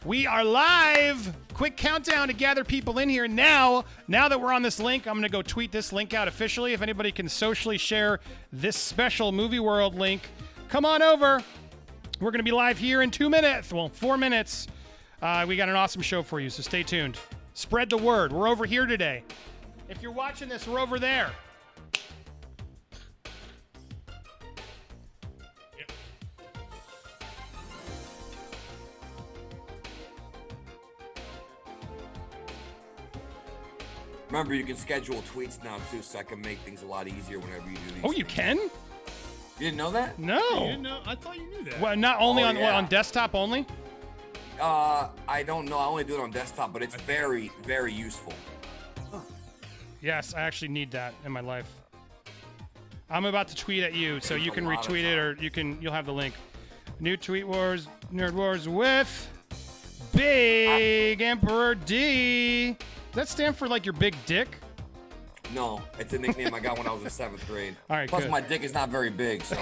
We are live. Quick countdown to gather people in here. Now that we're on this link, I'm going to go tweet this link out officially. If anybody can socially share this special Movie World link, come on over. We're going to be live here in 2 minutes. Well, 4 minutes. We got an awesome show for you, so stay tuned. Spread the word. We're over here today. If you're watching this, we're over there. Remember, you can schedule tweets now, too, so I can make things a lot easier whenever you do these. Oh, you can? You didn't know that? No. You didn't know? I thought you knew that. Well, not only on yeah. on desktop only? I don't know. I only do it on desktop, but it's very, very useful. Yes, I actually need that in my life. I'm about to tweet at you, so you can retweet it, or you'll have the link. New Tweet Wars, Nerd Wars with Big Emperor D. Does that stand for like your big dick? No, it's a nickname I got when I was in 7th grade. All right, Plus, good. my dick is not very big, so.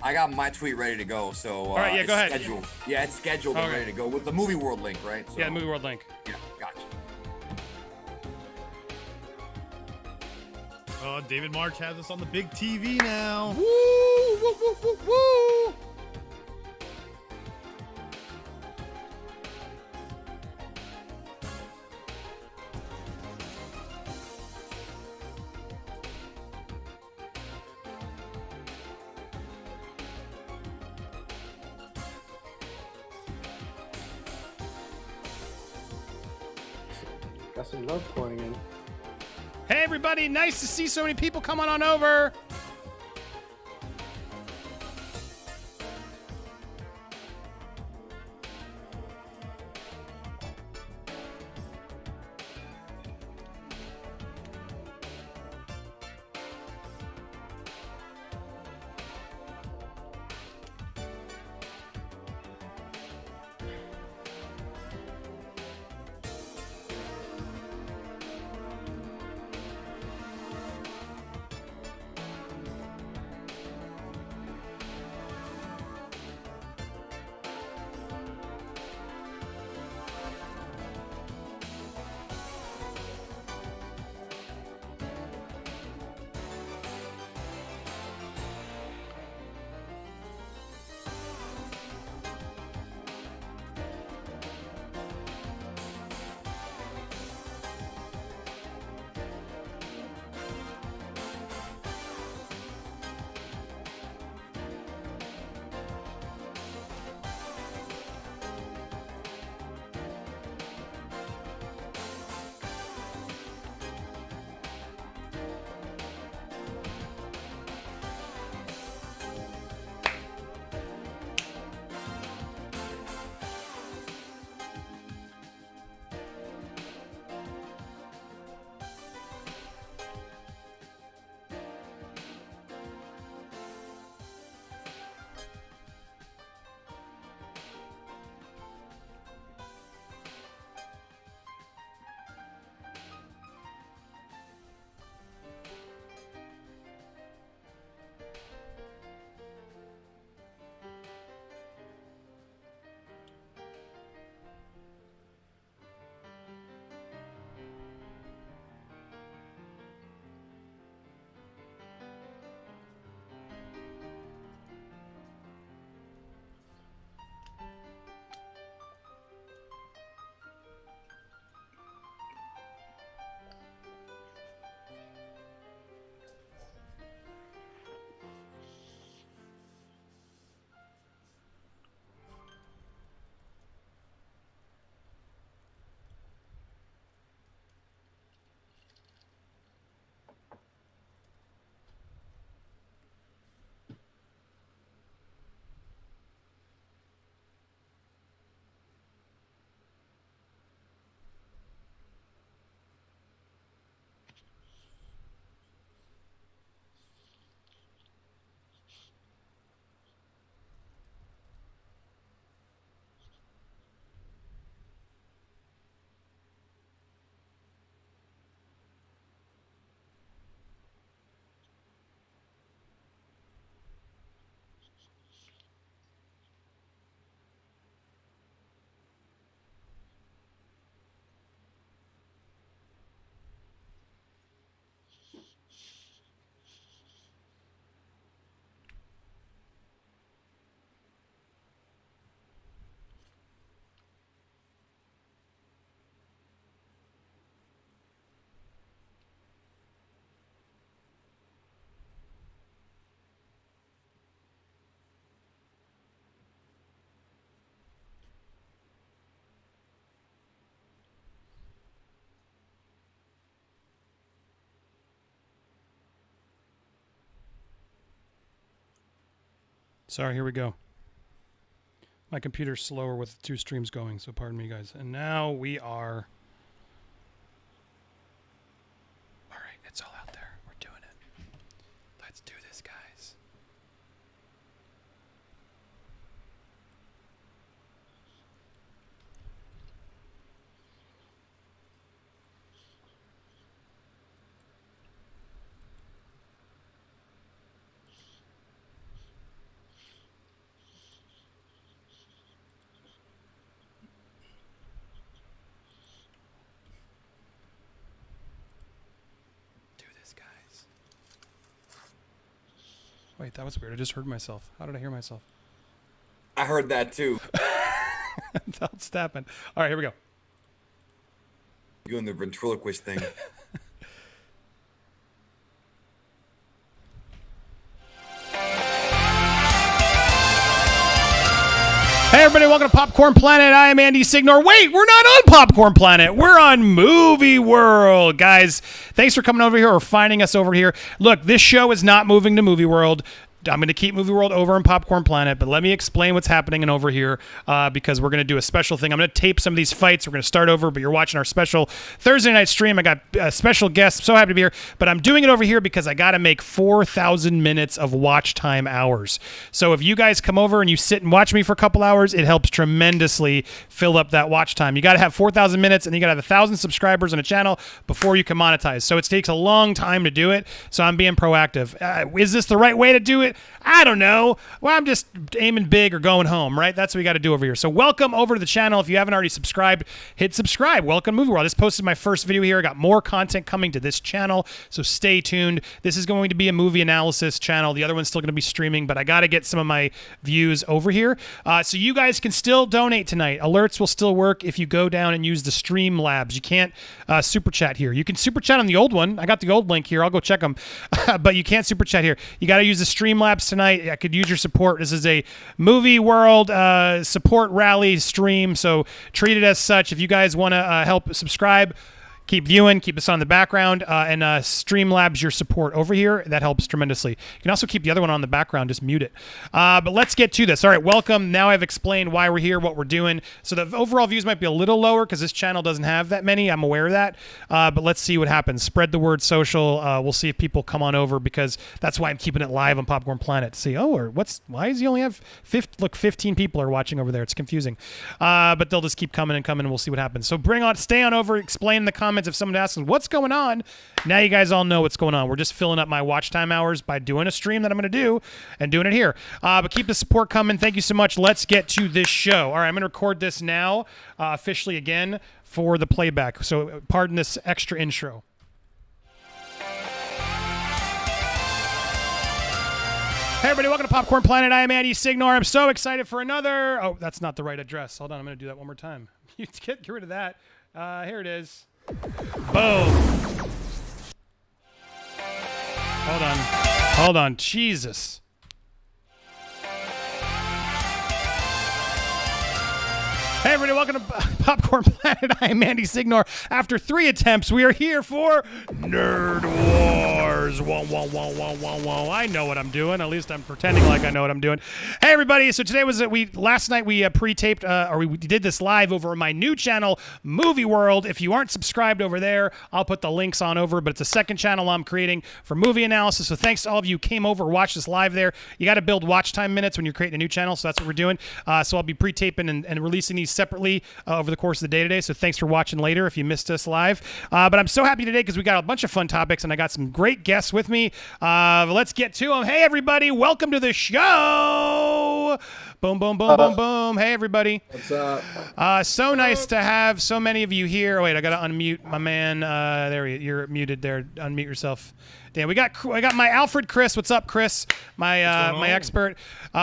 I got my tweet ready to go, so. All right, yeah, go ahead. Scheduled. Yeah, it's scheduled and ready to go with the Movie World link, right? So, Yeah, Movie World link. Yeah, gotcha. Oh, David March has us on the big TV now. Woo, woo, woo, woo, woo. Got some love pouring in. Hey, everybody. Nice to see so many people. Come on over. Sorry, here we go. My computer's slower with 2 streams going, so pardon me, guys. And now we are... All right, it's all out there. We're doing it. Let's do this, guys. Wait, that was weird. I just heard myself. How did I hear myself? I heard that too. That's happened. All right, here we go. Doing the ventriloquist thing. Hey everybody, welcome to Popcorn Planet. I am Andy Signore. Wait, we're not on Popcorn Planet. We're on Movie World. Guys, thanks for coming over here or finding us over here. Look, this show is not moving to Movie World. I'm going to keep Movie World over in Popcorn Planet, but let me explain what's happening over here because we're going to do a special thing. I'm going to tape some of these fights. We're going to start over, but you're watching our special Thursday night stream. I got a special guest. So happy to be here, but I'm doing it over here because I got to make 4,000 minutes of watch time hours. So if you guys come over and you sit and watch me for a couple hours, it helps tremendously fill up that watch time. You got to have 4,000 minutes and you got to have 1,000 subscribers on a channel before you can monetize. So it takes a long time to do it. So I'm being proactive. Is this the right way to do it? I don't know. Well, I'm just aiming big or going home, right? That's what we got to do over here. So welcome over to the channel. If you haven't already subscribed, hit subscribe. Welcome to Movie World. I just posted my first video here. I got more content coming to this channel, so stay tuned. This is going to be a movie analysis channel. The other one's still going to be streaming, but I got to get some of my views over here. So you guys can still donate tonight. Alerts will still work if you go down and use the Streamlabs. You can't super chat here. You can super chat on the old one. I got the old link here. I'll go check them. But you can't super chat here. You got to use the Streamlabs tonight. I could use your support. This is a Movie World support rally stream, so treat it as such. If you guys want to help subscribe, keep viewing, keep us on the background, and Streamlabs your support over here. That helps tremendously. You can also keep the other one on the background, just mute it. But let's get to this. All right, welcome. Now I've explained why we're here, what we're doing. So the overall views might be a little lower because this channel doesn't have that many. I'm aware of that. But let's see what happens. Spread the word social. We'll see if people come on over because that's why I'm keeping it live on Popcorn Planet to see, why does he only have 15 people are watching over there? It's confusing. But they'll just keep coming and coming and we'll see what happens. So stay on over, explain in the comments if someone asks what's going on. Now you guys all know what's going on. We're just filling up my watch time hours by doing a stream that I'm going to do and doing it here. But keep the support coming. Thank you so much. Let's get to this show. All right, I'm going to record this now officially again for the playback. So pardon this extra intro. Hey everybody, welcome to Popcorn Planet. I am Andy Signore. I'm so excited for another... Oh, that's not the right address. Hold on, I'm going to do that one more time. You get rid of that. Here it is. Boom. Hold on. Jesus. Hey everybody, welcome to Popcorn Planet. I am Andy Signore. After 3 attempts, we are here for Nerd Wars. Whoa, whoa, whoa, whoa, whoa, whoa. I know what I'm doing. At least I'm pretending like I know what I'm doing. Hey everybody, so today was last night we pre-taped, or we did this live over my new channel, Movie World. If you aren't subscribed over there, I'll put the links on over, but it's a second channel I'm creating for movie analysis. So thanks to all of you who came over, watched this live there. You got to build watch time minutes when you're creating a new channel, so that's what we're doing. So I'll be pre-taping and releasing these separately over the course of the day today, so thanks for watching later if you missed us live. But I'm so happy today because we got a bunch of fun topics and I got some great guests with me. Let's get to them. Hey everybody, welcome to the show. Boom, boom, boom, boom, boom. Hey everybody. What's up? So nice to have so many of you here. Oh, wait, I gotta unmute my man. There you're muted there. Unmute yourself. Damn, I got my Alfred Chris. What's up, Chris? My expert.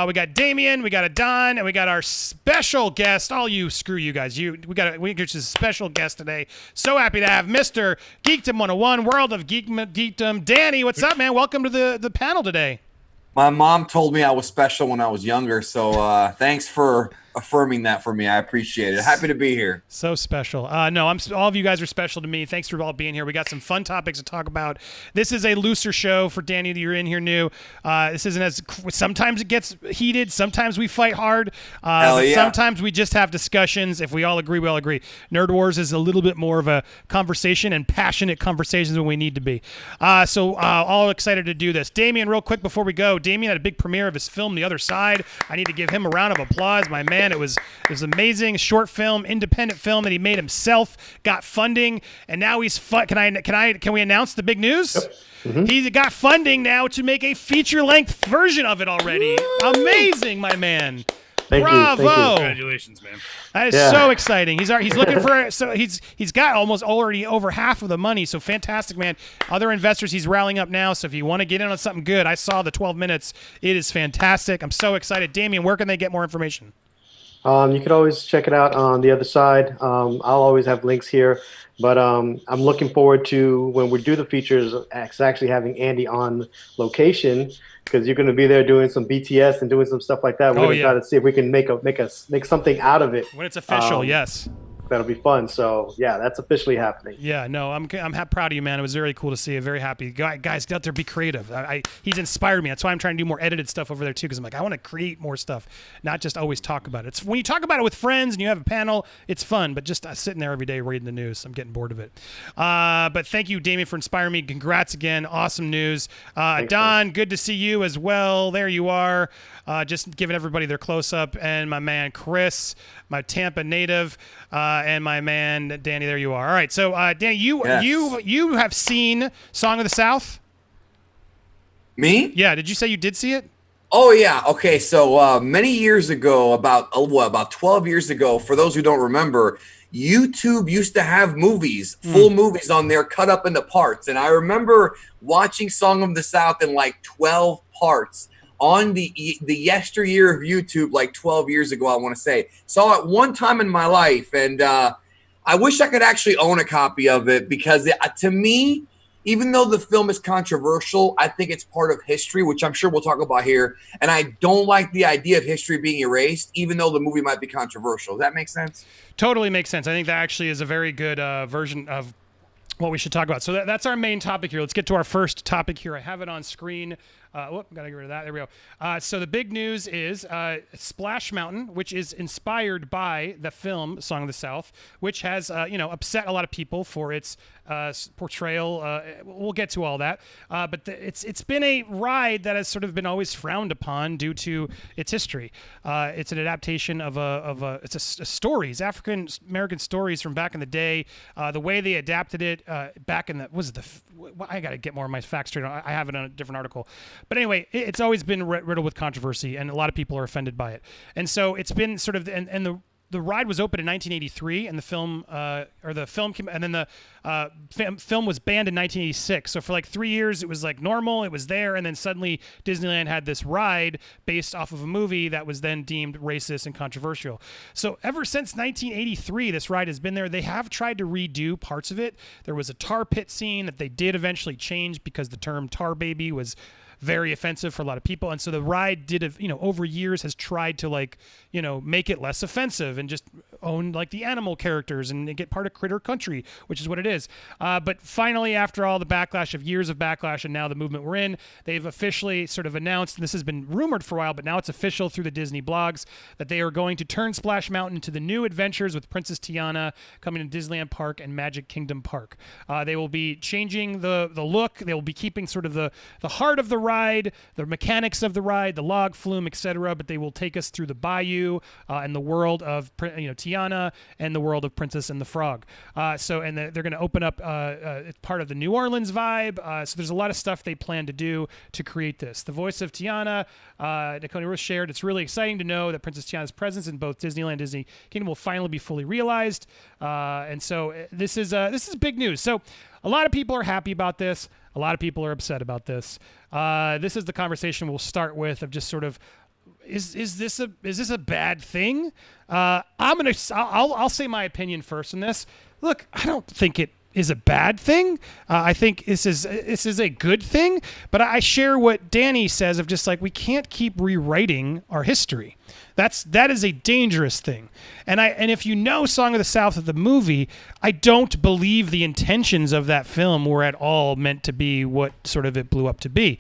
We got Damien, we got a Don, and we got our special guest. All you, screw you guys. We got a special guest today. So happy to have Mr. Geekdom101, World of Geekdom. Danny, what's up, man? Welcome to the panel today. My mom told me I was special when I was younger, so thanks for affirming that for me. I appreciate it. Happy to be here. So special. No, all of you guys are special to me. Thanks for all being here. We got some fun topics to talk about. This is a looser show for Danny that you're in here new. This isn't as sometimes it gets heated. Sometimes we fight hard. Hell yeah. Sometimes we just have discussions. If we all agree, we all agree. Nerd Wars is a little bit more of a conversation and passionate conversations when we need to be. So all excited to do this. Damien, real quick before we go. Damien had a big premiere of his film, The Other Side. I need to give him a round of applause. My man, it was amazing. Short film, independent film that he made himself, got funding, and now he's can we announce the big news? Yep. Mm-hmm. He's got funding now to make a feature-length version of it already. Woo! Amazing, my man. Bravo! Thank you. Congratulations, man. That is so exciting. He's looking for he's got almost already over half of the money. So fantastic, man. Other investors he's rallying up now. So if you want to get in on something good, I saw the 12 minutes. It is fantastic. I'm so excited. Damien, where can they get more information? You could always check it out on the other side. I'll always have links here. But I'm looking forward to when we do the features, actually having Andy on location, because you're going to be there doing some BTS and doing some stuff like that. We're going to try to see if we can make something out of it when it's official. Yes. That'll be fun. So yeah, that's officially happening. Yeah, no, I'm proud of you, man. It was very cool to see. Very happy. Guys, get out there, be creative. He's inspired me. That's why I'm trying to do more edited stuff over there too, because I'm like, I want to create more stuff, not just always talk about it. It's when you talk about it with friends and you have a panel, it's fun. But just sitting there every day reading the news, I'm getting bored of it. But thank you, Damien, for inspiring me. Congrats again. Awesome news. Thanks, Don, man. good to see you as well. There you are. Just giving everybody their close up, and my man Chris, my Tampa native, and my man Danny. There you are. All right, so Danny, you have seen Song of the South? Me? Yeah. Did you say you did see it? Oh yeah. Okay. So many years ago, about 12 years ago, for those who don't remember, YouTube used to have movies, full movies on there, cut up into parts. And I remember watching Song of the South in like 12 parts on the yesteryear of YouTube, like 12 years ago, I want to say. Saw it one time in my life, and I wish I could actually own a copy of it, because to me, even though the film is controversial, I think it's part of history, which I'm sure we'll talk about here. And I don't like the idea of history being erased, even though the movie might be controversial. Does that make sense? Totally makes sense. I think that actually is a very good version of what we should talk about. So that's our main topic here. Let's get to our first topic here. I have it on screen. Gotta get rid of that. There we go. So the big news is Splash Mountain, which is inspired by the film Song of the South, which has upset a lot of people for its portrayal. We'll get to all that. But it's been a ride that has sort of been always frowned upon due to its history. It's an adaptation of stories, African American stories from back in the day. The way they adapted it back in the I got to get more of my facts straight. I have it on a different article. But anyway, it's always been riddled with controversy, and a lot of people are offended by it. And so it's been sort of, and the ride was opened in 1983, and the film came, and then the film was banned in 1986. So for like 3 years, it was like normal, it was there, and then suddenly Disneyland had this ride based off of a movie that was then deemed racist and controversial. So ever since 1983, this ride has been there. They have tried to redo parts of it. There was a tar pit scene that they did eventually change because the term tar baby was very offensive for a lot of people, and so the ride over years has tried to make it less offensive and just own like the animal characters and get part of Critter Country, which is what it is. But finally, after all the backlash of years of backlash and now the movement we're in, they've officially sort of announced, and this has been rumored for a while, but now it's official through the Disney blogs, that they are going to turn Splash Mountain into the new adventures with Princess Tiana coming to Disneyland Park and Magic Kingdom Park. They will be changing the look. They will be keeping sort of the heart of the ride, the mechanics of the ride, the log flume, etc., but they will take us through the bayou and the world of Tiana and the world of Princess and the Frog. They're going to open up it's part of the New Orleans vibe. So there's a lot of stuff they plan to do to create this. The voice of Tiana, Dakota Ruth shared, it's really exciting to know that Princess Tiana's presence in both Disneyland and Disney Kingdom will finally be fully realized. And so this is big news. So a lot of people are happy about this. A lot of people are upset about this. This is the conversation we'll start with, of just sort of, is this a bad thing? I'll say my opinion first on this. Look, I don't think it is a bad thing. I think this is a good thing, but I share what Danny says of just like, we can't keep rewriting our history. That is a dangerous thing. And if you know Song of the South of the movie, I don't believe the intentions of that film were at all meant to be what sort of it blew up to be.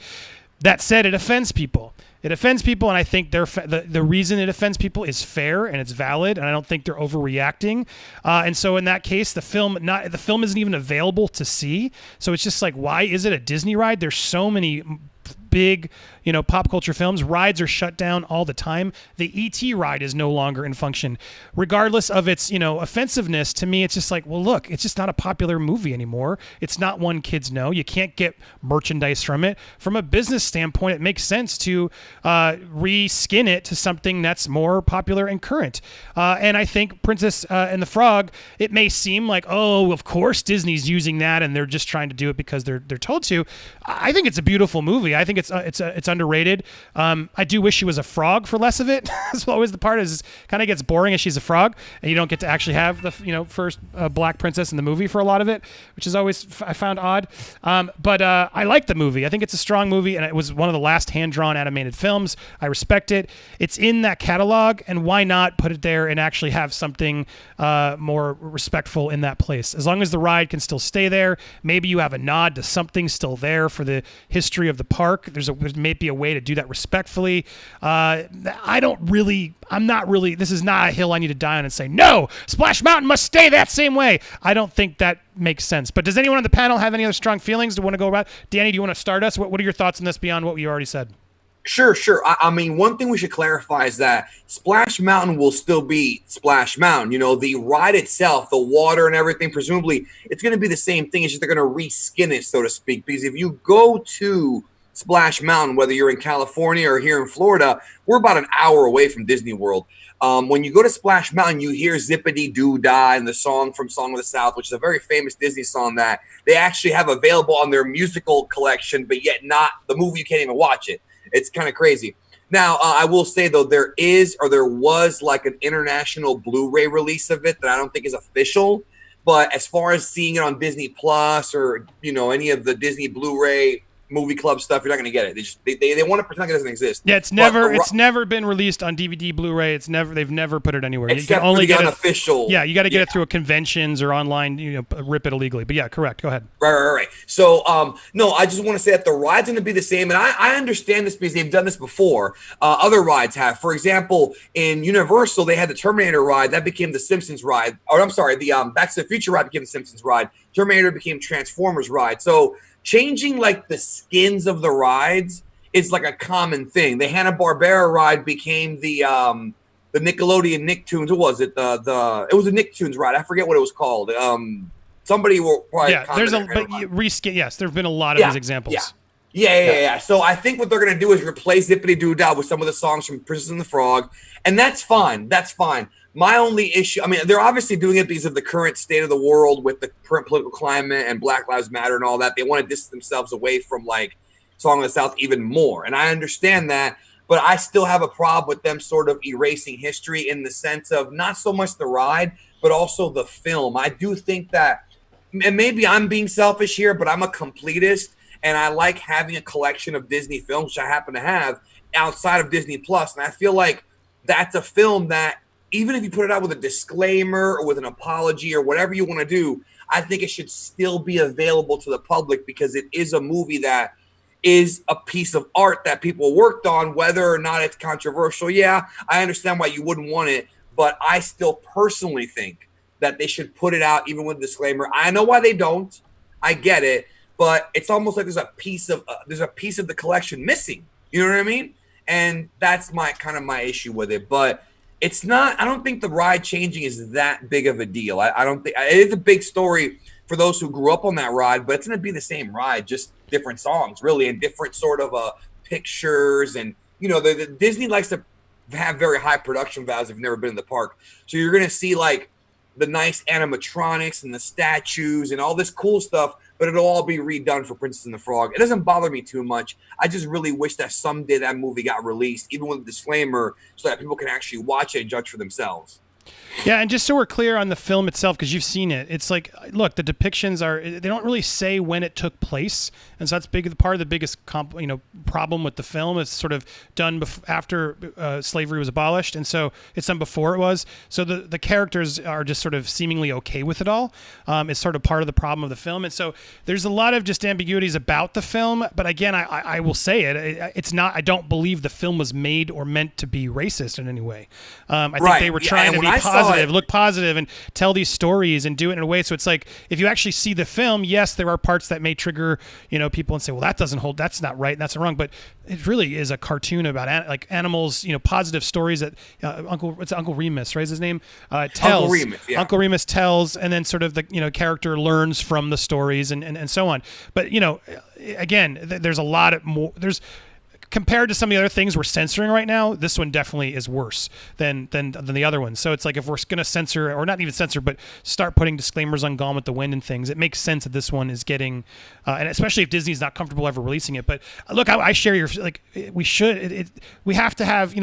That said, it offends people. It offends people, and I think the reason it offends people is fair and it's valid, and I don't think they're overreacting. And so in that case, the film isn't even available to see. So it's just like, why is it a Disney ride? There's so many big, pop culture films. Rides are shut down all the time. The E.T. ride is no longer in function. Regardless of its, offensiveness, to me, it's just like, well, look, it's just not a popular movie anymore. It's not one kids know. You can't get merchandise from it. From a business standpoint, it makes sense to reskin it to something that's more popular and current. And I think Princess and the Frog, it may seem like, oh, of course Disney's using that and they're just trying to do it because they're told to. I think it's a beautiful movie. I think it's underrated. I do wish she was a frog for less of it. That's always the part is kind of gets boring as she's a frog, and you don't get to actually have the first black princess in the movie for a lot of it, which is always I found odd. But I like the movie. I think it's a strong movie, and it was one of the last hand-drawn animated films. I respect it. It's in that catalog, and why not put it there and actually have something more respectful in that place? As long as the ride can still stay there, maybe you have a nod to something still there for the history of the park. There may be a way to do that respectfully. I'm not really, this is not a hill I need to die on and say, no, Splash Mountain must stay that same way. I don't think that makes sense. But does anyone on the panel have any other strong feelings to want to go about? Danny, do you want to start us? What are your thoughts on this beyond what you already said? Sure. I mean, one thing we should clarify is that Splash Mountain will still be Splash Mountain. The ride itself, the water and everything, presumably it's going to be the same thing. It's just they're going to reskin it, so to speak. Because if you go to Splash Mountain, whether you're in California or here in Florida, we're about an hour away from Disney World. When you go to Splash Mountain, you hear Zippity Doo Dah and the song from Song of the South, which is a very famous Disney song that they actually have available on their musical collection, but yet not the movie. You can't even watch it. It's kind of crazy. Now, I will say, though, there was like an international Blu-ray release of it that I don't think is official. But as far as seeing it on Disney Plus or, any of the Disney Blu-ray movie club stuff, you're not going to get it. They want to pretend it doesn't exist. Yeah, it's never been released on DVD, Blu-ray. They've never put it anywhere. Except you can only for the get unofficial. Yeah, you got to get it through conventions or online. Rip it illegally. But yeah, correct. Go ahead. Right. So, no, I just want to say that the ride's going to be the same, and I understand this because they've done this before. Other rides have. For example, in Universal, they had the Terminator ride that became the Simpsons ride. Or I'm sorry, the Back to the Future ride became the Simpsons ride. Terminator became Transformers ride. So changing like the skins of the rides is like a common thing. The Hanna-Barbera ride became the Nickelodeon Nicktoons. What was it? It was a Nicktoons ride. I forget what it was called. Somebody will probably reskin. Yes, there've been a lot of these examples. Yeah. So I think what they're gonna do is replace Zippity Doo Dah with some of the songs from Princess and the Frog, and that's fine. My only issue, I mean, they're obviously doing it because of the current state of the world with the current political climate and Black Lives Matter and all that. They want to distance themselves away from like Song of the South even more. And I understand that, but I still have a problem with them sort of erasing history in the sense of not so much the ride, but also the film. I do think that, and maybe I'm being selfish here, but I'm a completist and I like having a collection of Disney films, which I happen to have outside of Disney Plus. And I feel like that's a film that, even if you put it out with a disclaimer or with an apology or whatever you want to do, I think it should still be available to the public because it is a movie that is a piece of art that people worked on, whether or not it's controversial. Yeah, I understand why you wouldn't want it, but I still personally think that they should put it out even with a disclaimer. I know why they don't. I get it, but it's almost like there's a piece of the collection missing. You know what I mean? And that's my issue with it. But it's not, I don't think the ride changing is that big of a deal. I don't think it is a big story for those who grew up on that ride, but it's going to be the same ride, just different songs really, and different sort of pictures. And, the Disney likes to have very high production values if you've never been in the park. So you're going to see like the nice animatronics and the statues and all this cool stuff, but it'll all be redone for Princess and the Frog. It doesn't bother me too much. I just really wish that someday that movie got released, even with a disclaimer, so that people can actually watch it and judge for themselves. Yeah, and just so we're clear on the film itself, because you've seen it, it's like, look, the depictions they don't really say when it took place, and so that's part of the biggest problem with the film. It's sort of done after slavery was abolished, and so it's done before it was. So the characters are just sort of seemingly okay with it all. It's sort of part of the problem of the film, and so there's a lot of just ambiguities about the film. But again, I will say it's not. I don't believe the film was made or meant to be racist in any way. I think they were trying to be positive. Look positive and tell these stories and do it in a way so it's like, if you actually see the film, yes, there are parts that may trigger people and say, well, that doesn't hold, that's not right, and that's wrong, but it really is a cartoon about animals, positive stories that Uncle Remus, right, is his name, tells. Uncle Remus, yeah. Uncle Remus tells, and then sort of the character learns from the stories and so on. But again, there's a lot of more. Compared to some of the other things we're censoring right now, this one definitely is worse than the other ones. So it's like, if we're going to censor, or not even censor, but start putting disclaimers on Gone with the Wind and things, it makes sense that this one is getting, and especially if Disney's not comfortable ever releasing it. But look, I share your, we have to have,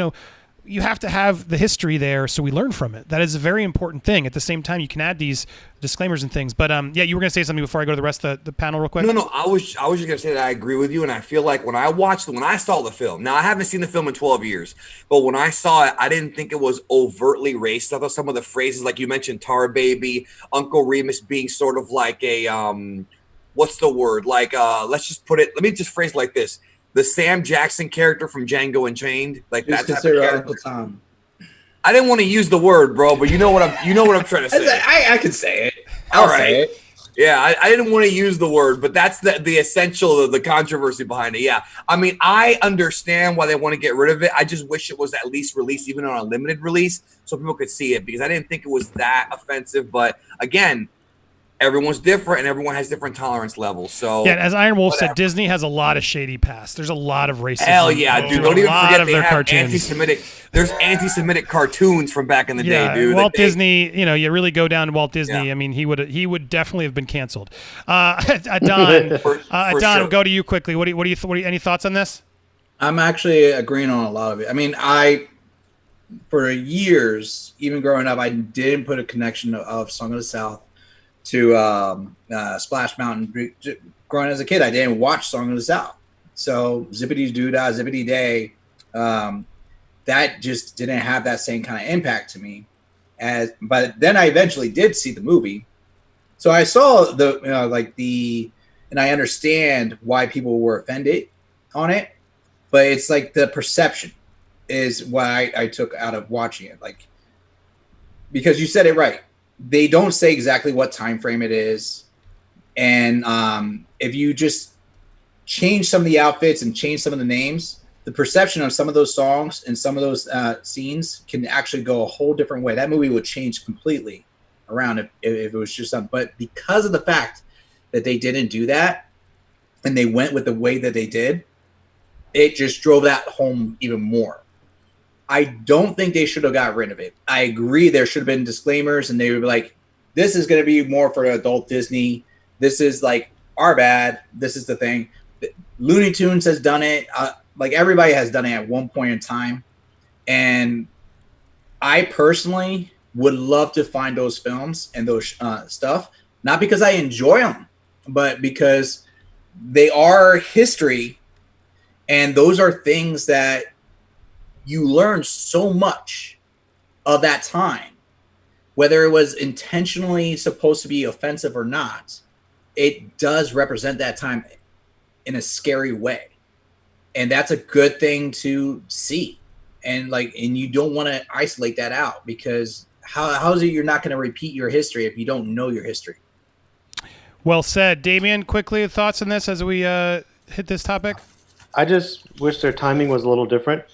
you have to have the history there so we learn from it. That is a very important thing. At the same time, you can add these disclaimers and things. But yeah, you were going to say something before I go to the rest of the panel real quick? No, I was just going to say that I agree with you. And I feel like when I saw the film, now I haven't seen the film in 12 years, but when I saw it, I didn't think it was overtly racist. I thought some of the phrases, like you mentioned, Tar Baby, Uncle Remus being sort of like a, what's the word? Like, let me just phrase it like this. The Sam Jackson character from Django Unchained, like that type of character. Uncle Tom. I didn't want to use the word, bro, but you know what I'm trying to say. I can say it. I'll say it. Yeah, I didn't want to use the word, but that's the essential, the controversy behind it. Yeah, I mean, I understand why they want to get rid of it. I just wish it was at least released, even on a limited release, so people could see it, because I didn't think it was that offensive. But again, everyone's different and everyone has different tolerance levels. So yeah, as Iron Wolf said, Disney has a lot of shady past. There's a lot of racism. Hell yeah, dude! Don't even forget they have anti-Semitic. There's anti-Semitic cartoons from back in the day, dude. Walt Disney, you really go down to Walt Disney. Yeah. I mean, he would definitely have been canceled. Don, for Don, sure. Go to you quickly. What do you any thoughts on this? I'm actually agreeing on a lot of it. I mean, for years, even growing up, I didn't put a connection of Song of the South to Splash Mountain. Growing as a kid, I didn't watch Song of the South. So Zippity Doodah, Zippity Day, that just didn't have that same kind of impact to me. But then I eventually did see the movie. So I saw and I understand why people were offended on it, but it's like the perception is what I took out of watching it. Like, because you said it right. They don't say exactly what time frame it is, and if you just change some of the outfits and change some of the names, the perception of some of those songs and some of those scenes can actually go a whole different way. That movie would change completely around if it was just something. But because of the fact that they didn't do that and they went with the way that they did, it just drove that home even more. I don't think they should have got rid of it. I agree there should have been disclaimers, and they would be like, this is going to be more for adult Disney. This is like our bad. This is the thing. Looney Tunes has done it. Like everybody has done it at one point in time. And I personally would love to find those films and those stuff, not because I enjoy them, but because they are history. And those are things that you learn so much of that time, whether it was intentionally supposed to be offensive or not. It does represent that time in a scary way. And that's a good thing to see. And you don't want to isolate that out, because how is it you're not going to repeat your history if you don't know your history? Well said. Damien, quickly, thoughts on this as we hit this topic? I just wish their timing was a little different.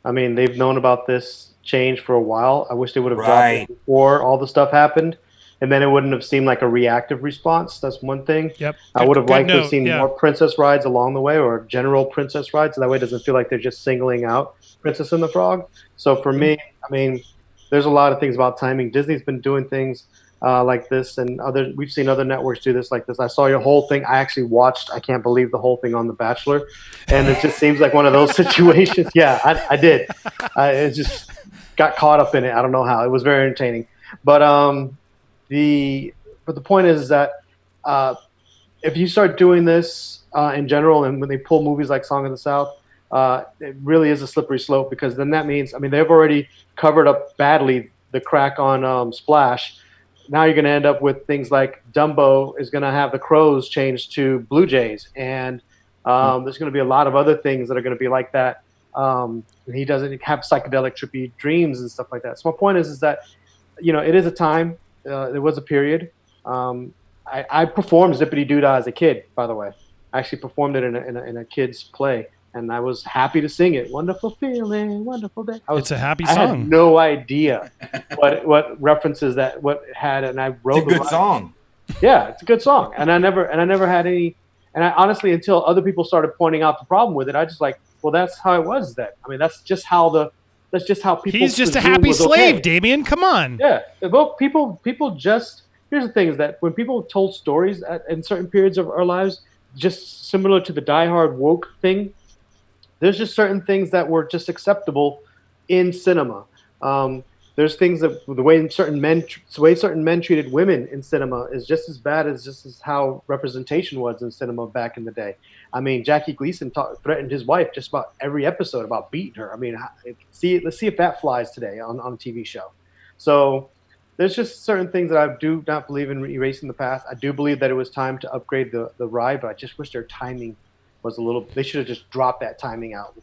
I mean, they've known about this change for a while. I wish they would have dropped it before all the stuff happened, and then it wouldn't have seemed like a reactive response. That's one thing. Yep. I would have liked to have seen more princess rides along the way, or general princess rides, so that way it doesn't feel like they're just singling out Princess and the Frog. So for me, I mean, there's a lot of things about timing. Disney's been doing things like this, and we've seen other networks do this like this. I saw your whole thing. I actually watched, I can't believe, the whole thing on The Bachelor, and it just seems like one of those situations. Yeah, I did. It's just, got caught up in it. I don't know how. It was very entertaining. But the point is that if you start doing this in general, and when they pull movies like Song of the South, it really is a slippery slope, because then that means, I mean, they've already covered up badly the crack on Splash. Now you're going to end up with things like Dumbo is going to have the crows changed to Blue Jays, and there's going to be a lot of other things that are going to be like that. He doesn't have psychedelic trippy dreams and stuff like that. So my point is that, you know, it is a time. There was a period. I performed Zippity Doodah as a kid, by the way. I actually performed it in a kid's play, and I was happy to sing it. Wonderful feeling, wonderful day. It's a happy I song. had no idea what references that what it had, and I wrote. It's a good song. Yeah, it's a good song, and I never had any. And I honestly, until other people started pointing out the problem with it, I just like, well, that's how it was then. I mean, that's just how people. He's just a presumed happy was slave, okay. Damien. Come on. Yeah, well, people just. Here's the thing: is that when people told stories in certain periods of our lives, just similar to the Die Hard woke thing, there's just certain things that were just acceptable in cinema. There's things that the way certain men treated women in cinema is just as bad as how representation was in cinema back in the day. I mean, Jackie Gleason threatened his wife just about every episode about beating her. I mean, let's see if that flies today on a TV show. So there's just certain things that I do not believe in erasing the past. I do believe that it was time to upgrade the ride, but I just wish their timing was a little. They should have just dropped that timing out.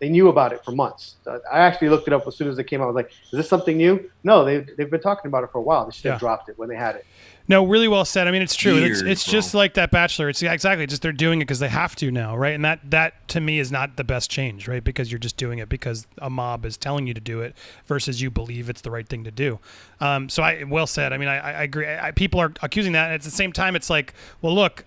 They knew about it for months. I actually looked it up as soon as it came out. I was like, is this something new? No, they've been talking about it for a while. They should have dropped it when they had it. No, really well said. I mean, it's true. Years, it's just like that Bachelor. It's exactly just they're doing it because they have to now, right? And that to me is not the best change, right? Because you're just doing it because a mob is telling you to do it versus you believe it's the right thing to do. Well said. I mean, I agree. People are accusing that, and at the same time, it's like, well, look.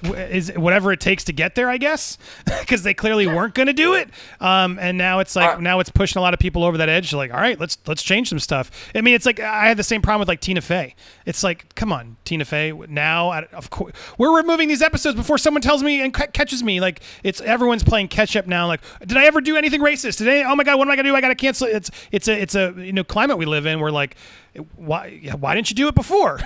Is whatever it takes to get there, I guess, because they clearly weren't going to do it. And now it's like now it's pushing a lot of people over that edge. Like, all right, let's change some stuff. I mean, it's like I had the same problem with like Tina Fey. It's like, come on, Tina Fey. Now, of course, we're removing these episodes before someone tells me and catches me. Like, it's everyone's playing catch up now. Like, did I ever do anything racist? Oh my God, what am I going to do? I got to cancel it. It's a climate we live in. We're like, why didn't you do it before?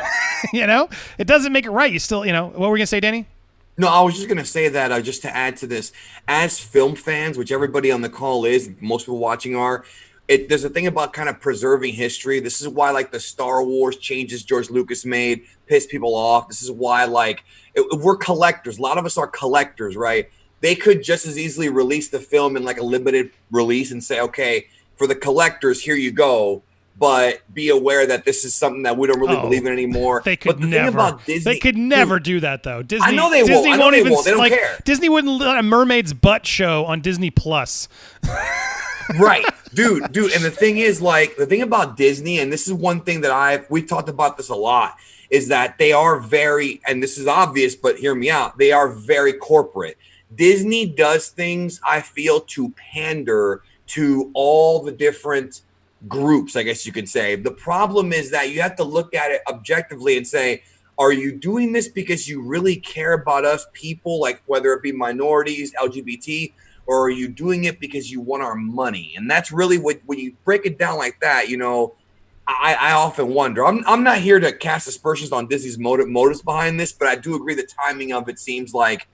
It doesn't make it right. You still, what were we gonna say, Danny? No, I was just going to say that just to add to this, as film fans, which everybody on the call is, most people watching are, there's a thing about kind of preserving history. This is why, like, the Star Wars changes George Lucas made piss people off. This is why, like, we're collectors. A lot of us are collectors, right? They could just as easily release the film in, like, a limited release and say, okay, for the collectors, here you go. But be aware that this is something that we don't really believe in anymore. They could never. They could never do that, though. Disney. I know they Disney won't. I know won't they even won't. They don't care. Disney wouldn't let a mermaid's butt show on Disney Plus. Right, dude. And the thing is, like, the thing about Disney, and this is one thing that we've talked about this a lot, is that they are very, and this is obvious, but hear me out. They are very corporate. Disney does things, I feel, to pander to all the different groups, I guess you could say. The problem is that you have to look at it objectively and say, are you doing this because you really care about us people, like whether it be minorities, LGBT, or are you doing it because you want our money? And that's really when you break it down like that, I often wonder. I'm not here to cast aspersions on Disney's motives behind this, but I do agree the timing of it seems like,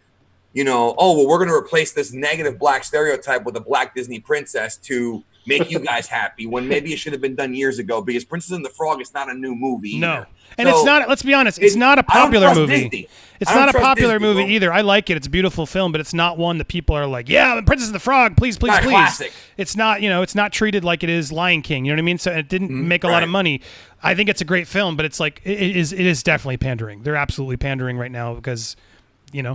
we're going to replace this negative black stereotype with a black Disney princess to make you guys happy, when maybe it should have been done years ago, because Princess and the Frog is not a new movie either. No. And so, it's not, let's be honest, it's not a popular movie. It's not a popular movie either. I like it. It's a beautiful film, but it's not one that people are like, yeah, Princess and the Frog, please. Classic. It's not, it's not treated like it is Lion King. You know what I mean? So it didn't make a lot of money. I think it's a great film, but it's like, it is definitely pandering. They're absolutely pandering right now because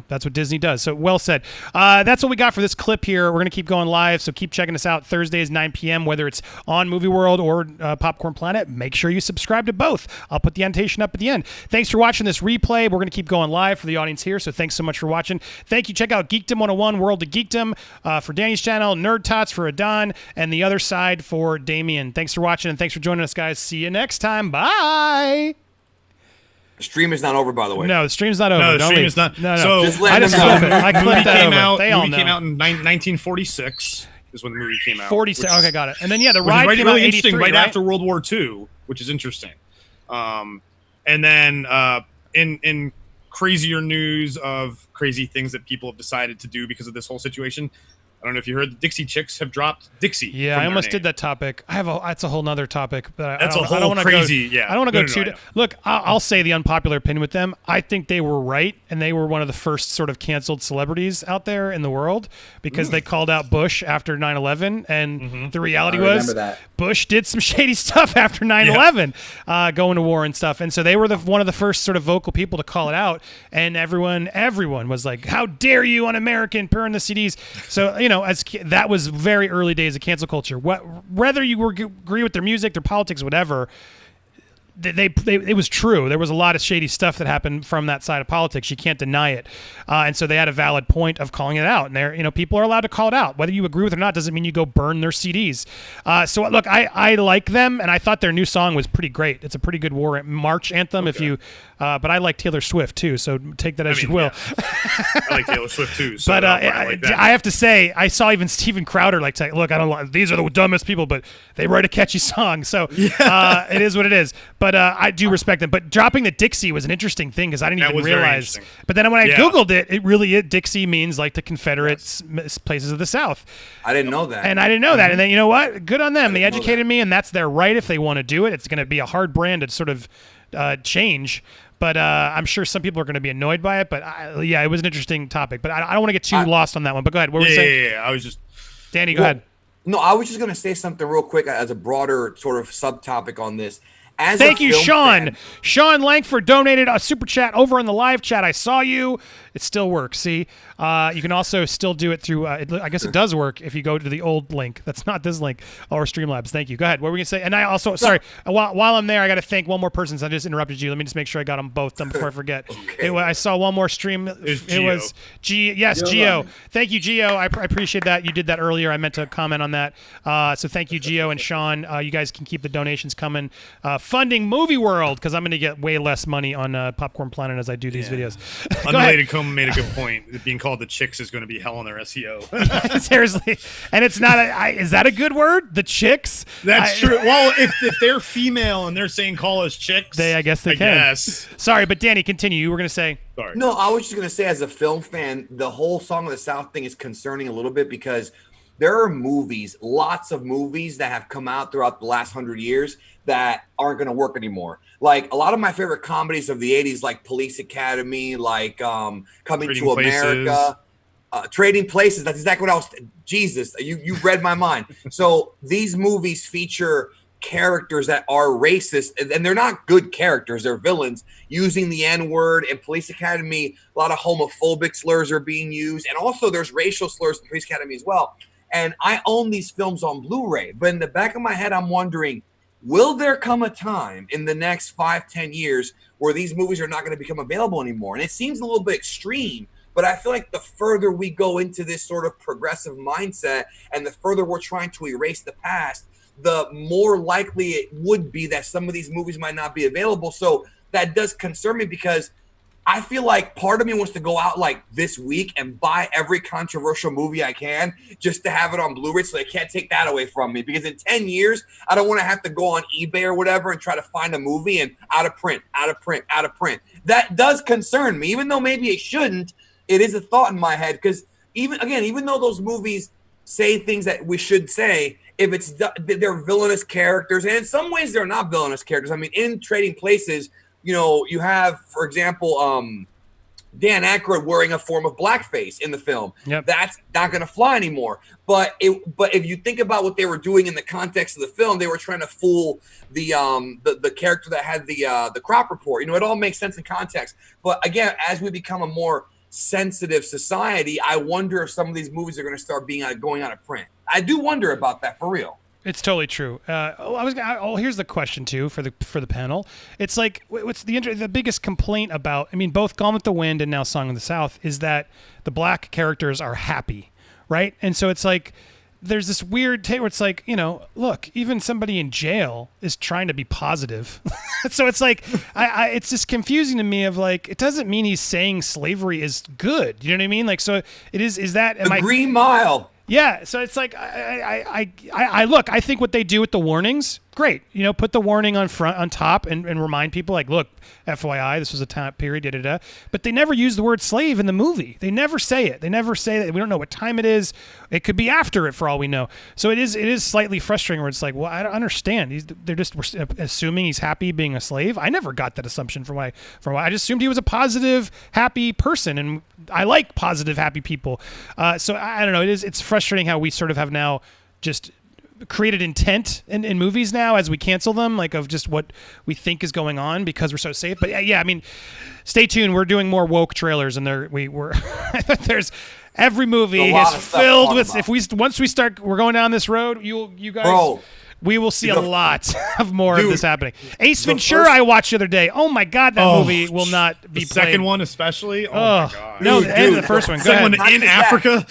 that's what Disney does. So well said. That's what we got for this clip here. We're going to keep going live, so keep checking us out Thursdays, 9 p.m., whether it's on Movie World or Popcorn Planet. Make sure you subscribe to both. I'll put the annotation up at the end. Thanks for watching this replay. We're going to keep going live for the audience here, so thanks so much for watching. Thank you. Check out Geekdom101, World of Geekdom for Danny's channel, Nerd Tots for Adon, and the other side for Damien. Thanks for watching, and thanks for joining us, guys. See you next time. Bye! The stream is not over, by the way. No, the stream's not over. No, the stream is not. No. So just I just clipped it. I clipped that over. They all movie know. came out in 1946. is when the movie came out. 47. Okay, got it. And then the Which ride is came really out interesting, 83, right right after World War II, which is interesting. And then in crazier news of crazy things that people have decided to do because of this whole situation, I don't know if you heard, the Dixie Chicks have dropped Dixie. Yeah, I almost did that topic. That's a whole nother topic. But That's I a whole don't wanna crazy. Go, yeah, I don't want to go no, too. Look, I'll say the unpopular opinion with them. I think they were right, and they were one of the first sort of canceled celebrities out there in the world because they called out Bush after 9/11, and the reality was Bush did some shady stuff after 9/11, going to war and stuff. And so they were one of the first sort of vocal people to call it out, and everyone was like, "How dare you, un-American, burn the CDs?" So that was very early days of cancel culture. Whether you agree with their music, their politics, whatever, it was true. There was a lot of shady stuff that happened from that side of politics. You can't deny it. And so they had a valid point of calling it out. And people are allowed to call it out. Whether you agree with it or not doesn't mean you go burn their CDs. So look, I like them, and I thought their new song was pretty great. It's a pretty good war march anthem. Okay. But I like Taylor Swift too. So take that as you will. I like Taylor Swift too. So but I have to say, I saw even Steven Crowder say, "Look, I don't like these are the dumbest people, but they write a catchy song." So it is what it is. But I do respect them. But dropping the Dixie was an interesting thing because I didn't even realize. But then when I Googled it, Dixie means like the Confederate places of the South. I didn't know that. And I didn't know that. And then you know what? Good on them. They educated me, and that's their right if they want to do it. It's going to be a hard brand to sort of change. But I'm sure some people are going to be annoyed by it. But it was an interesting topic. But I don't want to get too lost on that one. But go ahead. What were you saying? Yeah. I was just Danny. Go ahead. No, I was just going to say something real quick as a broader sort of subtopic on this. Thank you, Sean. Sean Langford donated a super chat over in the live chat. I saw you. It still works. See, you can also still do it through. I guess it does work if you go to the old link. That's not this link or Streamlabs. Thank you. Go ahead. What were we gonna say? And I also sorry. While I'm there, I got to thank one more person. So I just interrupted you. Let me just make sure I got them both done before I forget. Okay. I saw one more stream. It was Gio. Thank you, Gio. I appreciate that. You did that earlier. I meant to comment on that. So thank you, Gio and Sean. You guys can keep the donations coming. Funding Movie World because I'm going to get way less money on Popcorn Planet as I do these videos. Unrelated Coma made a good point. Being called the Chicks is going to be hell on their SEO. Seriously, and it's not. Is that a good word? The Chicks? That's true. Well, if they're female and they're saying call us chicks, I guess they can. Guess. Sorry, but Danny, continue. You were going to say. Sorry. No, I was just going to say, as a film fan, the whole Song of the South thing is concerning a little bit because there are lots of movies that have come out throughout the last 100 years that aren't going to work anymore. Like a lot of my favorite comedies of the 80s, like Police Academy, like Coming to America, Trading Places. That's exactly what I was. Jesus, you read my mind. So these movies feature characters that are racist, and they're not good characters. They're villains using the N-word. In Police Academy, a lot of homophobic slurs are being used. And also there's racial slurs in Police Academy as well. And I own these films on Blu-ray. But in the back of my head, I'm wondering, will there come a time in the next 5-10 years where these movies are not going to become available anymore? And it seems a little bit extreme, but I feel like the further we go into this sort of progressive mindset and the further we're trying to erase the past, the more likely it would be that some of these movies might not be available. So that does concern me because I feel like part of me wants to go out like this week and buy every controversial movie I can just to have it on Blu-ray so they can't take that away from me. Because in 10 years, I don't want to have to go on eBay or whatever and try to find a movie and out of print. That does concern me, even though maybe it shouldn't. It is a thought in my head because even though those movies say things that we should say, if they're villainous characters, and in some ways they're not villainous characters. I mean, in Trading Places, you have, for example, Dan Aykroyd wearing a form of blackface in the film. Yep. That's not going to fly anymore. But if you think about what they were doing in the context of the film, they were trying to fool the character that had the crop report. It all makes sense in context. But again, as we become a more sensitive society, I wonder if some of these movies are going to start going out of print. I do wonder about that for real. It's totally true. Here's the question too for the panel. It's like what's the biggest complaint about? I mean, both Gone with the Wind and now Song of the South is that the black characters are happy, right? And so it's like there's this weird where it's like, look, even somebody in jail is trying to be positive. So it's like, it's just confusing to me of like, it doesn't mean he's saying slavery is good. You know what I mean? Like, so it is that. The Green Mile. Yeah, so it's like I look. I think what they do with the warnings, great. Put the warning on top, and remind people like, look, FYI, this was a time period, But they never use the word slave in the movie. They never say it. They never say that. We don't know what time it is. It could be after it for all we know. So it is slightly frustrating. Where it's like, well, I don't understand. They're just assuming he's happy being a slave. I never got that assumption from why I just assumed he was a positive, happy person, and I like positive, happy people. So I don't know. It's frustrating how we sort of have now just created intent in movies now as we cancel them, like of just what we think is going on because we're so safe. But yeah, I mean, stay tuned. We're doing more woke trailers, and there's every movie is filled with. Once we start, we're going down this road. You guys. Bro. We will see a lot of more of this happening. Ace Ventura, I watched the other day. Oh my God, that movie will not be the played. Second one especially. Oh my God. No, the end of the first one. Go ahead. In Africa.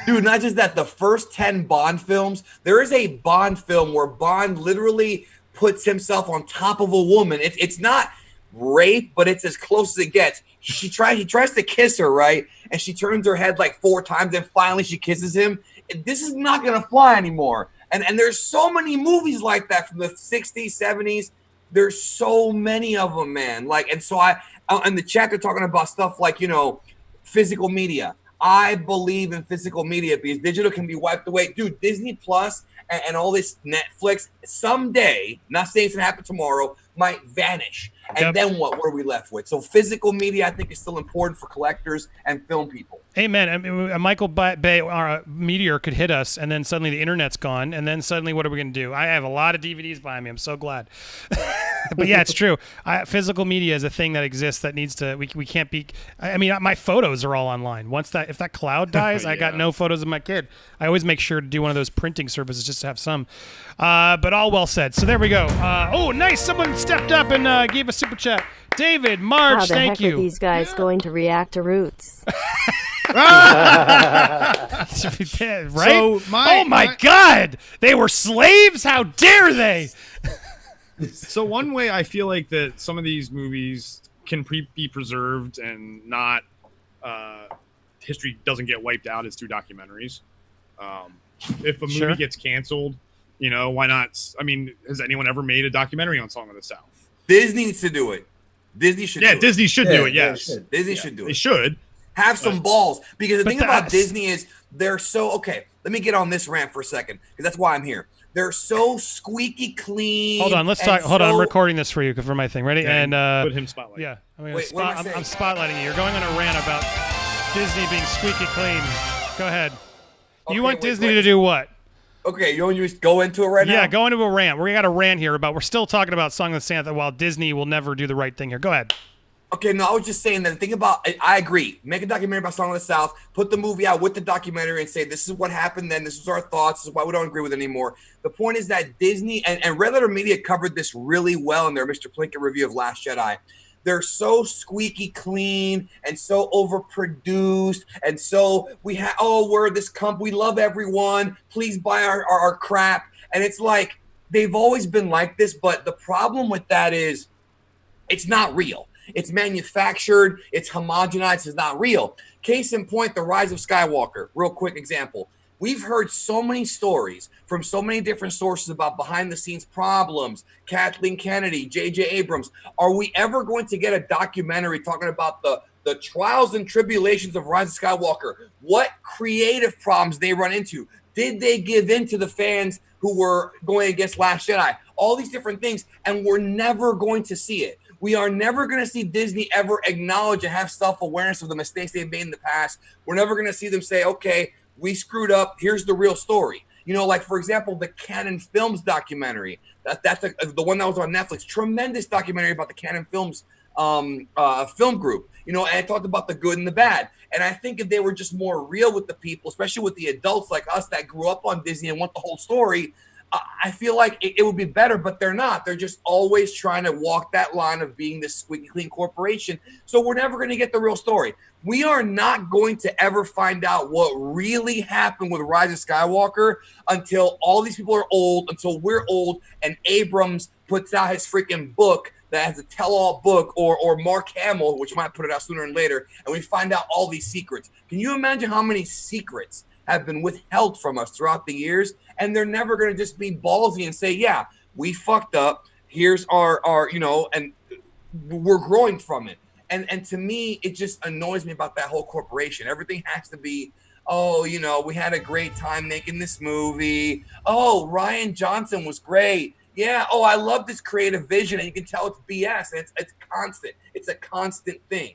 Dude, not just that. The first 10 Bond films, there is a Bond film where Bond literally puts himself on top of a woman. It's not rape, but it's as close as it gets. He tries to kiss her, right? And she turns her head like 4 times, and finally she kisses him. This is not gonna fly anymore. And there's so many movies like that from the 60s, 70s. There's so many of them, man. And so in the chat, they're talking about stuff like, physical media. I believe in physical media because digital can be wiped away. Dude, Disney Plus and all this Netflix someday, not saying it's going to happen tomorrow, might vanish. And then what are we left with? So physical media, I think, is still important for collectors and film people. Amen. I mean, Michael Bay, our meteor could hit us, and then suddenly the internet's gone, and then suddenly what are we going to do? I have a lot of DVDs behind me. I'm so glad. But yeah, it's true. Physical media is a thing that exists that needs to. We can't be. I mean, my photos are all online. If that cloud dies, I got no photos of my kid. I always make sure to do one of those printing services just to have some. But all well said. So there we go. Oh, nice. Someone stepped up and gave a super chat. David, Marge, thank you. How the heck are these guys going to react to Roots? Right? So oh my God! They were slaves? How dare they? So one way I feel like that some of these movies can be preserved and not history doesn't get wiped out is through documentaries. If a movie gets canceled, why not? I mean, has anyone ever made a documentary on Song of the South? Disney needs to do it. Disney should do it. Disney should do it, yes. Disney should do it. They should. Have some balls. Because the thing about Disney is they're so... Okay, let me get on this rant for a second, because that's why I'm here. They're so squeaky clean. Hold on, let's talk. Hold on, I'm recording this for you for my thing. Ready? Yeah, and put him spotlight. Yeah, Wait, I'm spotlighting you. You're going on a rant about Disney being squeaky clean. Go ahead. You want Disney to do what? Okay, you want to just go into it right now? Yeah, go into a rant. We got a rant here about. We're still talking about Song of the South while Disney will never do the right thing here. Go ahead. Okay, no, I was just saying that the thing about, I agree. Make a documentary about Song of the South, put the movie out with the documentary and say, this is what happened then, this is our thoughts, this is why we don't agree with it anymore. The point is that Disney, and Red Letter Media covered this really well in their Mr. Plinkett review of Last Jedi. They're so squeaky clean and so overproduced. And so we're this company, we love everyone, please buy our crap. And it's like, they've always been like this, but the problem with that is it's not real. It's manufactured. It's homogenized. It's not real. Case in point, The Rise of Skywalker. Real quick example. We've heard so many stories from so many different sources about behind-the-scenes problems, Kathleen Kennedy, J.J. Abrams. Are we ever going to get a documentary talking about the trials and tribulations of Rise of Skywalker? What creative problems they run into? Did they give in to the fans who were going against Last Jedi? All these different things, and we're never going to see it. We are never going to see Disney ever acknowledge and have self-awareness of the mistakes they've made in the past. We're never going to see them say, okay, we screwed up. Here's the real story. Like, for example, the Canon Films documentary. That's the one that was on Netflix. Tremendous documentary about the Canon Films film group. And it talked about the good and the bad. And I think if they were just more real with the people, especially with the adults like us that grew up on Disney and want the whole story, I feel like it would be better, but they're not. They're just always trying to walk that line of being this squeaky clean corporation. So we're never going to get the real story. We are not going to ever find out what really happened with Rise of Skywalker until all these people are old, until we're old, and Abrams puts out his freaking book that has a tell-all book, or Mark Hamill, which might put it out sooner and later, and we find out all these secrets. Can you imagine how many secrets have been withheld from us throughout the years, and they're never going to just be ballsy and say, yeah, we fucked up. Here's our and we're growing from it. And to me, it just annoys me about that whole corporation. Everything has to be, oh, we had a great time making this movie. Oh, Rian Johnson was great. Yeah. Oh, I love this creative vision. And you can tell it's BS. And it's constant. It's a constant thing.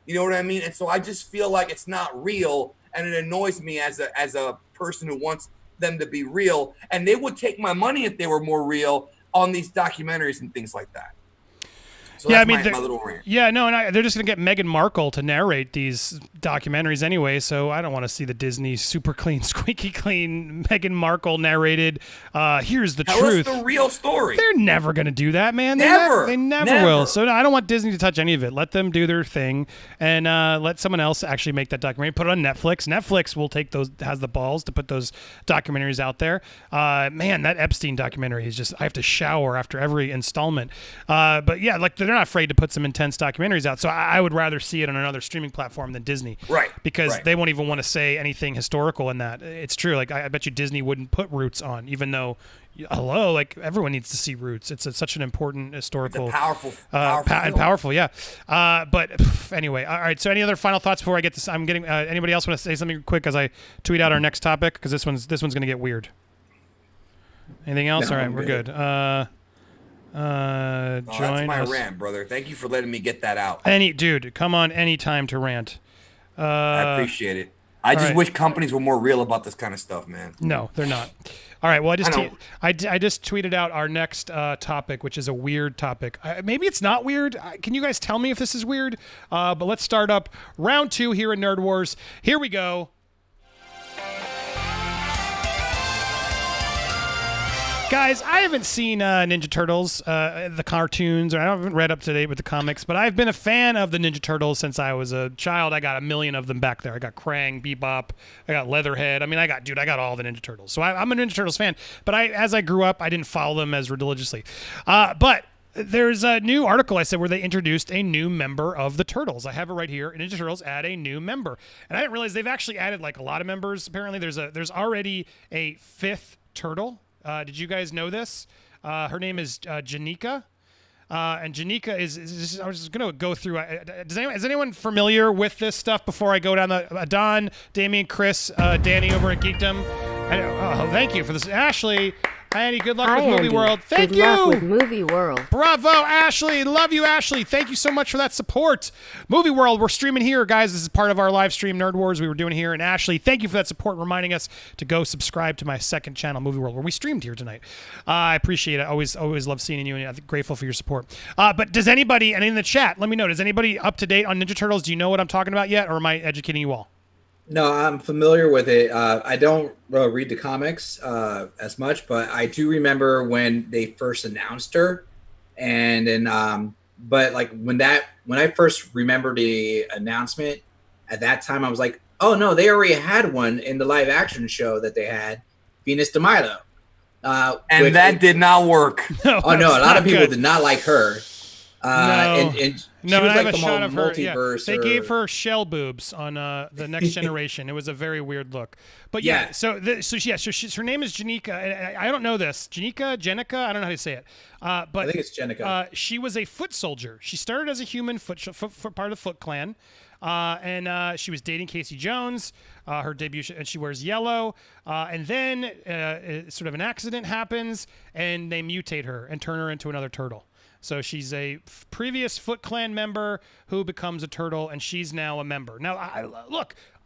You know what I mean? And so I just feel like it's not real. And it annoys me as a person who wants them to be real. And they would take my money if they were more real on these documentaries and things like that. So yeah, that's I mean, my little rant. Yeah, no, and they're just going to get Meghan Markle to narrate these documentaries anyway, so I don't want to see the Disney super clean, squeaky clean Meghan Markle narrated, here's the truth. Tell us the real story. They're never going to do that, man. They never will. So no, I don't want Disney to touch any of it. Let them do their thing, and let someone else actually make that documentary. Put it on Netflix. Netflix will has the balls to put those documentaries out there. Man, that Epstein documentary is just, I have to shower after every installment. But yeah, like they're not afraid to put some intense documentaries out. So I would rather see it on another streaming platform than Disney. Right. Because they won't even want to say anything historical in that. It's true. Like I bet you Disney wouldn't put Roots on, even though, hello, like everyone needs to see Roots. It's such an important historical, it's a powerful and powerful, yeah. But anyway, all right. So any other final thoughts before I get this? I'm getting. Anybody else want to say something quick as I tweet out our next topic? Because this one's going to get weird. Anything else? No, all right, we're good. That's Join my us. rant, brother. Thank you for letting me get that out. Dude, come on, any time to rant. I appreciate it. I just wish companies were more real about this kind of stuff, man. No, they're not. All right. Well, I just tweeted out our next topic, which is a weird topic. Maybe it's not weird. Can you guys tell me if this is weird? But let's start up round 2 here in Nerd Wars. Here we go. Guys, I haven't seen Ninja Turtles, the cartoons, or I haven't read up to date with the comics, but I've been a fan of the Ninja Turtles since I was a child. I got a million of them back there. I got Krang, Bebop, I got Leatherhead. I mean, I got all the Ninja Turtles. So I'm a Ninja Turtles fan, but as I grew up, I didn't follow them as religiously. But there's a new article I said where they introduced a new member of the Turtles. I have it right here. Ninja Turtles add a new member. And I didn't realize they've actually added like a lot of members. Apparently there's already a 5th turtle. Did you guys know this? Her name is Janika. And Janika is I was just going to go through. Is anyone familiar with this stuff before I go down the Don, Damien, Chris, Danny over at Geekdom? Thank you for this. Ashley, Andy, good luck with Movie Andy. World. Thank Good you. luck with Movie World. Bravo, Ashley. Love you, Ashley. Thank you so much for that support. Movie World, we're streaming here, guys. This is part of our live stream Nerd Wars we were doing here. And Ashley, thank you for that support, reminding us to go subscribe to my second channel, Movie World, where we streamed here tonight. I appreciate it. Always love seeing you, and I'm grateful for your support. But does anybody, and in the chat, let me know, does anybody up to date on Ninja Turtles? Do you know what I'm talking about yet, or am I educating you all? No, I'm familiar with it. I don't read the comics as much, but I do remember when they first announced her, and then but like when I first remember the announcement, at that time I was like, oh no, they already had one in the live action show that they had, Venus de Milo, and that did not work. No, a lot of people did not like her. And she was I have like a the shot of her. Yeah. multiverse. They gave her shell boobs on the Next Generation. It was a very weird look. But yeah, so her name is Janika. And I don't know this. Jenica. I don't know how to say it. But I think it's Jenica. She was a foot soldier. She started as a human foot part of the Foot Clan. And she was dating Casey Jones, her debut, and she wears yellow. And then sort of an accident happens, and they mutate her and turn her into another turtle. So she's a previous Foot Clan member who becomes a turtle, and she's now a member. Now, I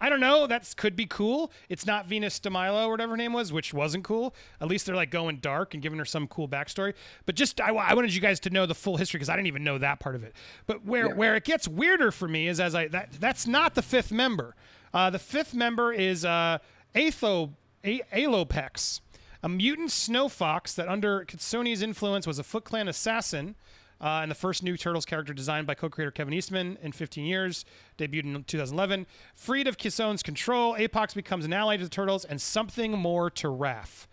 don't know. That could be cool. It's not Venus de Milo or whatever her name was, which wasn't cool. At least they're like going dark and giving her some cool backstory. But just I wanted you guys to know the full history because I didn't even know that part of it. But where it gets weirder for me is that's not the 5th member. The 5th member is Alopex, a mutant snow fox that under Kitsuni's influence was a Foot Clan assassin, and the first new Turtles character designed by co-creator Kevin Eastman in 15 years, debuted in 2011. Freed of Kissone's control, Apox becomes an ally to the Turtles and something more to Raph.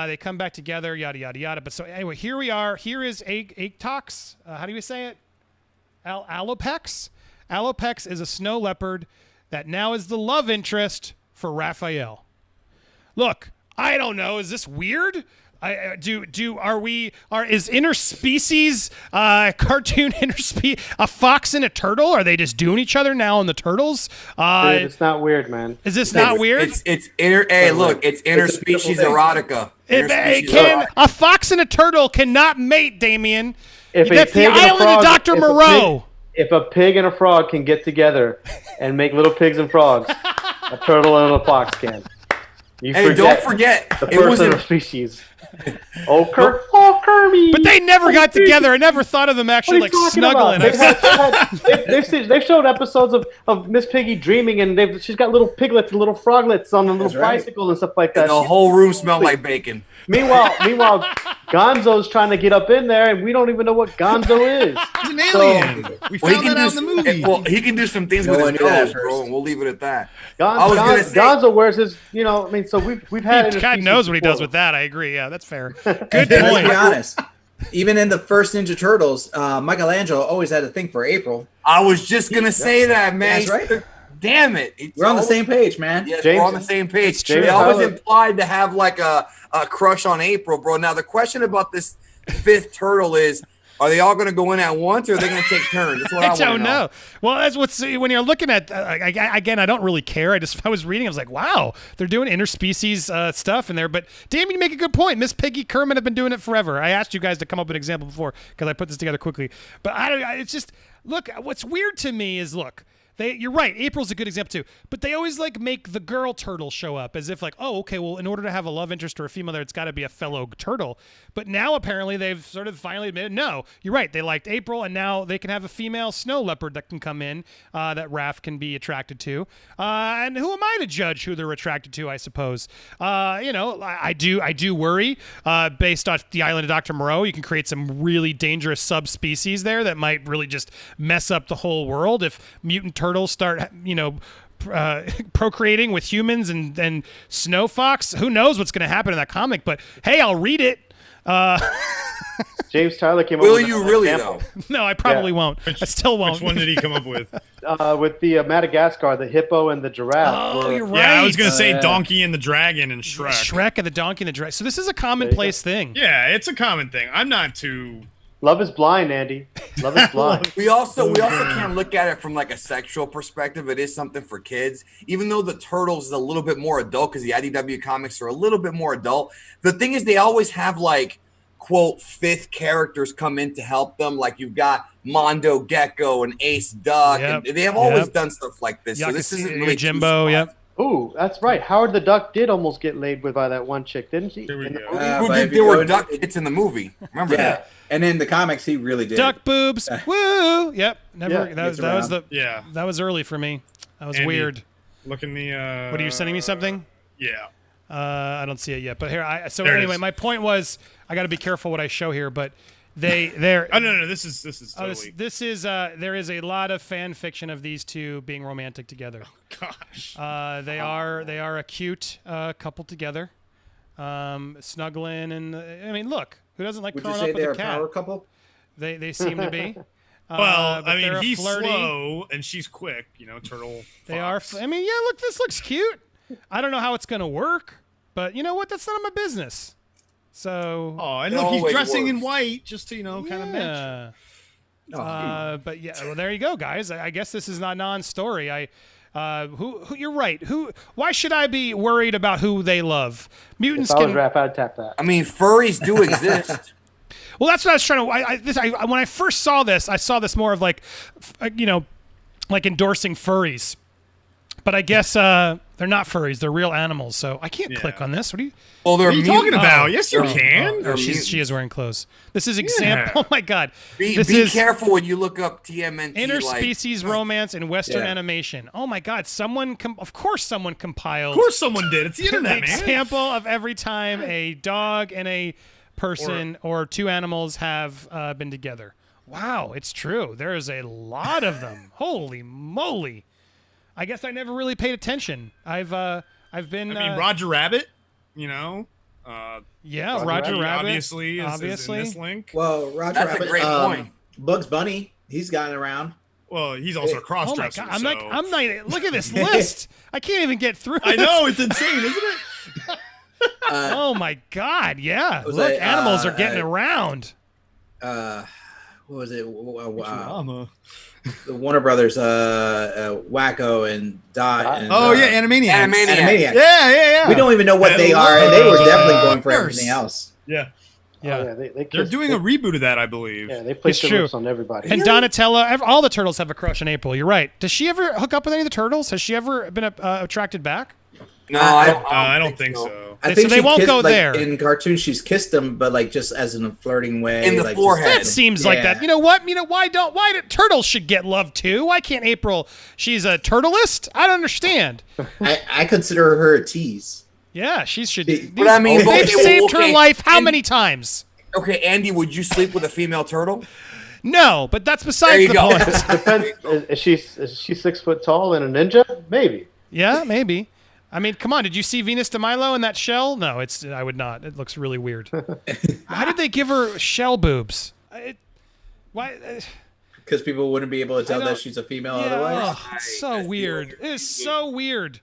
They come back together, yada, yada, yada. But so anyway, here we are. Here is Atox. How do you say it? Alopex? Alopex is a snow leopard that now is the love interest for Raphael. Look, I don't know. Is this weird? Is interspecies cartoon interspecies a fox and a turtle? Are they just doing each other now in the turtles? Dude, it's not weird, man. Is this not weird? It's interspecies erotica. A fox and a turtle cannot mate, Damien. That's the island of Dr. Moreau. If a pig and a frog can get together and make little pigs and frogs, a turtle and a fox can. Don't forget, the first interspecies. Kirby. But they never got together. I never thought of them actually like snuggling. They've showed episodes of Miss Piggy dreaming, and she's got little piglets and little froglets on a little bicycle and stuff like that. And the whole room smelled like bacon. Meanwhile, Gonzo's trying to get up in there, and we don't even know what Gonzo is. He's an alien. We found that out in the movie. Well, he can do some things with his nose, bro, and we'll leave it at that. Gonzo wears his, so we've had. God knows what he does with that. I agree. Yeah, that's fair. Good point. Let's be honest. Even in the first Ninja Turtles, Michelangelo always had a thing for April. I was just gonna say that, man. That's right. Damn it. We're on the same page, man. Yes, we're on the same page. They always implied to have like a crush on April, bro. Now, the question about this fifth turtle is, are they all going to go in at once, or are they going to take turns? That's what I don't know. Well, that's what's when you're looking at again. I don't really care. I was reading. I was like, wow, they're doing interspecies stuff in there. But Damien, you make a good point. Miss Piggy, Kermit have been doing it forever. I asked you guys to come up with an example before because I put this together quickly. But it's just look. What's weird to me is look. You're right. April's a good example too, but they always like make the girl turtle show up as if like, oh, okay, well, in order to have a love interest or a female there, it's got to be a fellow turtle. But now apparently they've sort of finally admitted, no, you're right. They liked April, and now they can have a female snow leopard that can come in that Raph can be attracted to. And who am I to judge who they're attracted to? I suppose. I do worry based off the island of Dr. Moreau. You can create some really dangerous subspecies there that might really just mess up the whole world if mutant turtles start, procreating with humans and snow fox. Who knows what's going to happen in that comic? But hey, I'll read it. James Tyler came up Will with you really, though? No, I probably won't. I still won't. Which one did he come up with? With the Madagascar, the hippo and the giraffe. Oh, you're right. Yeah, I was going to say Donkey and the Dragon and Shrek. Shrek and the Donkey and the Dragon. So this is a commonplace thing. Yeah, it's a common thing. I'm not too... Love is blind, Andy. Love is blind. We also can't look at it from like a sexual perspective. It is something for kids, even though the Turtles is a little bit more adult because the IDW comics are a little bit more adult. The thing is, they always have like quote fifth characters come in to help them. Like you've got Mondo Gecko and Ace Duck, and they have always done stuff like this. So this isn't really Jimbo. Yep. Ooh, that's right. Howard the Duck did almost get laid with by that one chick, didn't she? There we go. There were duck tits in the movie. Remember that? And in the comics, he really did. Duck boobs. Woo. Yep. Never. Yeah, that was early for me. That was weird. Look in the. What are you sending me something? Yeah. I don't see it yet. But here, anyway, my point was I got to be careful what I show here. But they're. Oh no! This is totally. This is there is a lot of fan fiction of these two being romantic together. Oh, gosh. They are a cute couple together, snuggling, and I mean, look, who doesn't like curling up with a cat? Would you say they're a power couple? They seem to be. Well, I mean, he's flirty. slow and she's quick. Turtle. They are. Fox. I mean, yeah. Look, this looks cute. I don't know how it's gonna work, but you know what? That's none of my business. So. Oh, and look, he's dressing in white just to kind of match. But yeah, well, there you go, guys. I guess this is not non-story. Who you're right. Why should I be worried about who they love? Mutants if I was can. Raph, I'd tap that. I mean, furries do exist. Well, that's what I was trying to. When I first saw this, I saw this more of like endorsing furries. But I guess they're not furries; they're real animals. So I can't click on this. What are you? Well, what are you talking about? Yes, you can. She is wearing clothes. This is example. Oh my God! Be careful when you look up TMNT. Interspecies romance in Western animation. Oh my God! Of course, someone compiled. Of course, someone did. It's the internet, man. Example of every time a dog and a person or two animals have been together. Wow, it's true. There is a lot of them. Holy moly! I guess I never really paid attention. I've been. I mean, Roger Rabbit. Roger Rabbit obviously is in this link. Well, Roger That's Rabbit. a great point. Bugs Bunny, he's gotten around. Well, he's also a Oh my cross-dresser. god! I'm so. not. Look at this list. I can't even get through. I this. know, it's insane, isn't it? Oh my god! Yeah. was Look, it, animals are getting around. What was it? Futurama. The Warner Brothers, Wacko and Dot. And, Oh yeah, Animaniacs. Animaniacs. Yeah. We don't even know what they are, and they were definitely going for Nurse. everything else. Yeah. Yeah. Oh, yeah, They're doing a reboot of that, I believe. Yeah, they place It's their true. lips on everybody. And Donatello, all the turtles have a crush on April. You're right. Does she ever hook up with any of the turtles? Has she ever been attracted back? No, I don't think so. I So think they she won't kissed, go like, there. In cartoons, she's kissed them, but like just as in a flirting way, In the like, forehead. That just- seems like Yeah. that. You know what? Why do turtles should get love too? Why can't April? She's a turtleist? I don't understand. I consider her a tease. Yeah, she should. But I mean, they've okay, saved her okay, life how and- many times? Okay, Andy, would you sleep with a female turtle? No, but that's There besides you the go. point. Depends. Is she 6 foot tall and a ninja? Maybe. Yeah, maybe. I mean, come on. Did you see Venus de Milo in that shell? No, I would not. It looks really weird. Why did they give her shell boobs? Why? Because people wouldn't be able to tell don't- that she's a female Yeah, otherwise. it's so weird. It's so weird.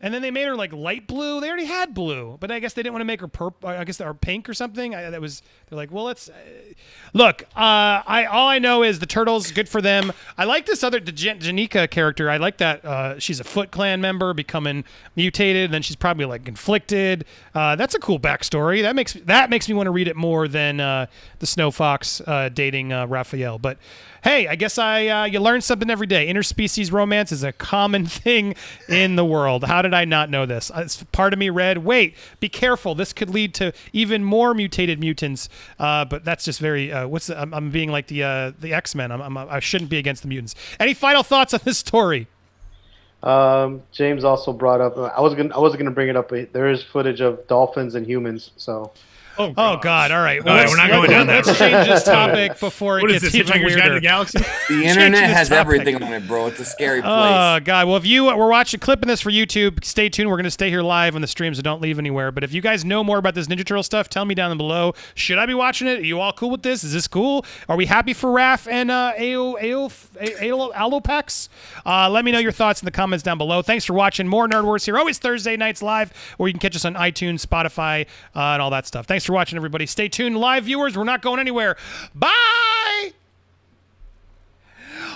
And then they made her like light blue. They already had blue, but I guess they didn't want to make her purple. I guess or pink or something. They're like, well, let's look. All I know is the turtles. Good for them. I like this other Janika character. I like that she's a Foot Clan member becoming mutated, and then she's probably like conflicted. That's a cool backstory. That makes me want to read it more than the Snow Fox dating Raphael. But hey, I guess you learn something every day. Interspecies romance is a common thing in the world. How did I not know this? Part of me read, wait, be careful. This could lead to even more mutated mutants. But that's just very. I'm being like the X-Men. I shouldn't be against the mutants. Any final thoughts on this story? James also brought up. I wasn't gonna bring it up, but there is footage of dolphins and humans. So Oh God! All right, All right, we're not going down that Let's change this topic before it What is gets this? even Hitchhiker's Guide to the weirder. Galaxy? The internet this has topic. everything on it, bro. It's a scary place. Oh God! Well, if we're watching clipping this for YouTube, stay tuned. We're going to stay here live on the stream, so don't leave anywhere. But if you guys know more about this Ninja Turtle stuff, tell me down below. Should I be watching it? Are you all cool with this? Is this cool? Are we happy for Raph and Alopex? Let me know your thoughts in the comments down below. Thanks for watching. More Nerd Wars here, always Thursday nights live, or you can catch us on iTunes, Spotify, and all that stuff. Thanks for watching, everybody. Stay tuned, live viewers. We're not going anywhere. Bye.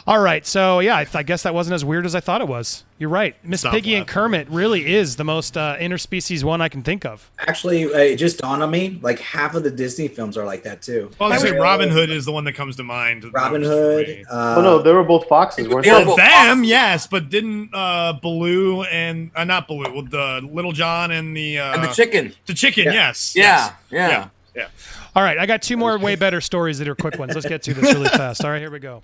All right, so yeah, I guess that wasn't as weird as I thought it was. You're right. Miss Stop Piggy and laughing. Kermit really is the most interspecies one I can think of. Actually, it just dawned on me. Like half of the Disney films are like that too. Well, I was gonna say Ariel, Robin Hood is the one that comes to mind. Robin most for Hood. me. oh no, they were both foxes, weren't They were they? both- Them, yes, but didn't Baloo and not Baloo, well, the Little John and the chicken. the chicken, Yeah. yes, Yeah, yes. yeah. All right, I got two more way better stories that are quick ones. Let's get to this really fast. All right, here we go.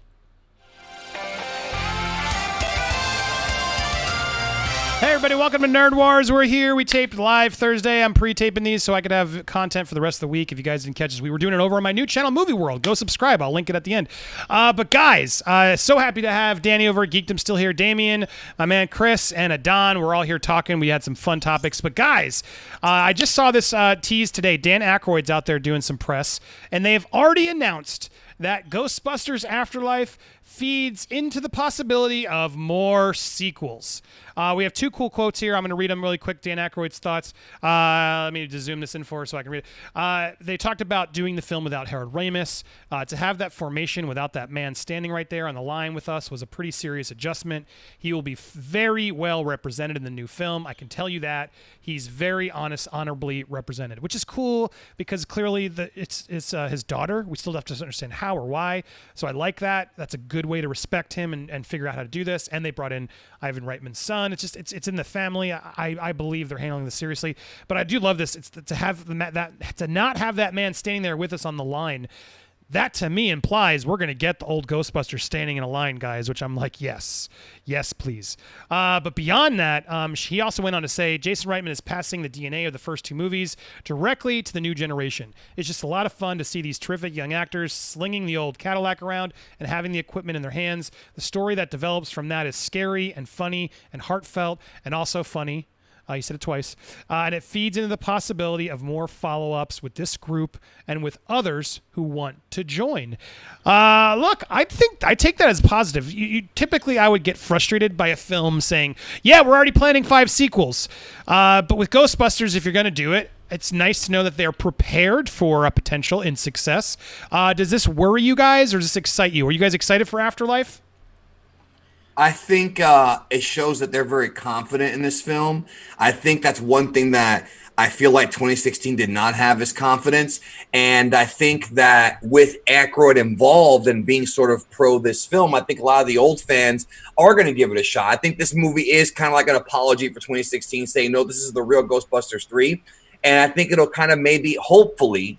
Hey everybody, welcome to Nerd Wars. We're here. We taped live Thursday. I'm pre-taping these so I could have content for the rest of the week. If you guys didn't catch us, we were doing it over on my new channel, Movie World. Go subscribe. I'll link it at the end. But guys, so happy to have Danny over at Geekdom still here. Damien, my man Chris, and Adon. We're all here talking. We had some fun topics. But guys, I just saw this tease today. Dan Aykroyd's out there doing some press, and they have already announced that Ghostbusters Afterlife feeds into the possibility of more sequels. We have two cool quotes here. I'm going to read them really quick. Dan Aykroyd's thoughts. Let me just zoom this in for so I can read it. They talked about doing the film without Harold Ramis. To have that formation without that man standing right there on the line with us was a pretty serious adjustment. He will be very well represented in the new film. I can tell you that. He's very honorably represented, which is cool because clearly it's his daughter. We still have to understand how or why. So I like that. That's a good way to respect him and figure out how to do this. And they brought in Ivan Reitman's son. It's just it's in the family. I believe they're handling this seriously. But I do love this. It's to have to not have that man standing there with us on the line. That to me implies we're going to get the old Ghostbusters standing in a line, guys, which I'm like, yes, please. But beyond that, he also went on to say Jason Reitman is passing the DNA of the first two movies directly to the new generation. It's just a lot of fun to see these terrific young actors slinging the old Cadillac around and having the equipment in their hands. The story that develops from that is scary and funny and heartfelt and also funny. You said it twice. And it feeds into the possibility of more follow-ups with this group and with others who want to join. Look, I take that as positive. Typically, I would get frustrated by a film saying, yeah, we're already planning 5 sequels. But with Ghostbusters, if you're going to do it, it's nice to know that they're prepared for a potential in success. Does this worry you guys or does this excite you? Are you guys excited for Afterlife? I think it shows that they're very confident in this film. I think that's one thing that I feel like 2016 did not have is confidence. And I think that with Aykroyd involved and being sort of pro this film, I think a lot of the old fans are going to give it a shot. I think this movie is kind of like an apology for 2016, saying, no, this is the real Ghostbusters 3. And I think it'll kind of maybe, hopefully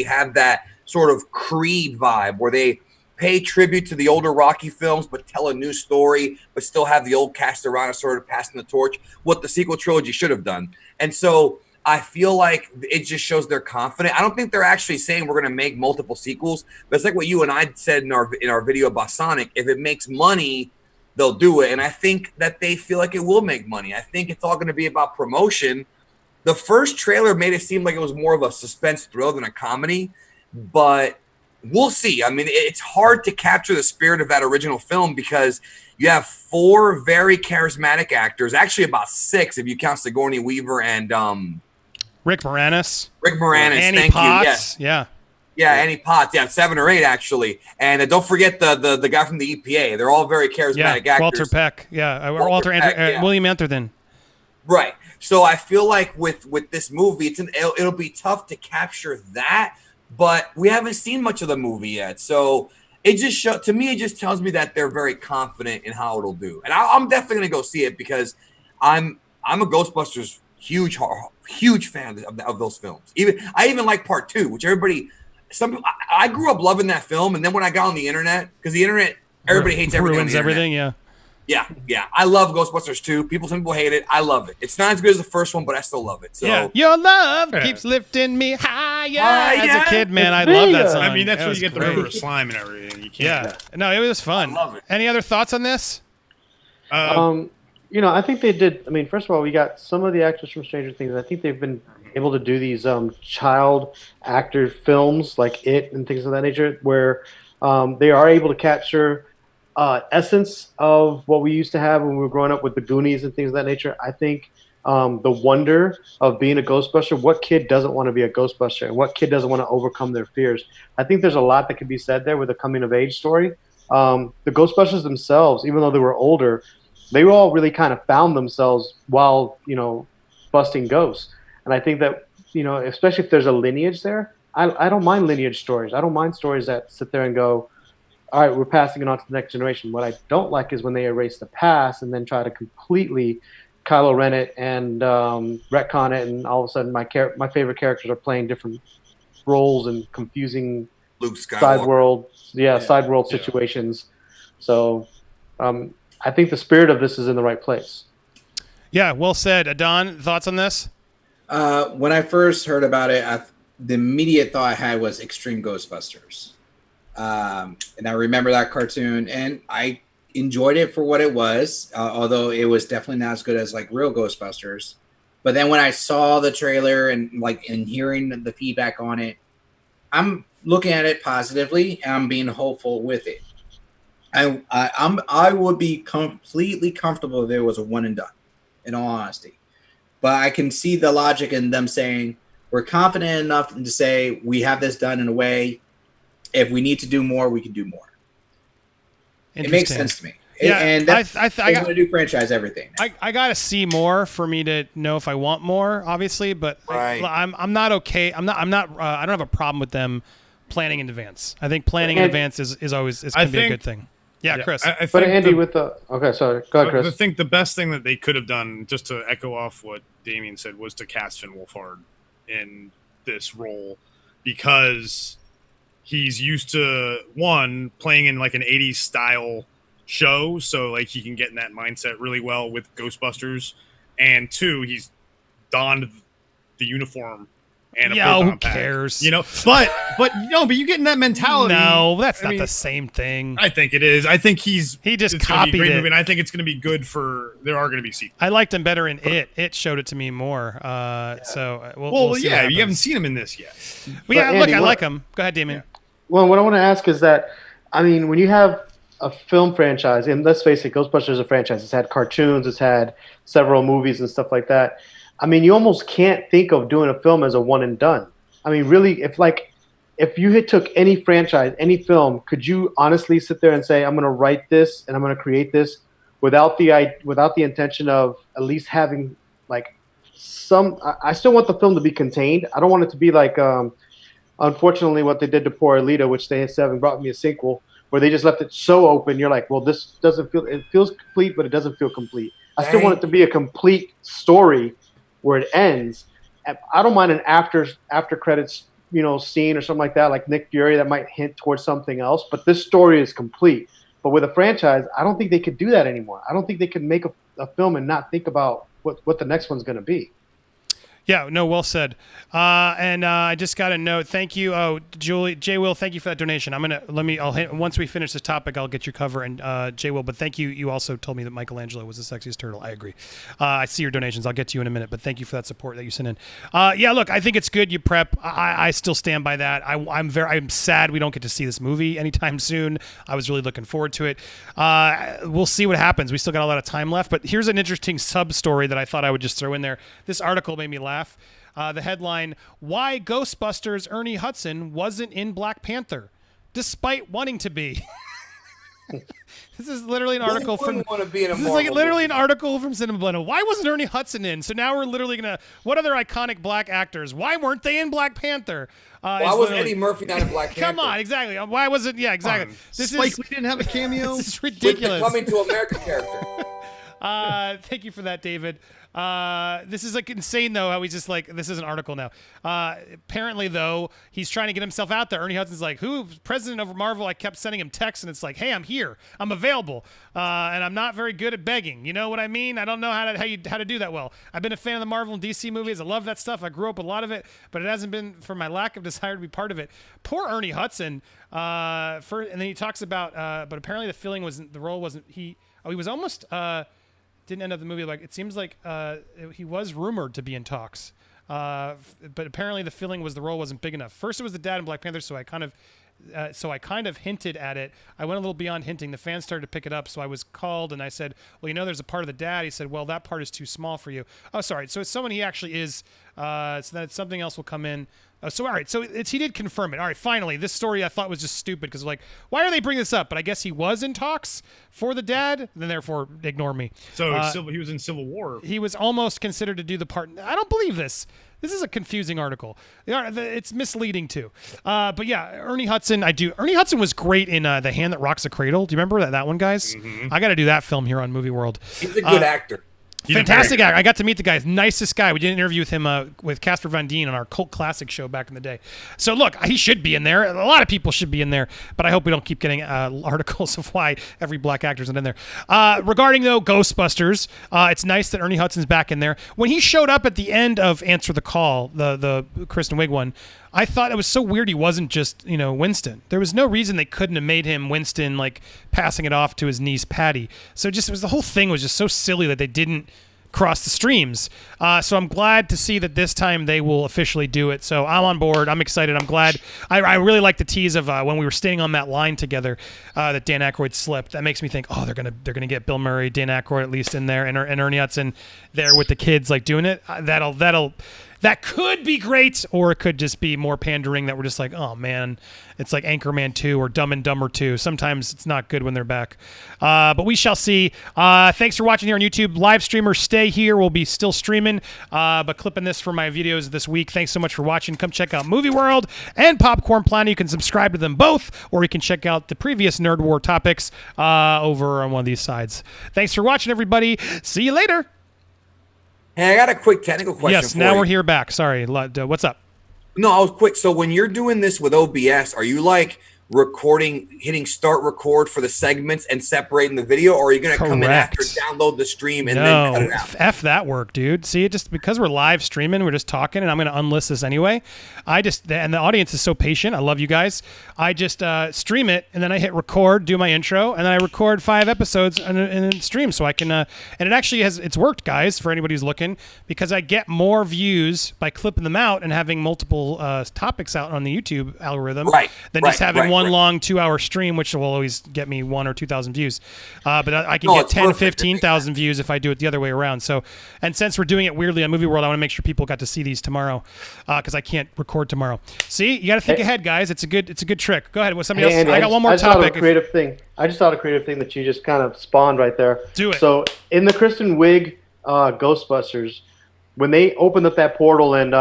have that sort of Creed vibe where they pay tribute to the older Rocky films, but tell a new story, but still have the old cast around us sort of passing the torch, what the sequel trilogy should have done. And so I feel like it just shows they're confident. I don't think they're actually saying we're going to make multiple sequels, but it's like what you and I said in our video about Sonic. If it makes money, they'll do it. And I think that they feel like it will make money. I think it's all going to be about promotion. The first trailer made it seem like it was more of a suspense thrill than a comedy, but we'll see. I mean, it's hard to capture the spirit of that original film because you have 4 very charismatic actors, actually about 6 if you count Sigourney Weaver and Rick Moranis. Annie Potts. you. Yes. Yeah, Annie Potts. Yeah, 7 or 8 actually. And don't forget the guy from the EPA. They're all very charismatic actors. Walter Peck. Yeah, Walter Peck, William Atherton. Right. So I feel like with this movie, it'll be tough to capture that, but we haven't seen much of the movie yet. So it just to me, it just tells me that they're very confident in how it'll do. And I'm definitely going to go see it because I'm a Ghostbusters huge fan of those films. I even like part 2, which I grew up loving that film. And then when I got on the internet, because the internet, everybody hates everything. Ruins everything. Yeah. Yeah. I love Ghostbusters 2. Some people hate it. I love it. It's not as good as the first one, but I still love it. So yeah. Your love keeps lifting me higher. As a kid, man, I love that song. I mean, that's where you get the river of slime and everything. You can't. No, it was fun. I love it. Any other thoughts on this? I think they did. I mean, first of all, we got some of the actors from Stranger Things. I think they've been able to do these child actor films like It and things of that nature where they are able to capture essence of what we used to have when we were growing up with the Goonies and things of that nature. I think the wonder of being a Ghostbuster, what kid doesn't want to be a Ghostbuster and what kid doesn't want to overcome their fears? I think there's a lot that could be said there with a coming of age story. The Ghostbusters themselves, even though they were older, they all really kind of found themselves while, busting ghosts. And I think that, especially if there's a lineage there, I don't mind lineage stories. I don't mind stories that sit there and go, all right, we're passing it on to the next generation. What I don't like is when they erase the past and then try to completely Kylo Ren it and retcon it, and all of a sudden my favorite characters are playing different roles and confusing Luke Skywalker. side world situations. So I think the spirit of this is in the right place. Yeah, well said. Adon, thoughts on this? When I first heard about it, the immediate thought I had was Extreme Ghostbusters. And I remember that cartoon, and I enjoyed it for what it was, although it was definitely not as good as like real Ghostbusters. But then when I saw the trailer and hearing the feedback on it, I'm looking at it positively, and I'm being hopeful with it. I would be completely comfortable if it was a one and done, in all honesty. But I can see the logic in them saying we're confident enough to say we have this done in a way. If we need to do more, we can do more. It makes sense to me. Yeah, and that's I got to do franchise everything. I got to see more for me to know if I want more, obviously. But right. I'm not okay. I don't have a problem with them planning in advance. I think planning in advance is always can be a good thing. Yeah, Chris. I think but Andy, okay, sorry. Go ahead, Chris. I think the best thing that they could have done, just to echo off what Damien said, was to cast Finn Wolfhard in this role because he's used to, one, playing in like an 80s style show, so like he can get in that mindset really well with Ghostbusters, and two, he's donned the uniform and a Yeah, proton who pack, cares? you know? But you get in that mentality. No, that's I not mean, the same thing. I think it is. I think He just it's gonna be a copied great it. movie, and I think it's going to be good for. There are going to be sequels. I liked him better in It. It showed it to me more. So we'll Well, see what yeah, happens. you haven't seen him in this yet. Well, yeah, But look, Andy, I what- like him. Go ahead, Damien. Well, what I want to ask is that, I mean, when you have a film franchise, and let's face it, Ghostbusters is a franchise. It's had cartoons, it's had several movies and stuff like that. I mean, you almost can't think of doing a film as a one and done. I mean, really, if you took any franchise, any film, could you honestly sit there and say, I'm going to write this and I'm going to create this without the intention of at least having like some? I still want the film to be contained. I don't want it to be like, unfortunately, what they did to poor Alita, which they haven't brought me a sequel, where they just left it so open. You're like, well, this doesn't feel. It feels complete, but it doesn't feel complete. I still want it to be a complete story where it ends. I don't mind an after credits, scene or something like that, like Nick Fury, that might hint towards something else. But this story is complete. But with a franchise, I don't think they could do that anymore. I don't think they could make a film and not think about what the next one's going to be. Yeah, no, well said. And I just got a note. Thank you, Julie, J. Will. Thank you for that donation. Once we finish this topic, I'll get your cover and J. Will. But thank you. You also told me that Michelangelo was the sexiest turtle. I agree. I see your donations. I'll get to you in a minute. But thank you for that support that you sent in. Yeah, look, I think it's good you prep. I still stand by that. I'm sad we don't get to see this movie anytime soon. I was really looking forward to it. We'll see what happens. We still got a lot of time left. But here's an interesting sub story that I thought I would just throw in there. This article made me laugh. The headline, Why Ghostbusters Ernie Hudson Wasn't in Black Panther, Despite Wanting to Be. This is literally an article from literally an article from Cinema Blender. Why wasn't Ernie Hudson in? So now we're literally going to, what other iconic black actors? Why weren't they in Black Panther? Why was Eddie Murphy not in Black Panther? Come on, exactly. Why wasn't, yeah, exactly. Spike Lee didn't have a cameo. This is With ridiculous. the Coming to America character. Thank you for that, David. This is like insane though, how he's just like, this is an article now. Apparently though, he's trying to get himself out there. Ernie Hudson's like, who president of Marvel? I kept sending him texts and it's like, hey, I'm here, I'm available. And I'm not very good at begging. You know what I mean? I don't know how to do that well. I've been a fan of the Marvel and DC movies. I love that stuff. I grew up with a lot of it, but it hasn't been for my lack of desire to be part of it. Poor Ernie Hudson. And then he talks about, but apparently the feeling wasn't, the role wasn't, he was almost, didn't end up the movie. Like, it seems like he was rumored to be in talks, but apparently the feeling was the role wasn't big enough. First it was the dad in Black Panther, so I kind of hinted at it. I went a little beyond hinting. The fans started to pick it up, so I was called and I said, well, there's a part of the dad. He said, well, that part is too small for you. Oh, sorry. So it's someone he actually is. So that something else will come in. So all right, so he did confirm it. All right, finally, this story I thought was just stupid because like, why are they bringing this up? But I guess he was in talks for the dad, then therefore ignore me. So he was in Civil War. He was almost considered to do the part. I don't believe this. This is a confusing article. It's misleading too. But yeah, Ernie Hudson, I do. Ernie Hudson was great in The Hand That Rocks the Cradle. Do you remember that one, guys? Mm-hmm. I got to do that film here on Movie World. He's a good actor. Fantastic actor. I got to meet the guy. Nicest guy. We did an interview with him with Casper Van Dien on our Cult Classic show back in the day. So look, he should be in there. A lot of people should be in there, but I hope we don't keep getting articles of why every black actor's not in there. Regarding, though, Ghostbusters, it's nice that Ernie Hudson's back in there. When he showed up at the end of Answer the Call, the Kristen Wiig one, I thought it was so weird he wasn't just, Winston. There was no reason they couldn't have made him Winston, like passing it off to his niece Patty. So the whole thing was just so silly that they didn't cross the streams. So I'm glad to see that this time they will officially do it. So I'm on board. I'm excited. I'm glad. I really like the tease of when we were standing on that line together that Dan Aykroyd slipped. That makes me think, they're gonna get Bill Murray, Dan Aykroyd at least in there, and Ernie Hudson there with the kids like doing it. That could be great, or it could just be more pandering that we're just like, oh man, it's like Anchorman 2 or Dumb and Dumber 2. Sometimes it's not good when they're back. But we shall see. Thanks for watching here on YouTube. Live streamers, stay here. We'll be still streaming, but clipping this for my videos this week. Thanks so much for watching. Come check out Movie World and Popcorn Planet. You can subscribe to them both, or you can check out the previous Nerd War topics over on one of these sides. Thanks for watching, everybody. See you later. Hey, I got a quick technical question. Yes, now we're here back. Sorry. What's up? No, I was quick. So when you're doing this with OBS, are you like hitting start record for the segments and separating the video, or are you going to come in after, download the stream, and then cut it out? F that work, dude. See, just because we're live streaming, we're just talking, and I'm going to unlist this anyway. And the audience is so patient. I love you guys. I just stream it, and then I hit record, do my intro, and then I record 5 episodes in a stream, so I can. And it actually it's worked, guys, for anybody who's looking, because I get more views by clipping them out and having multiple topics out on the YouTube algorithm than just having one long 2-hour stream, which will always get me 1,000 or 2,000 views. But I can get 10, 15,000 views if I do it the other way around. So, and since we're doing it weirdly on Movie World, I want to make sure people got to see these tomorrow because I can't record tomorrow. See, you got to think ahead, guys. It's a good trick. Go ahead. What's somebody else? Andy, I got one more topic. I just thought a creative thing that you just kind of spawned right there. Do it. So in the Kristen Wiig Ghostbusters, when they opened up that portal and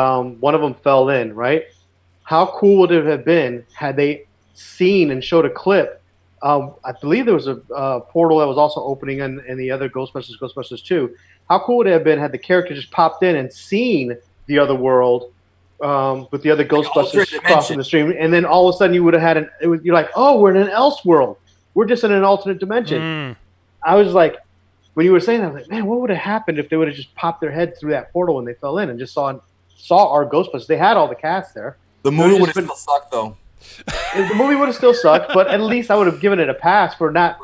one of them fell in, right? How cool would it have been had they seen and showed a clip? I believe there was a portal that was also opening in the other Ghostbusters 2. How cool would it have been had the character just popped in and seen the other world with the other Ghostbusters crossing the stream, and then all of a sudden you would have had you're like, oh, we're in an else world. We're just in an alternate dimension. I was like, when you were saying that, I was like, man, what would have happened if they would have just popped their head through that portal when they fell in and just saw our Ghostbusters? They had all the cast there. The movie would have still sucked, though. The movie would have still sucked, but at least I would have given it a pass for not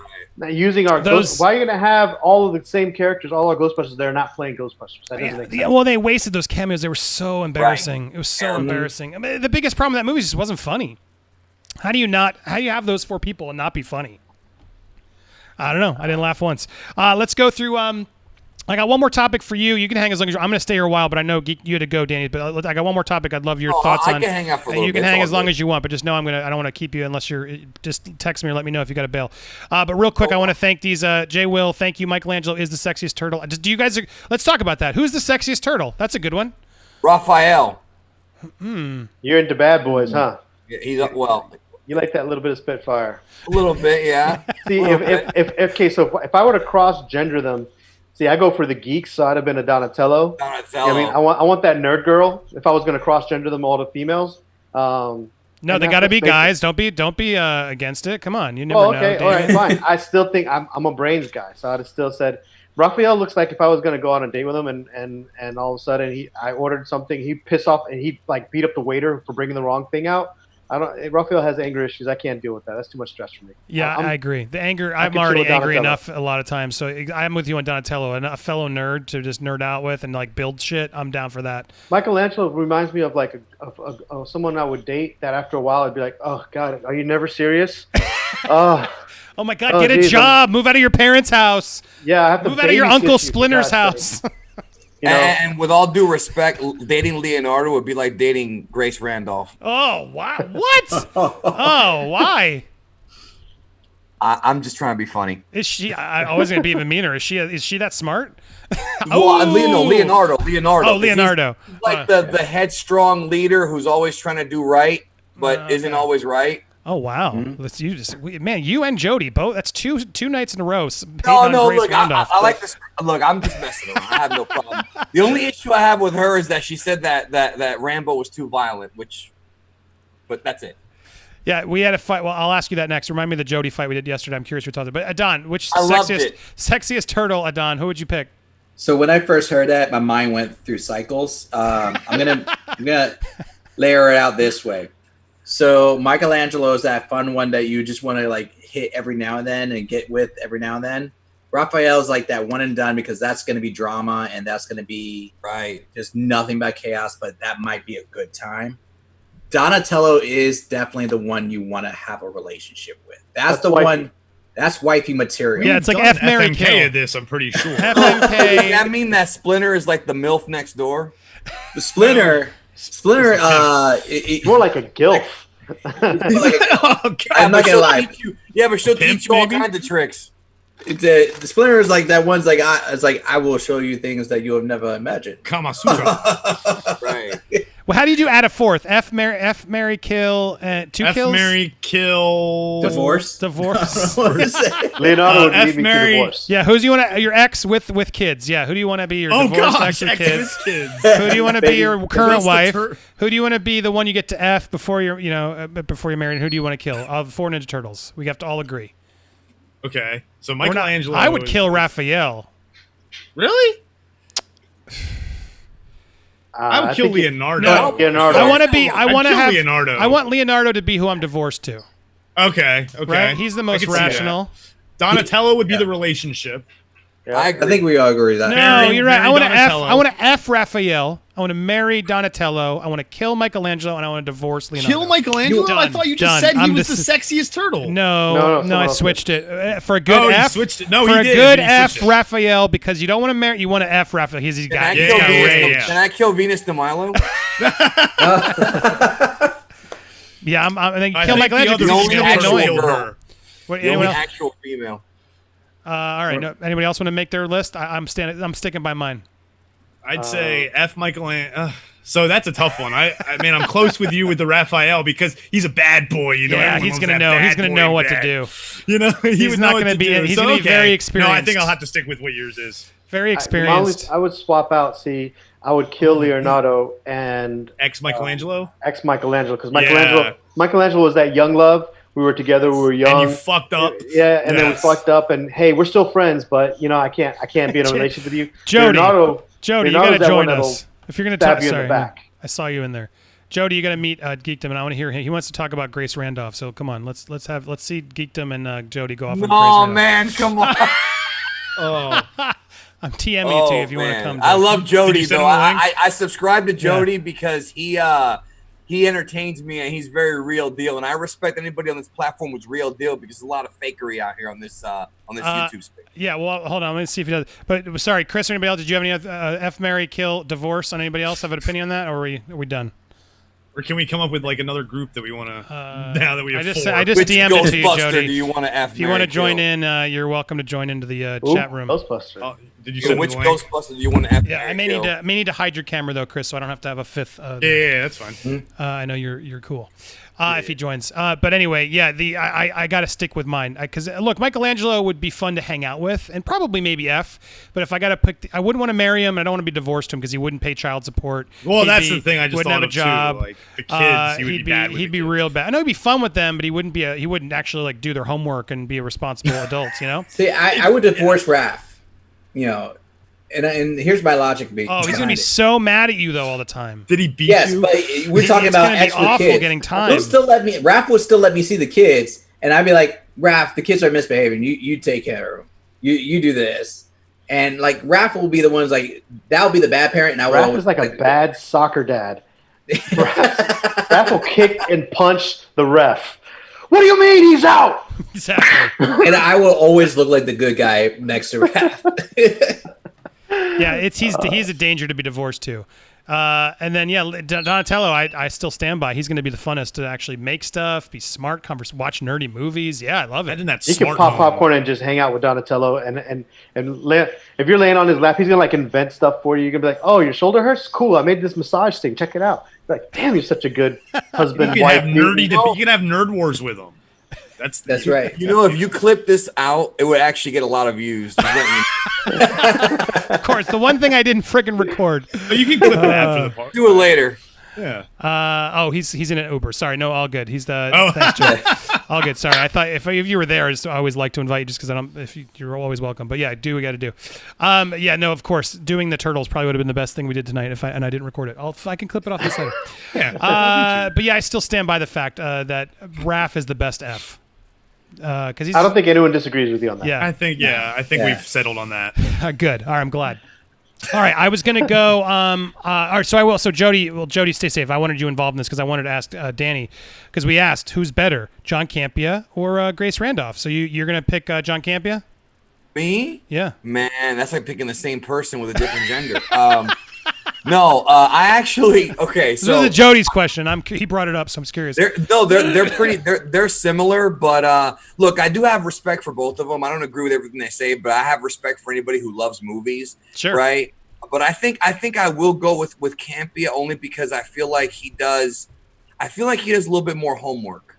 using our Ghostbusters. Why are you going to have all of the same characters, all our Ghostbusters there, not playing Ghostbusters? That doesn't make sense. Well, they wasted those cameos. They were so embarrassing. It was so embarrassing. I mean, the biggest problem with that movie just wasn't funny. How do you have those 4 people and not be funny? I don't know. I didn't laugh once. Let's go through. I got one more topic for you. You can hang as long as I'm going to stay here a while, but I know you had to go, Danny. But I got one more topic. I'd love your thoughts on. I can hang out for a little bit. You can hang as long as you want, but just know I don't want to keep you unless you're just text me or let me know if you got to bail. But real quick, I want to thank these. Jay Will, thank you. Michelangelo is the sexiest turtle. Do you guys? Let's talk about that. Who's the sexiest turtle? That's a good one. Raphael. You're into Bad Boys, huh? Yeah, he's well. You like that little bit of Spitfire? A little bit, yeah. See, if I were to cross-gender them, see, I go for the geeks, so I'd have been a Donatello. I mean, I want that nerd girl. If I was going to cross-gender them all to females. No, they got to be guys. Don't be against it. Come on, you never know. Okay, all right, fine. I still think I'm a brains guy, so I'd have still said Raphael looks like if I was going to go on a date with him and all of a sudden I ordered something, he'd piss off and he'd like beat up the waiter for bringing the wrong thing out. Raphael has anger issues. I can't deal with that. That's too much stress for me. Yeah, I agree. The anger, I'm already angry enough a lot of times. So I'm with you on Donatello, and a fellow nerd to just nerd out with and like build shit. I'm down for that. Michelangelo reminds me of like someone I would date that after a while I'd be like, oh God, are you never serious? Oh my God, get a job. Move out of your parents' house. Yeah, I have to move out of your Uncle Splinter's house. You know? And with all due respect, dating Leonardo would be like dating Grace Randolph. Oh, wow. What? Oh, why? I'm just trying to be funny. Is she? I was going to be even meaner. Is she that smart? Leonardo. Oh, Leonardo. He's like the headstrong leader who's always trying to do right, but isn't always right. Oh wow! Man, you and Jody both. That's two nights in a row. No. Look, I like this. Look, I'm just messing around. I have no problem. The only issue I have with her is that she said that Rambo was too violent, but that's it. Yeah, we had a fight. Well, I'll ask you that next. Remind me of the Jody fight we did yesterday. I'm curious what you're talking about. But Adon, which sexiest turtle? Adon, who would you pick? So when I first heard that, my mind went through cycles. I'm gonna layer it out this way. So Michelangelo is that fun one that you just want to like hit every now and then and get with every now and then. Raphael is like that one and done because that's going to be drama and that's going to be just nothing but chaos, but that might be a good time. Donatello is definitely the one you want to have a relationship with. That's the wifey. One. That's wifey material. Yeah, it's like F, Mary, FMK kill. of this, I'm pretty sure. FMK. Does that mean that Splinter is like the MILF next door? The Splinter, more like a gilf. I'm not gonna lie. But she'll teach you all kinds of tricks. The Splinter is like that one's like I will show you things that you have never imagined. Kama Sutra. Right. Well, how do you do add a fourth? F, marry, kill, two F, kills? marry, kill. Divorce. Divorce. What is it? Leonardo would F, lead me Mary- to divorce. Yeah, who's do you want to, your ex with kids? Yeah, who do you want to be your Oh divorced gosh, ex with ex kids? with kids. Who do you want to be your current What's the wife? tur- Who do you want to be the one you get to F before you're, before you're married? And who do you want to kill? Of 4 Ninja Turtles. We have to all agree. Okay, so We're not- Michelangelo. I would is- kill Raphael. Really? I would kill think he- Leonardo. No, Leonardo. I want to be. I I'd want to kill have Leonardo. I want Leonardo to be who I'm divorced to. Okay. Right? He's the I most can see that. rational. Donatello would be the relationship. Yeah. I I agree. think we all agree that. No, Marry- you're right. marry I want to F. Donatello. I want to F Raphael. I want to marry Donatello. I want to kill Michelangelo, and I want to divorce Leonardo. Kill Michelangelo? I Done, thought you just done. said he I'm was just- the sexiest turtle. No, No, I someone else switched it for a good Oh, you F. switched it. No, for he a did. good He F switched it. Raphael because you don't want to marry. You want to F Raphael. He's Can I got. Yeah, kill yeah, Venus? yeah. Can I kill Venus de Milo? Yeah, I think I kill think the Michelangelo other because he's female gonna be actual annoying. killed girl. her. What, The anyone only else? actual female. All right. No, anybody else want to make their list? I'm sticking by mine. I'd say F Michelangelo. So that's a tough one. I mean, I'm close with you with the Raphael because he's a bad boy. You know, Yeah, everyone he's loves gonna that know. He's bad gonna boy know what bad. to do. You know, he He's would not know what gonna to be- do. he's So, gonna be very No, I experienced. think I'll have to stick with what yours is. Very I experienced. would swap out. See, I would kill Leonardo and Ex Michelangelo. ex Michelangelo because Yeah. Michelangelo was that young love. We were together. We were young. And you fucked up. Yeah, and then we Yes. fucked up. And hey, we're still friends, but I can't be in a relationship with you. Jody. Leonardo, Jody, you Leonardo's gotta that join one us if you're gonna stab talk. you in the Sorry, back. I saw you in there. Jody, you gotta meet Geekdom, and I want to hear him. He wants to talk about Grace Randolph. So come on, let's see Geekdom and Jody go off on Grace Oh Randolph. man, come on. Oh, I'm TMing you to you if you want to man. come. I Jody. love Did Jody you send though. him the link? I subscribe to Jody because he entertains me and he's very real deal. And I respect anybody on this platform who's real deal because there's a lot of fakery out here on this YouTube space. Yeah, well, hold on. Let me see if he does. But sorry, Chris or anybody else, did you have any other F, marry, kill, divorce on anybody else? Have an opinion on that, or are we done? or can we come up with like another group that we want to? Now that we have I just four. I just Which DM'd it to you, Ghostbuster Jody. do you want to F? If you want to join in, you're welcome to join into the Ooh, chat room. Ghostbuster. Oh, did you So send me which the link? Ghostbuster do you want to F? Yeah, I may need to hide your camera though, Chris, so I don't have to have a fifth. Yeah, that's fine. I know you're cool. If he joins, but anyway, yeah. I got to stick with mine because look, Michelangelo would be fun to hang out with, and probably maybe F. But if I got to pick, I wouldn't want to marry him. And I don't want to be divorced to him because he wouldn't pay child support. Well, that's the thing I just wouldn't thought have a of job. too. Like the kids, he would be bad with he'd the be kids. real bad. I know he'd be fun with them, but he wouldn't actually like do their homework and be a responsible adult. You know? See, I would divorce Raph. And here's my logic. Oh, he's gonna behind be it. so mad at you though all the time. Did he beat Yes, you? but we're talking It's about gonna be ex with awful kids. getting time. He'll still let me. Raph will still let me see the kids, and I'd be like, Raph, the kids are misbehaving. You take care of them. You do this, and like Raph will be the ones like that'll be the bad parent, and I will. Raph always, is like a bad soccer dad. Raph will kick and punch the ref. What do you mean he's out? Exactly. and I will always look like the good guy next to Raph. Yeah, he's a danger to be divorced to. And then Donatello, I still stand by. He's going to be the funnest to actually make stuff, be smart, watch nerdy movies. Yeah, I love it. Imagine that You can smart pop home. popcorn and just hang out with Donatello, and if you're laying on his lap, he's gonna like invent stuff for you. You're gonna be like, "Oh, your shoulder hurts? Cool! I made this massage thing. Check it out." You're like, damn, you're such a good husband. You wife. can have nerdy. You can have nerd wars with him. That's right. You know, if you clip this out, it would actually get a lot of views. Just letting you Of course, the one thing I didn't friggin' record. But you can clip it after the part. do it later. Yeah. He's in an Uber. Sorry, no, all good. He's the Oh. thanks, Joe. All good. Sorry, I thought if you were there, I always like to invite you just because I don't. If you're always welcome. But yeah, we got to do. Yeah, no, of course, doing the turtles probably would have been the best thing we did tonight. I didn't record it. I can clip it off this later. Yeah. But yeah, I still stand by the fact that Raph is the best F. Because he's I don't think anyone disagrees with you on that. yeah. I think we've settled on that. Good. All right, I'm glad. All right, I was gonna go. All right, so I will. So Jody, stay safe. I wanted you involved in this because I wanted to ask Danny, because we asked who's better, John Campea or Grace Randolph. So you're gonna pick John Campea? Me? Yeah. Man, that's like picking the same person with a different gender. No, I actually okay. So So this is Jody's question. He brought it up, so I'm curious. they're pretty they're similar, but look, I do have respect for both of them. I don't agree with everything they say, but I have respect for anybody who loves movies. Sure. Right. But I think I will go with Campia only because I feel like he does a little bit more homework.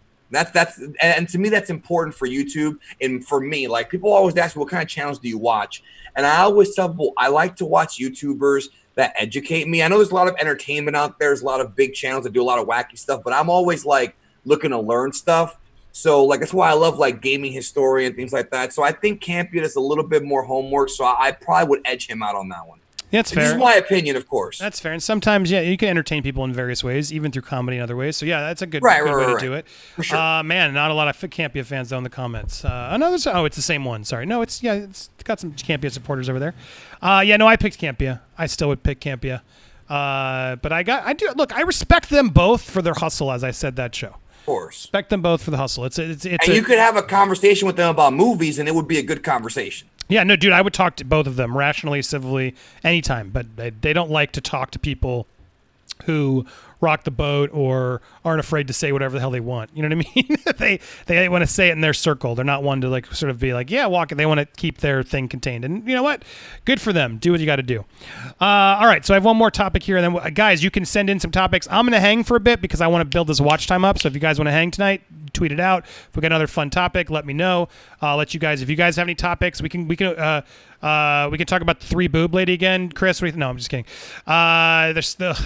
And to me that's important for YouTube and for me. Like people always ask me, what kind of channels do you watch? And I always tell people I like to watch YouTubers that educate me. I know there's a lot of entertainment out there. There's a lot of big channels that do a lot of wacky stuff, but I'm always like looking to learn stuff. So like that's why I love like Gaming Historian and things like that. So I think Campia does a little bit more homework. So I probably would edge him out on that one. Yeah, that's fair. This is my opinion, of course. That's fair. And sometimes, yeah, you can entertain people in various ways, even through comedy and other ways. So, yeah, that's a good way to do it. For sure. Man, not a lot of Campia fans, though, in the comments. It's the same one. Sorry. No, it's got some Campia supporters over there. I picked Campia. I still would pick Campia. But I respect them both for their hustle, as I said that show. Of course. Respect them both for the hustle. You could have a conversation with them about movies, and it would be a good conversation. Yeah, no, dude, I would talk to both of them rationally, civilly, anytime. But they don't like to talk to people who rock the boat or aren't afraid to say whatever the hell they want. You know what I mean? they want to say it in their circle. They're not one to like sort of be like, yeah, walk it. They want to keep their thing contained. And you know what? Good for them. Do what you got to do. All right, so I have one more topic here. And then, guys, you can send in some topics. I'm going to hang for a bit because I want to build this watch time up. So if you guys want to hang tonight, tweet it out. If we got another fun topic, let me know. I'll let you guys, if you guys have any topics, we can talk about the 3 boob lady again. Chris, no, I'm just kidding. That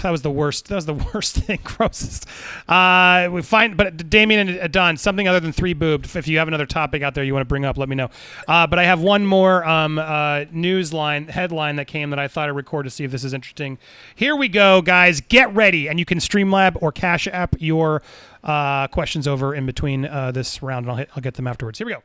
was the worst. That was the worst thing, grossest. But Damien and Don, something other than 3 boob. If you have another topic out there you want to bring up, let me know. But I have one more headline that came that I thought I'd record to see if this is interesting. Here we go, guys. Get ready, and you can Streamlab or Cash App your questions over in between this round, and I'll get them afterwards. Here we go.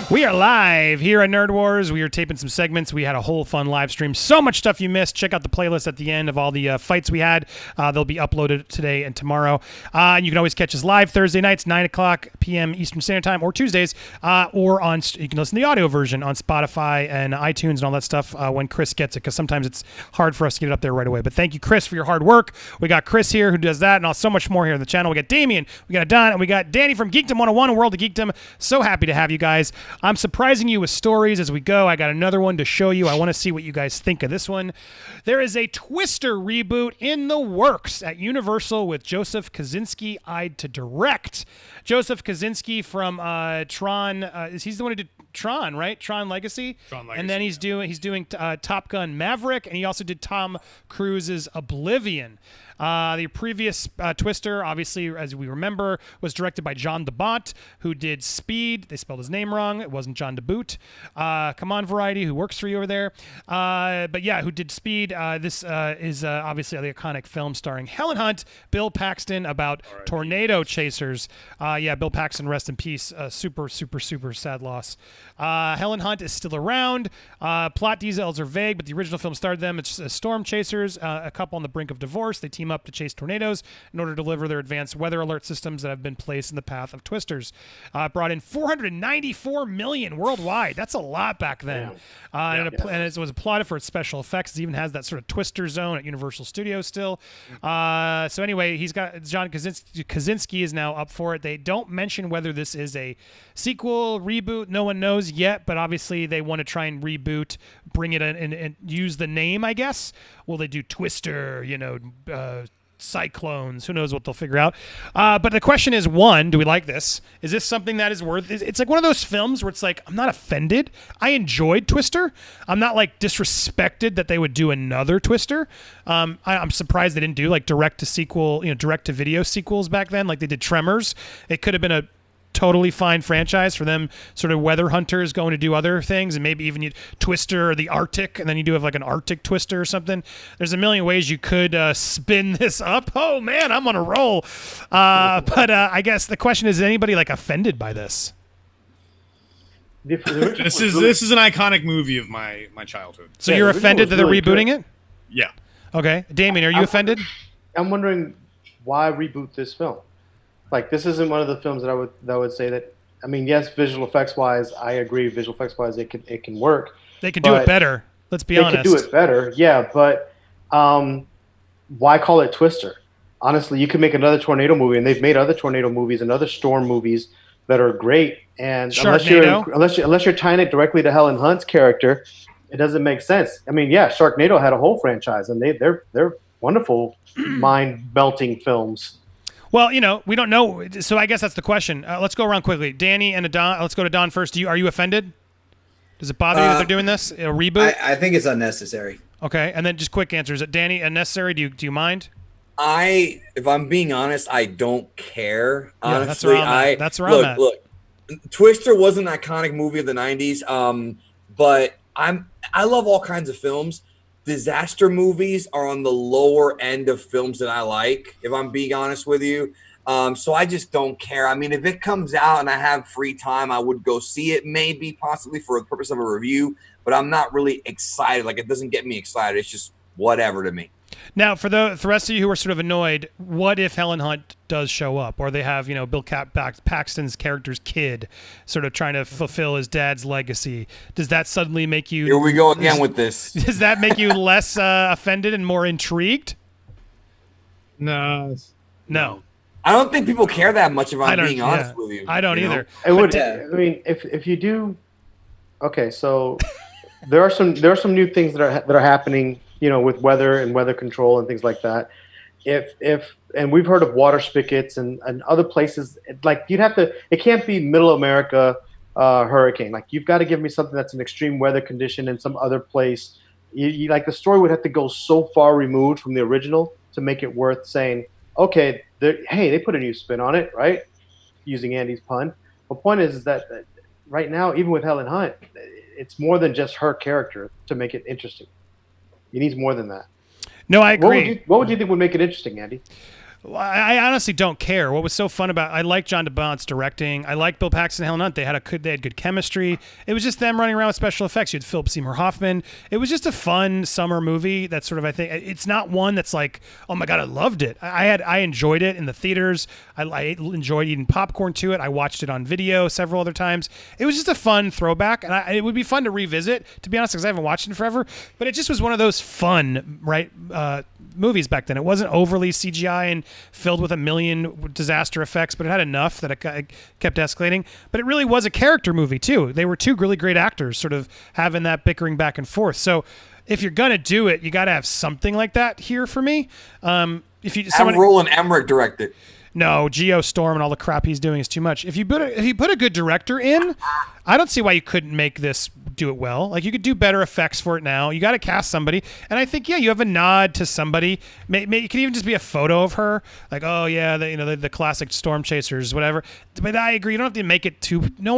We are live here at Nerd Wars. We are taping some segments. We had a whole fun live stream. So much stuff you missed. Check out the playlist at the end of all the fights we had. They'll be uploaded today and tomorrow. And you can always catch us live Thursday nights, 9 o'clock p.m. Eastern Standard Time, or Tuesdays, or you can listen to the audio version on Spotify and iTunes and all that stuff when Chris gets it, because sometimes it's hard for us to get it up there right away. But thank you, Chris, for your hard work. We got Chris here who does that, and so much more here on the channel. We got Damien, we got Don, and we got Danny from Geekdom101, a World of Geekdom. So happy to have you guys. I'm surprising you with stories as we go. I got another one to show you. I want to see what you guys think of this one. There is a Twister reboot in the works at Universal with Joseph Kosinski eyed to direct. Joseph Kosinski from Tron. He's the one who did Tron, right? Tron Legacy. And then he's doing Top Gun Maverick, and he also did Tom Cruise's Oblivion. The previous Twister, obviously, as we remember, was directed by John DeBont, who did Speed. They spelled his name wrong. It wasn't John DeBoot. Come on, Variety, who works for you over there. But yeah, who did Speed. This is obviously the iconic film starring Helen Hunt, Bill Paxton, about tornado chasers. Bill Paxton, rest in peace. Super, super, super sad loss. Helen Hunt is still around. Plot details are vague, but the original film starred them. It's storm chasers, a couple on the brink of divorce. They team up to chase tornadoes in order to deliver their advanced weather alert systems that have been placed in the path of Twisters. Brought in $494 million worldwide. That's a lot back then. And it was applauded for its special effects. It even has that sort of Twister zone at Universal Studios still. So anyway, he's got John Kosinski is now up for it. They don't mention whether this is a sequel, reboot. No one knows yet, but obviously they want to try and reboot, bring it in and use the name, I guess. Will they do Twister, Cyclones? Who knows what they'll figure out. But the question is, one, do we like this? Is this something that is worth? It's like one of those films where it's like, I'm not offended. I enjoyed Twister. I'm not like disrespected that they would do another Twister. I'm surprised they didn't do like direct to video sequels back then, like they did Tremors. It could have been a totally fine franchise for them, sort of weather hunters going to do other things, and maybe even Twister or the Arctic, and then you do have like an Arctic Twister or something. There's a million ways you could spin this up. Oh man, I'm on a roll. But I guess the question is anybody like offended by this? This is an iconic movie of my childhood. So you're offended that they're rebooting it? Yeah. Okay, Damien, are you offended? I'm wondering why reboot this film. Like, this isn't one of the films that I would say that. I mean, yes, visual effects wise, I agree. Visual effects wise, it can work. They can do it better. Let's be honest. They can do it better, yeah. But why call it Twister? Honestly, you could make another tornado movie, and they've made other tornado movies and other storm movies. that are great. And Sharknado. unless you're tying it directly to Helen Hunt's character, it doesn't make sense. I mean, yeah, Sharknado had a whole franchise, and they're wonderful, mind-melting films. Well, we don't know. So I guess that's the question. Let's go around quickly. Danny and Don. Let's go to Don first. Are you offended? Does it bother you that they're doing this? A reboot? I think it's unnecessary. Okay, and then just quick answers. Danny, unnecessary? Do you mind? If I'm being honest, I don't care. Yeah, Honestly, that's where I'm at. Look, Twister was an iconic movie of the '90s. But I love all kinds of films. Disaster movies are on the lower end of films that I like, if I'm being honest with you. So I just don't care. I mean, if it comes out and I have free time, I would go see it, maybe, possibly for the purpose of a review. But I'm not really excited. Like, it doesn't get me excited. It's just whatever to me. Now, for the rest of you who are sort of annoyed, what if Helen Hunt does show up, or they have Bill Paxton's character's kid, sort of trying to fulfill his dad's legacy? Does that suddenly make you? Here we go again with this. Does that make you less offended and more intrigued? No. I don't think people care that much. If I'm being honest with you, I don't either. It would. I mean, if you do, okay. So there are some new things that are happening. With weather and weather control and things like that. And we've heard of water spigots and other places, like it can't be middle America hurricane. Like, you've got to give me something that's an extreme weather condition in some other place. You like, the story would have to go so far removed from the original to make it worth saying, okay, they put a new spin on it, right? Using Andy's pun. The point is that right now, even with Helen Hunt, it's more than just her character to make it interesting. He needs more than that. No, I agree. What would you think would make it interesting, Andy? I honestly don't care. What was so fun about I like John DeBont's directing. I like Bill Paxton and Helen Hunt. They had good chemistry. It was just them running around with special effects. You had Philip Seymour Hoffman. It was just a fun summer movie that sort of, I think, it's not one that's like, oh my God, I loved it. I enjoyed it in the theaters. I enjoyed eating popcorn to it. I watched it on video several other times. It was just a fun throwback, and it would be fun to revisit, to be honest, because I haven't watched it in forever. But it just was one of those fun, movies back then. It wasn't overly CGI and filled with a million disaster effects, but it had enough that it kept escalating. But it really was a character movie too. They were two really great actors sort of having that bickering back and forth. So if you're going to do it, you got to have something like that here for me. Have Roland Emmerich direct it. No, Geostorm and all the crap he's doing is too much. If you put a good director in, I don't see why you couldn't make this do it well. Like, you could do better effects for it now. You got to cast somebody, and I think you have a nod to somebody. It could even just be a photo of her, like, oh yeah, the classic Storm Chasers, whatever. But I agree, you don't have to make it too. No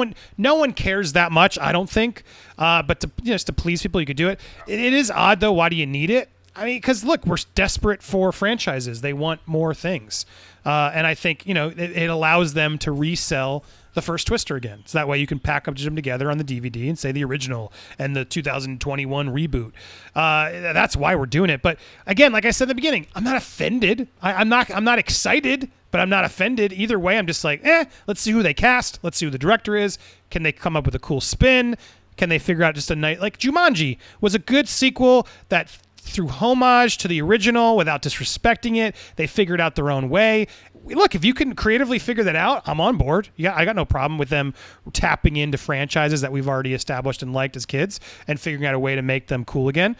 one cares that much, I don't think. But just to please people, you could do it. It is odd though. Why do you need it? I mean, because look, we're desperate for franchises. They want more things. And I think, it allows them to resell the first Twister again. So that way you can package them together on the DVD and say the original and the 2021 reboot. That's why we're doing it. But again, like I said at the beginning, I'm not offended. I'm not excited, but I'm not offended. Either way, I'm just like, let's see who they cast. Let's see who the director is. Can they come up with a cool spin? Can they figure out just a night, like Jumanji was a good sequel that through homage to the original without disrespecting it. They figured out their own way. Look, if you can creatively figure that out, I'm on board. Yeah, I got no problem with them tapping into franchises that we've already established and liked as kids and figuring out a way to make them cool again.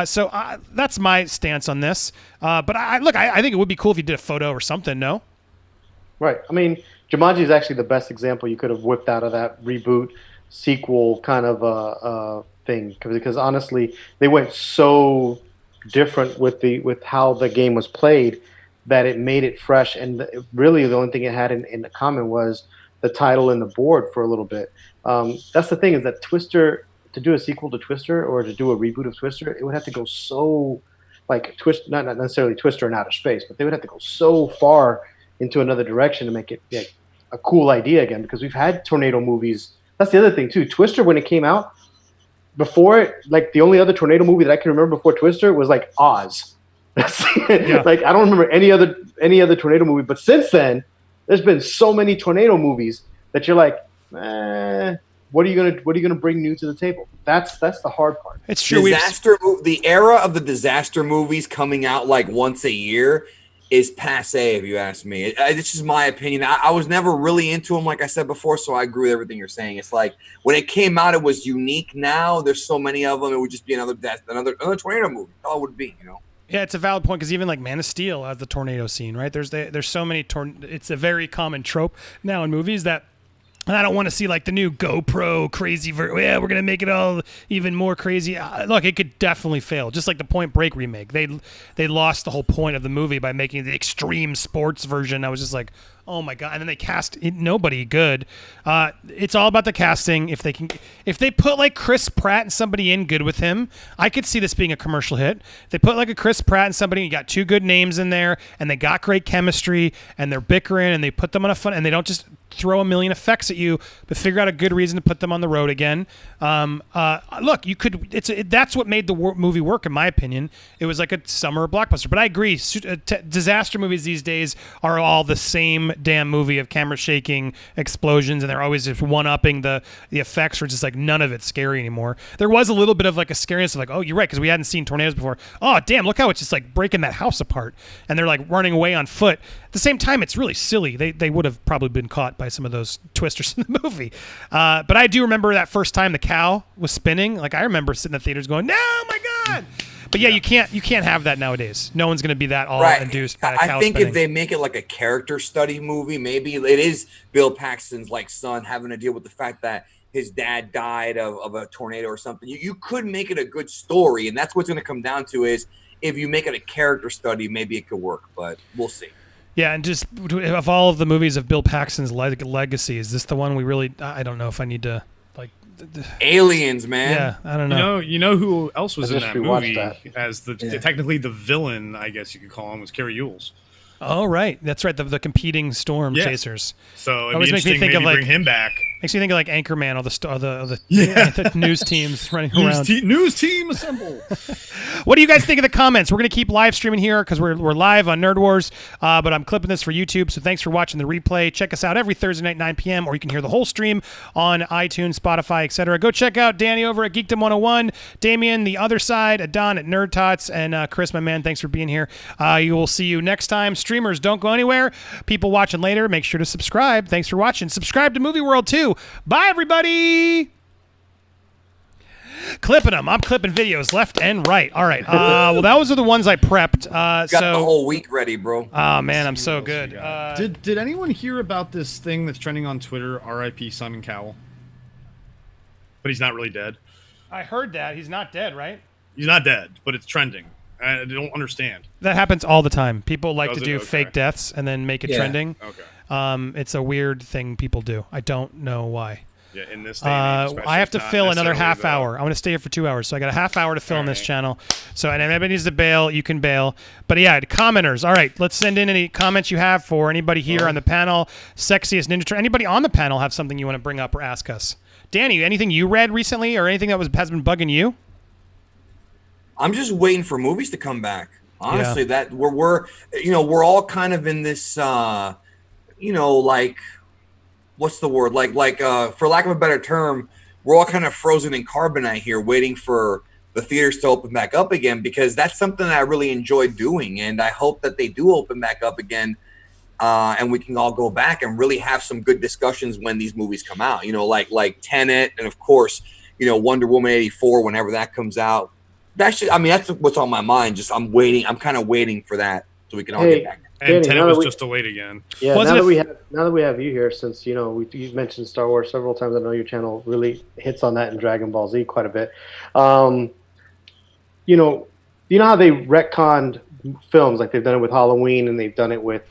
So that's my stance on this. But I think it would be cool if you did a photo or something, no? Right. I mean, Jumanji is actually the best example you could have whipped out of that reboot sequel kind of thing, because honestly, they went so different with how the game was played that it made it fresh, and really the only thing it had in common was the title and the board for a little bit. That's the thing, is that Twister, to do a sequel to Twister or to do a reboot of Twister, it would have to go so, like, not necessarily Twister in outer space, but they would have to go so far into another direction to make it a cool idea again, because we've had tornado movies. That's the other thing too. Twister, when it came out, before it, like, the only other tornado movie that I can remember before Twister was like Oz. Like, I don't remember any other tornado movie. But since then, there's been so many tornado movies that you're like, what are you gonna bring new to the table? That's the hard part. It's true. The era of the disaster movies coming out like once a year is passe, if you ask me. It's just my opinion. I was never really into them, like I said before, so I agree with everything you're saying. It's like when it came out, it was unique. Now there's so many of them, it would just be another tornado movie. That's all it would be, you know. Yeah, it's a valid point because even like Man of Steel has the tornado scene, right? There's so many it's a very common trope now in movies that. And I don't want to see like the new GoPro crazy yeah, we're gonna make it all even more crazy. Look, it could definitely fail, just like the Point Break remake. They lost the whole point of the movie by making the extreme sports version. I was just like, oh my god! And then they cast nobody good. It's all about the casting. If they put like Chris Pratt and somebody in good with him, I could see this being a commercial hit. If they put like a Chris Pratt and somebody, you got two good names in there, and they got great chemistry, and they're bickering, and they put them on a fun, and they don't just throw a million effects at you, but figure out a good reason to put them on the road again. Look, you could. That's what made the movie work, in my opinion. It was like a summer blockbuster. But I agree, disaster movies these days are all the same damn movie of camera shaking, explosions, and they're always just one-upping the effects, or just like none of it's scary anymore. There was a little bit of like a scariness of like, oh, you're right, because we hadn't seen tornadoes before. Oh, damn, look how it's just like breaking that house apart, and they're like running away on foot. At the same time, it's really silly. They would have probably been caught by some of those twisters in the movie. But I do remember that first time the cow was spinning. Like, I remember sitting in the theaters going, no, my God. But yeah, you can't have that nowadays. No one's going to be that all induced by a cow I think spinning. if they make it like a character study movie, maybe it is Bill Paxton's like son having to deal with the fact that his dad died of a tornado or something. You could make it a good story, and that's what's going to come down to is if you make it a character study, maybe it could work, but we'll see. Yeah, and just of all of the movies of Bill Paxton's legacy, is this the one we really? I don't know if I need to like. Aliens, man. Yeah, I don't know. You know who else was in that movie that. as technically the villain? I guess you could call him was Carrie Ewells. Oh right, that's right. The competing storm chasers. So it always makes me think of like bring him back. Makes me think of like Anchorman, all the news teams running around. News team assemble. What do you guys think of the comments? We're gonna keep live streaming here because we're live on Nerd Wars, but I'm clipping this for YouTube. So thanks for watching the replay. Check us out every Thursday night 9 p.m. or you can hear the whole stream on iTunes, Spotify, etc. Go check out Danny over at Geekdom101, Damien the other side, Adon at Nerd Tots, and Chris, my man. Thanks for being here. You will see you next time. Streamers, don't go anywhere. People watching later, make sure to subscribe. Thanks for watching. Subscribe to Movie World too. Bye, everybody. Clipping them. I'm clipping videos left and right. All right. Well, those are the ones I prepped. Got the whole week ready, bro. Oh, man, I'm so good. Did anyone hear about this thing that's trending on Twitter, R.I.P. Simon Cowell? But he's not really dead. I heard that. He's not dead, right? He's not dead, but it's trending. I don't understand. That happens all the time. People like Does to it? do Okay. fake deaths and then make it trending. Okay. It's a weird thing people do. I don't know why. Yeah, in this day and age, especially, I have to it's not fill another necessarily half hour. I want to stay here for 2 hours, so I got a half hour to fill in this channel. So, and if anybody needs to bail, you can bail. But yeah, the commenters. All right, let's send in any comments you have for anybody here on the panel. Sexiest Ninja Turtle. Anybody on the panel have something you want to bring up or ask us? Danny, anything you read recently or anything that has been bugging you? I'm just waiting for movies to come back. Honestly, that we're all kind of in this, like, what's the word? Like, for lack of a better term, we're all kind of frozen in carbonite here, waiting for the theaters to open back up again, because that's something that I really enjoy doing. And I hope that they do open back up again. And we can all go back and really have some good discussions when these movies come out, like Tenet. And of course, Wonder Woman 84, whenever that comes out. That's what's on my mind. I'm waiting. I'm kind of waiting for that so we can all get back. And Tenet was just delayed again. Yeah, now that we have you here, since you've mentioned Star Wars several times. I know your channel really hits on that in Dragon Ball Z quite a bit. You know how they retconned films, like they've done it with Halloween and they've done it with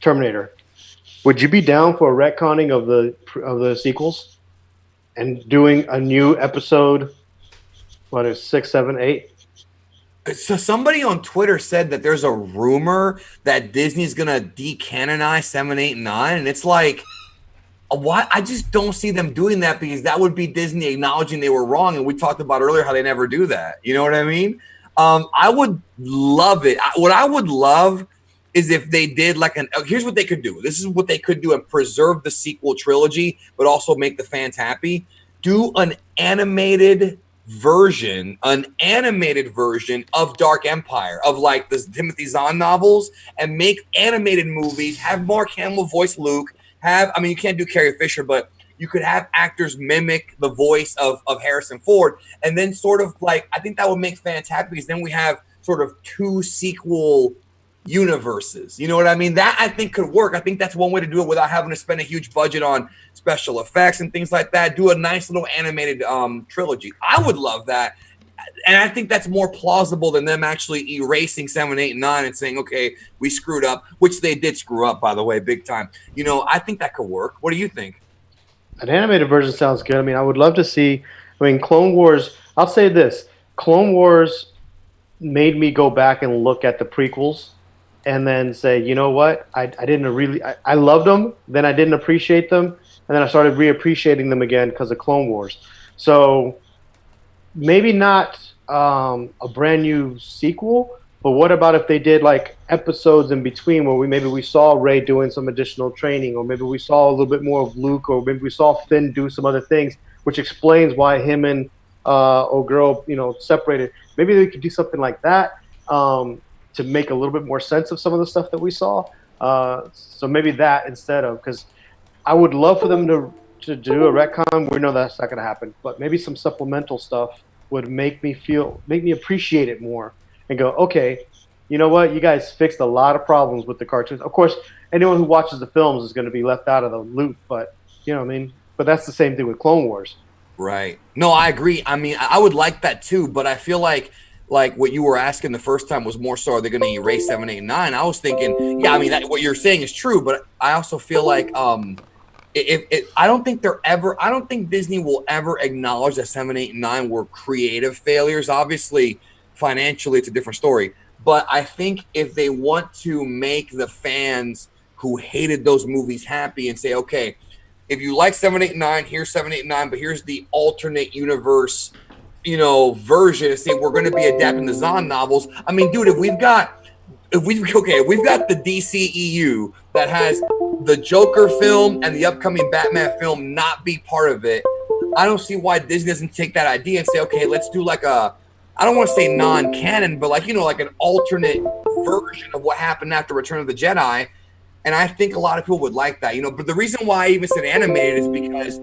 Terminator. Would you be down for a retconning of the sequels and doing a new episode? What is 6, 7, 8? So somebody on Twitter said that there's a rumor that Disney's gonna decanonize 7, 8, and 9, and it's like, what? I just don't see them doing that, because that would be Disney acknowledging they were wrong, and we talked about earlier how they never do that. You know what I mean? I would love it. What I would love is if they did here's what they could do. This is what they could do and preserve the sequel trilogy, but also make the fans happy. Do an animated version, an animated version of Dark Empire, of like the Timothy Zahn novels, and make animated movies, have Mark Hamill voice Luke, you can't do Carrie Fisher, but you could have actors mimic the voice of Harrison Ford, and then sort of like, I think that would make fans happy, because then we have sort of 2 sequel universes. You know what I mean? That I think could work. I think that's one way to do it without having to spend a huge budget on special effects and things like that. Do a nice little animated trilogy. I would love that. And I think that's more plausible than them actually erasing 7, 8, and 9 and saying, okay, we screwed up, which they did screw up, by the way, big time. You know, I think that could work. What do you think? An animated version sounds good. I mean, I would love to see, Clone Wars, I'll say this, Clone Wars made me go back and look at the prequels and then say, you know what, I loved them, then I didn't appreciate them, and then I started reappreciating them again because of Clone Wars. So maybe not a brand new sequel, but what about if they did like episodes in between where maybe we saw Rey doing some additional training, or maybe we saw a little bit more of Luke, or maybe we saw Finn do some other things, which explains why him and old girl, separated. Maybe they could do something like that to make a little bit more sense of some of the stuff that we saw. So maybe that instead of, because I would love for them to do a retcon. We know that's not going to happen, but maybe some supplemental stuff would make me appreciate it more and go, okay, you know what? You guys fixed a lot of problems with the cartoons. Of course, anyone who watches the films is going to be left out of the loop, but you know what I mean? But that's the same thing with Clone Wars. Right. No, I agree. I mean, I would like that too, but I feel like what you were asking the first time was more so, are they going to erase 7, 8, and 9? I was thinking, yeah, I mean, what you're saying is true, but I also feel like I don't think Disney will ever acknowledge that 7, 8, and 9 were creative failures. Obviously, financially, it's a different story. But I think if they want to make the fans who hated those movies happy and say, okay, if you like 7, 8, and 9, here's 7, 8, and 9, but here's the alternate universe, version, and say we're going to be adapting the Zahn novels. I mean, dude, if we've got the DCEU that has the Joker film and the upcoming Batman film not be part of it, I don't see why Disney doesn't take that idea and say, okay, let's do like I don't want to say non-canon, but like an alternate version of what happened after Return of the Jedi. And I think a lot of people would like that, but the reason why I even said animated is because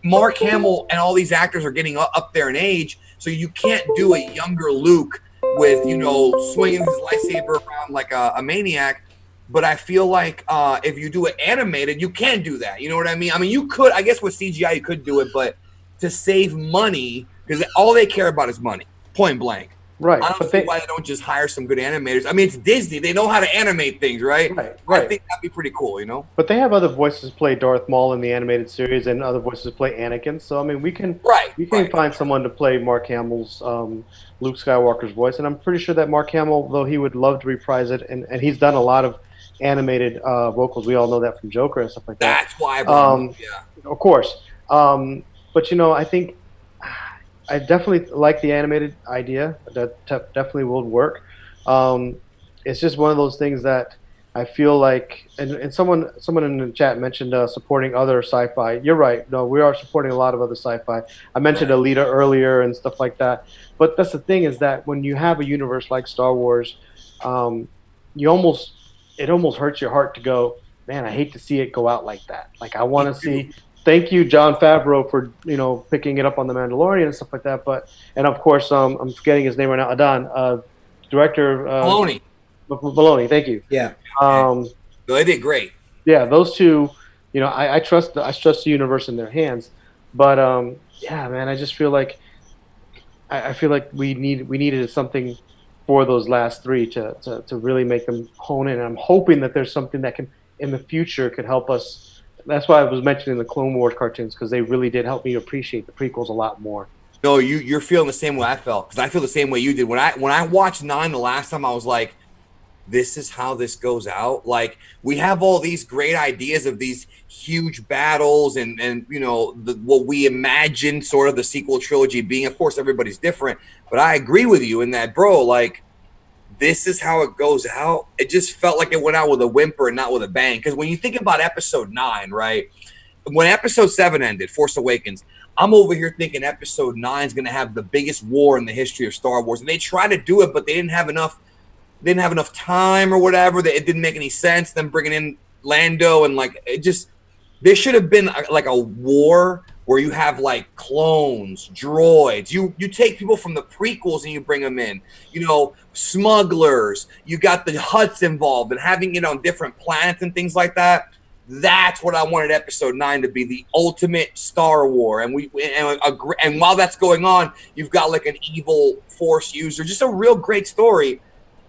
Mark Hamill and all these actors are getting up there in age, so you can't do a younger Luke with, swinging his lightsaber around like a maniac. But I feel like if you do it animated, you can do that. You know what I mean? I mean, you could, I guess with CGI, you could do it, but to save money, because all they care about is money, point blank. Right. I don't see why they don't just hire some good animators. I mean, it's Disney. They know how to animate things, right? Right. I think that'd be pretty cool, But they have other voices play Darth Maul in the animated series and other voices play Anakin. So, I mean, we can find someone to play Mark Hamill's Luke Skywalker's voice. And I'm pretty sure that Mark Hamill, though he would love to reprise it, and he's done a lot of animated vocals. We all know that from Joker and stuff like that. That's why I brought him up, yeah. Of course. But, I think I definitely like the animated idea. That definitely will work. It's just one of those things that I feel like, and someone in the chat mentioned supporting other sci-fi. You're right. No, we are supporting a lot of other sci-fi. I mentioned Alita earlier and stuff like that. But that's the thing, is that when you have a universe like Star Wars, it almost hurts your heart to go, man, I hate to see it go out like that. Like, I want to see. Thank you, Jon Favreau, for picking it up on The Mandalorian and stuff like that. And of course, I'm forgetting his name right now. Adon, director. Filoni. Filoni, thank you. Yeah. They did great. Yeah, those two. I trust the universe in their hands. But yeah, man, I just feel like we needed something for those last three to really make them hone in. And I'm hoping that there's something that can in the future could help us. That's why I was mentioning the Clone Wars cartoons, because they really did help me appreciate the prequels a lot more. No, you're feeling the same way I felt, because I feel the same way you did. When I watched 9 the last time, I was like, this is how this goes out. Like, we have all these great ideas of these huge battles and what we imagine sort of the sequel trilogy being. Of course, everybody's different, but I agree with you in that, bro, like, this is how it goes out. It just felt like it went out with a whimper and not with a bang. Because when you think about episode 9, right? When episode 7 ended, Force Awakens, I'm over here thinking Episode 9 is going to have the biggest war in the history of Star Wars, and they tried to do it, but they didn't have enough. They didn't have enough time or whatever. That it didn't make any sense. Them bringing in Lando and like it just. There should have been like a war where you have like clones, droids. You take people from the prequels and you bring them in. You know, smugglers. You got the Hutts involved and having it on different planets and things like that. That's what I wanted Episode 9 to be, the ultimate Star War. And while that's going on, you've got like an evil Force user, just a real great story,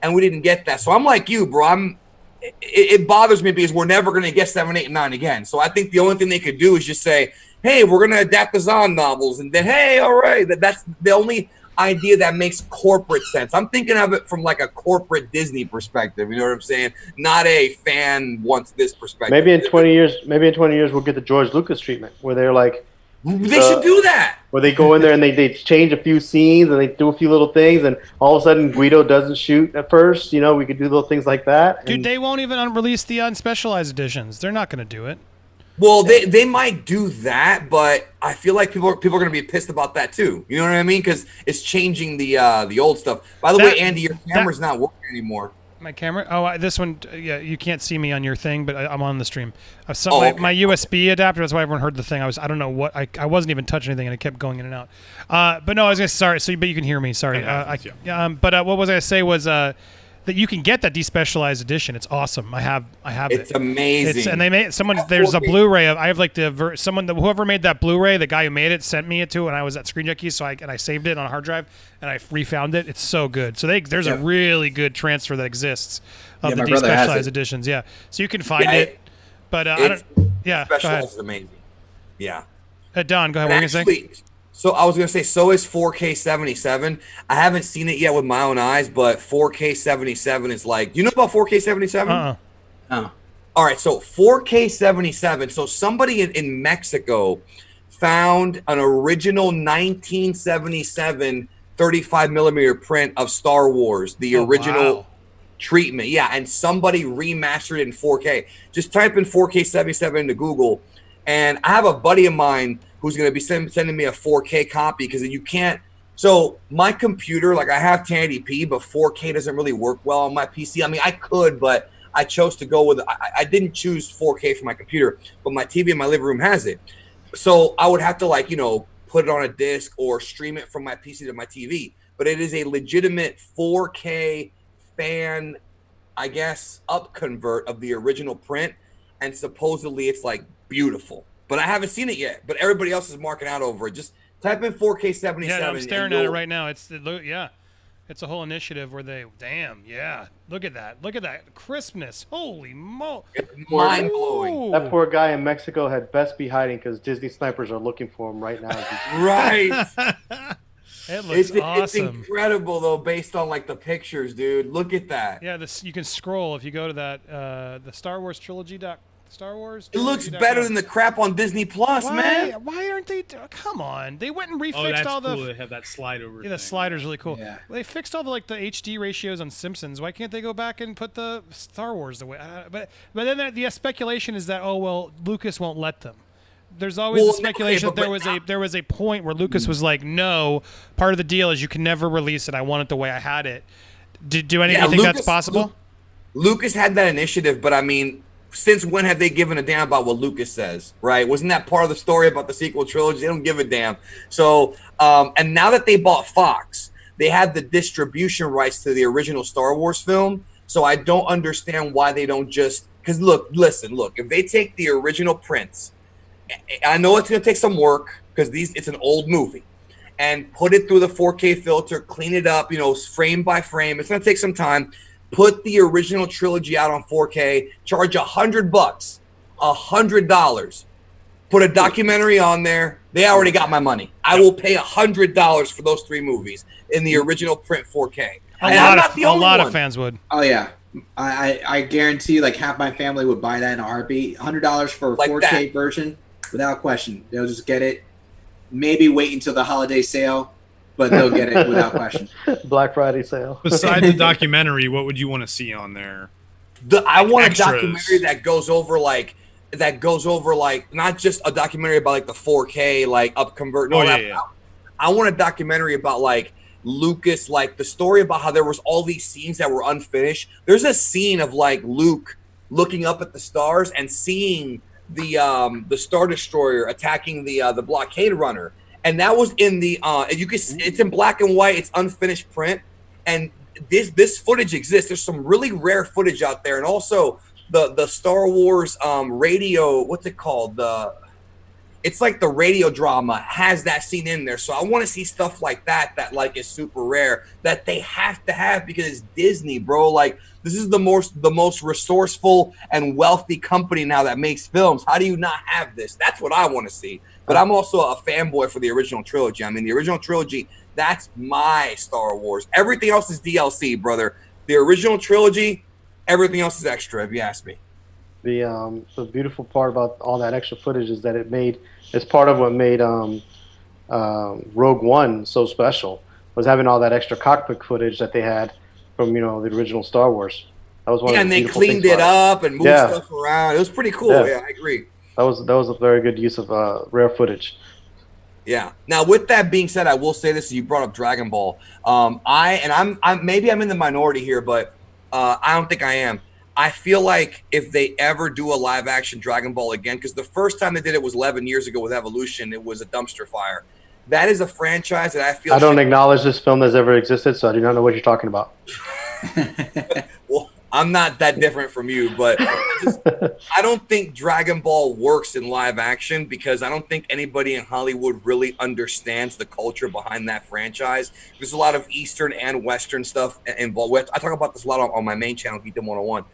and we didn't get that. So I'm like you, bro. It bothers me because we're never going to get 7, 8, and 9 again. So I think the only thing they could do is just say, hey, we're going to adapt the Zahn novels. And then, hey, all right. That's the only idea that makes corporate sense. I'm thinking of it from like a corporate Disney perspective. You know what I'm saying? Not a fan wants this perspective. Maybe in 20 years, we'll get the George Lucas treatment where they're like, they should do that. Where they go in there and they change a few scenes and they do a few little things, and all of a sudden Guido doesn't shoot at first. You know, we could do little things like that. Dude, they won't even release the unspecialized editions. They're not going to do it. Well, they might do that, but I feel like people are going to be pissed about that too. You know what I mean? Because it's changing the old stuff. By the way, Andy, your camera's not working anymore. My camera? Oh, this one. Yeah, you can't see me on your thing, but I'm on the stream. My USB adapter. That's why everyone heard the thing. I don't know what. I wasn't even touching anything, and it kept going in and out. But no, I was gonna. Sorry. So, but you can hear me. Sorry. But what was I gonna say was that you can get that despecialized edition. It's awesome. I have it. It's amazing. And they made someone. There's a Blu-ray of. I have like whoever made that Blu-ray. The guy who made it sent me it to, and I was at Screen Junkies, so I saved it on a hard drive, and I refound it. It's so good. So there's a really good transfer that exists of the despecialized editions. Yeah, so you can find it. But I don't. Yeah, specialized is amazing. Yeah. Don, go ahead. What were you gonna say? So I was going to say, so is 4K 77. I haven't seen it yet with my own eyes, but 4K 77 is like, you know about 4K 77? Oh. All right, so 4K 77. So somebody in Mexico found an original 1977 35 millimeter print of Star Wars, the original treatment. Yeah, and somebody remastered it in 4K. Just type in 4K 77 into Google, and I have a buddy of mine who's going to be sending me a 4K copy because you can't. So my computer, like I have 1080p, but 4K doesn't really work well on my PC. I mean, I could, but I chose to go with, I didn't choose 4K for my computer, but my TV in my living room has it. So I would have to put it on a disc or stream it from my PC to my TV. But it is a legitimate 4K fan, I guess, up convert of the original print. And supposedly it's like beautiful. But I haven't seen it yet. But everybody else is marking out over it. Just type in 4K 77. Yeah, I'm staring at it right now. It's a whole initiative where they, look at that crispness. Holy mo! It's mind blowing. That poor guy in Mexico had best be hiding because Disney snipers are looking for him right now. Right. It looks awesome. It's incredible though, based on like the pictures, dude. Look at that. Yeah, you can scroll if you go to that the Star Wars Trilogy. Star Wars. It looks better than the crap on Disney Plus, man. Why aren't they? Come on, they went and refixed all the. Cool. They have that slide over. Yeah, the slider's really cool. Yeah. They fixed all the HD ratios on Simpsons. Why can't they go back and put the Star Wars away? But then the speculation is that Lucas won't let them. There's always the speculation that there was a point where Lucas was like, no, part of the deal is you can never release it. I want it the way I had it. Do any of you think that's possible? Lucas had that initiative, but I mean, since when have they given a damn about what Lucas says, right? Wasn't that part of the story about the sequel trilogy? They don't give a damn. So, and now that they bought Fox, they have the distribution rights to the original Star Wars film. So I don't understand why they don't just, because look, if they take the original prints, I know it's going to take some work because it's an old movie, and put it through the 4K filter, clean it up, frame by frame. It's going to take some time. Put the original trilogy out on 4K, charge $100, $100. Put a documentary on there. They already got my money. I will pay $100 for those 3 movies in the original print 4K. A lot of fans would. Oh yeah, I guarantee like half my family would buy that in a heartbeat. $100 for a 4K version, without question. They'll just get it. Maybe wait until the holiday sale. But they'll get it without question. Black Friday sale. Besides the documentary, what would you want to see on there? I want extras. A documentary that goes over like that goes over like not just a documentary about like the 4K like up convert. No, I want a documentary about like Lucas, like the story about how there was all these scenes that were unfinished. There's a scene of like Luke looking up at the stars and seeing the Star Destroyer attacking the blockade runner, and that was in the you can it's in black and white. It's unfinished print, and this footage exists. There's some really rare footage out there, and also the Star Wars radio. What's it called? It's like the radio drama has that scene in there. So I want to see stuff like that like is super rare that they have to have because it's Disney, bro. Like this is the most resourceful and wealthy company now that makes films. How do you not have this? That's what I want to see. But I'm also a fanboy for the original trilogy. I mean, the original trilogy, that's my Star Wars. Everything else is DLC, brother. The original trilogy, everything else is extra, if you ask me. The beautiful part about all that extra footage is that it's part of what made Rogue One so special, was having all that extra cockpit footage that they had from the original Star Wars. That was one. Yeah, of the and they cleaned it up and moved stuff around. It was pretty cool. Yeah, I agree. That was a very good use of rare footage. Yeah. Now, with that being said, I will say this: you brought up Dragon Ball. I'm maybe I'm in the minority here, but I don't think I am. I feel like if they ever do a live action Dragon Ball again, because the first time they did it was 11 years ago with Evolution, it was a dumpster fire. That is a franchise that I feel. I don't acknowledge this film has ever existed, so I do not know what you're talking about. Well, I'm not that different from you, but I don't think Dragon Ball works in live action because I don't think anybody in Hollywood really understands the culture behind that franchise. There's a lot of Eastern and Western stuff involved. I talk about this a lot on my main channel, Geekdom101.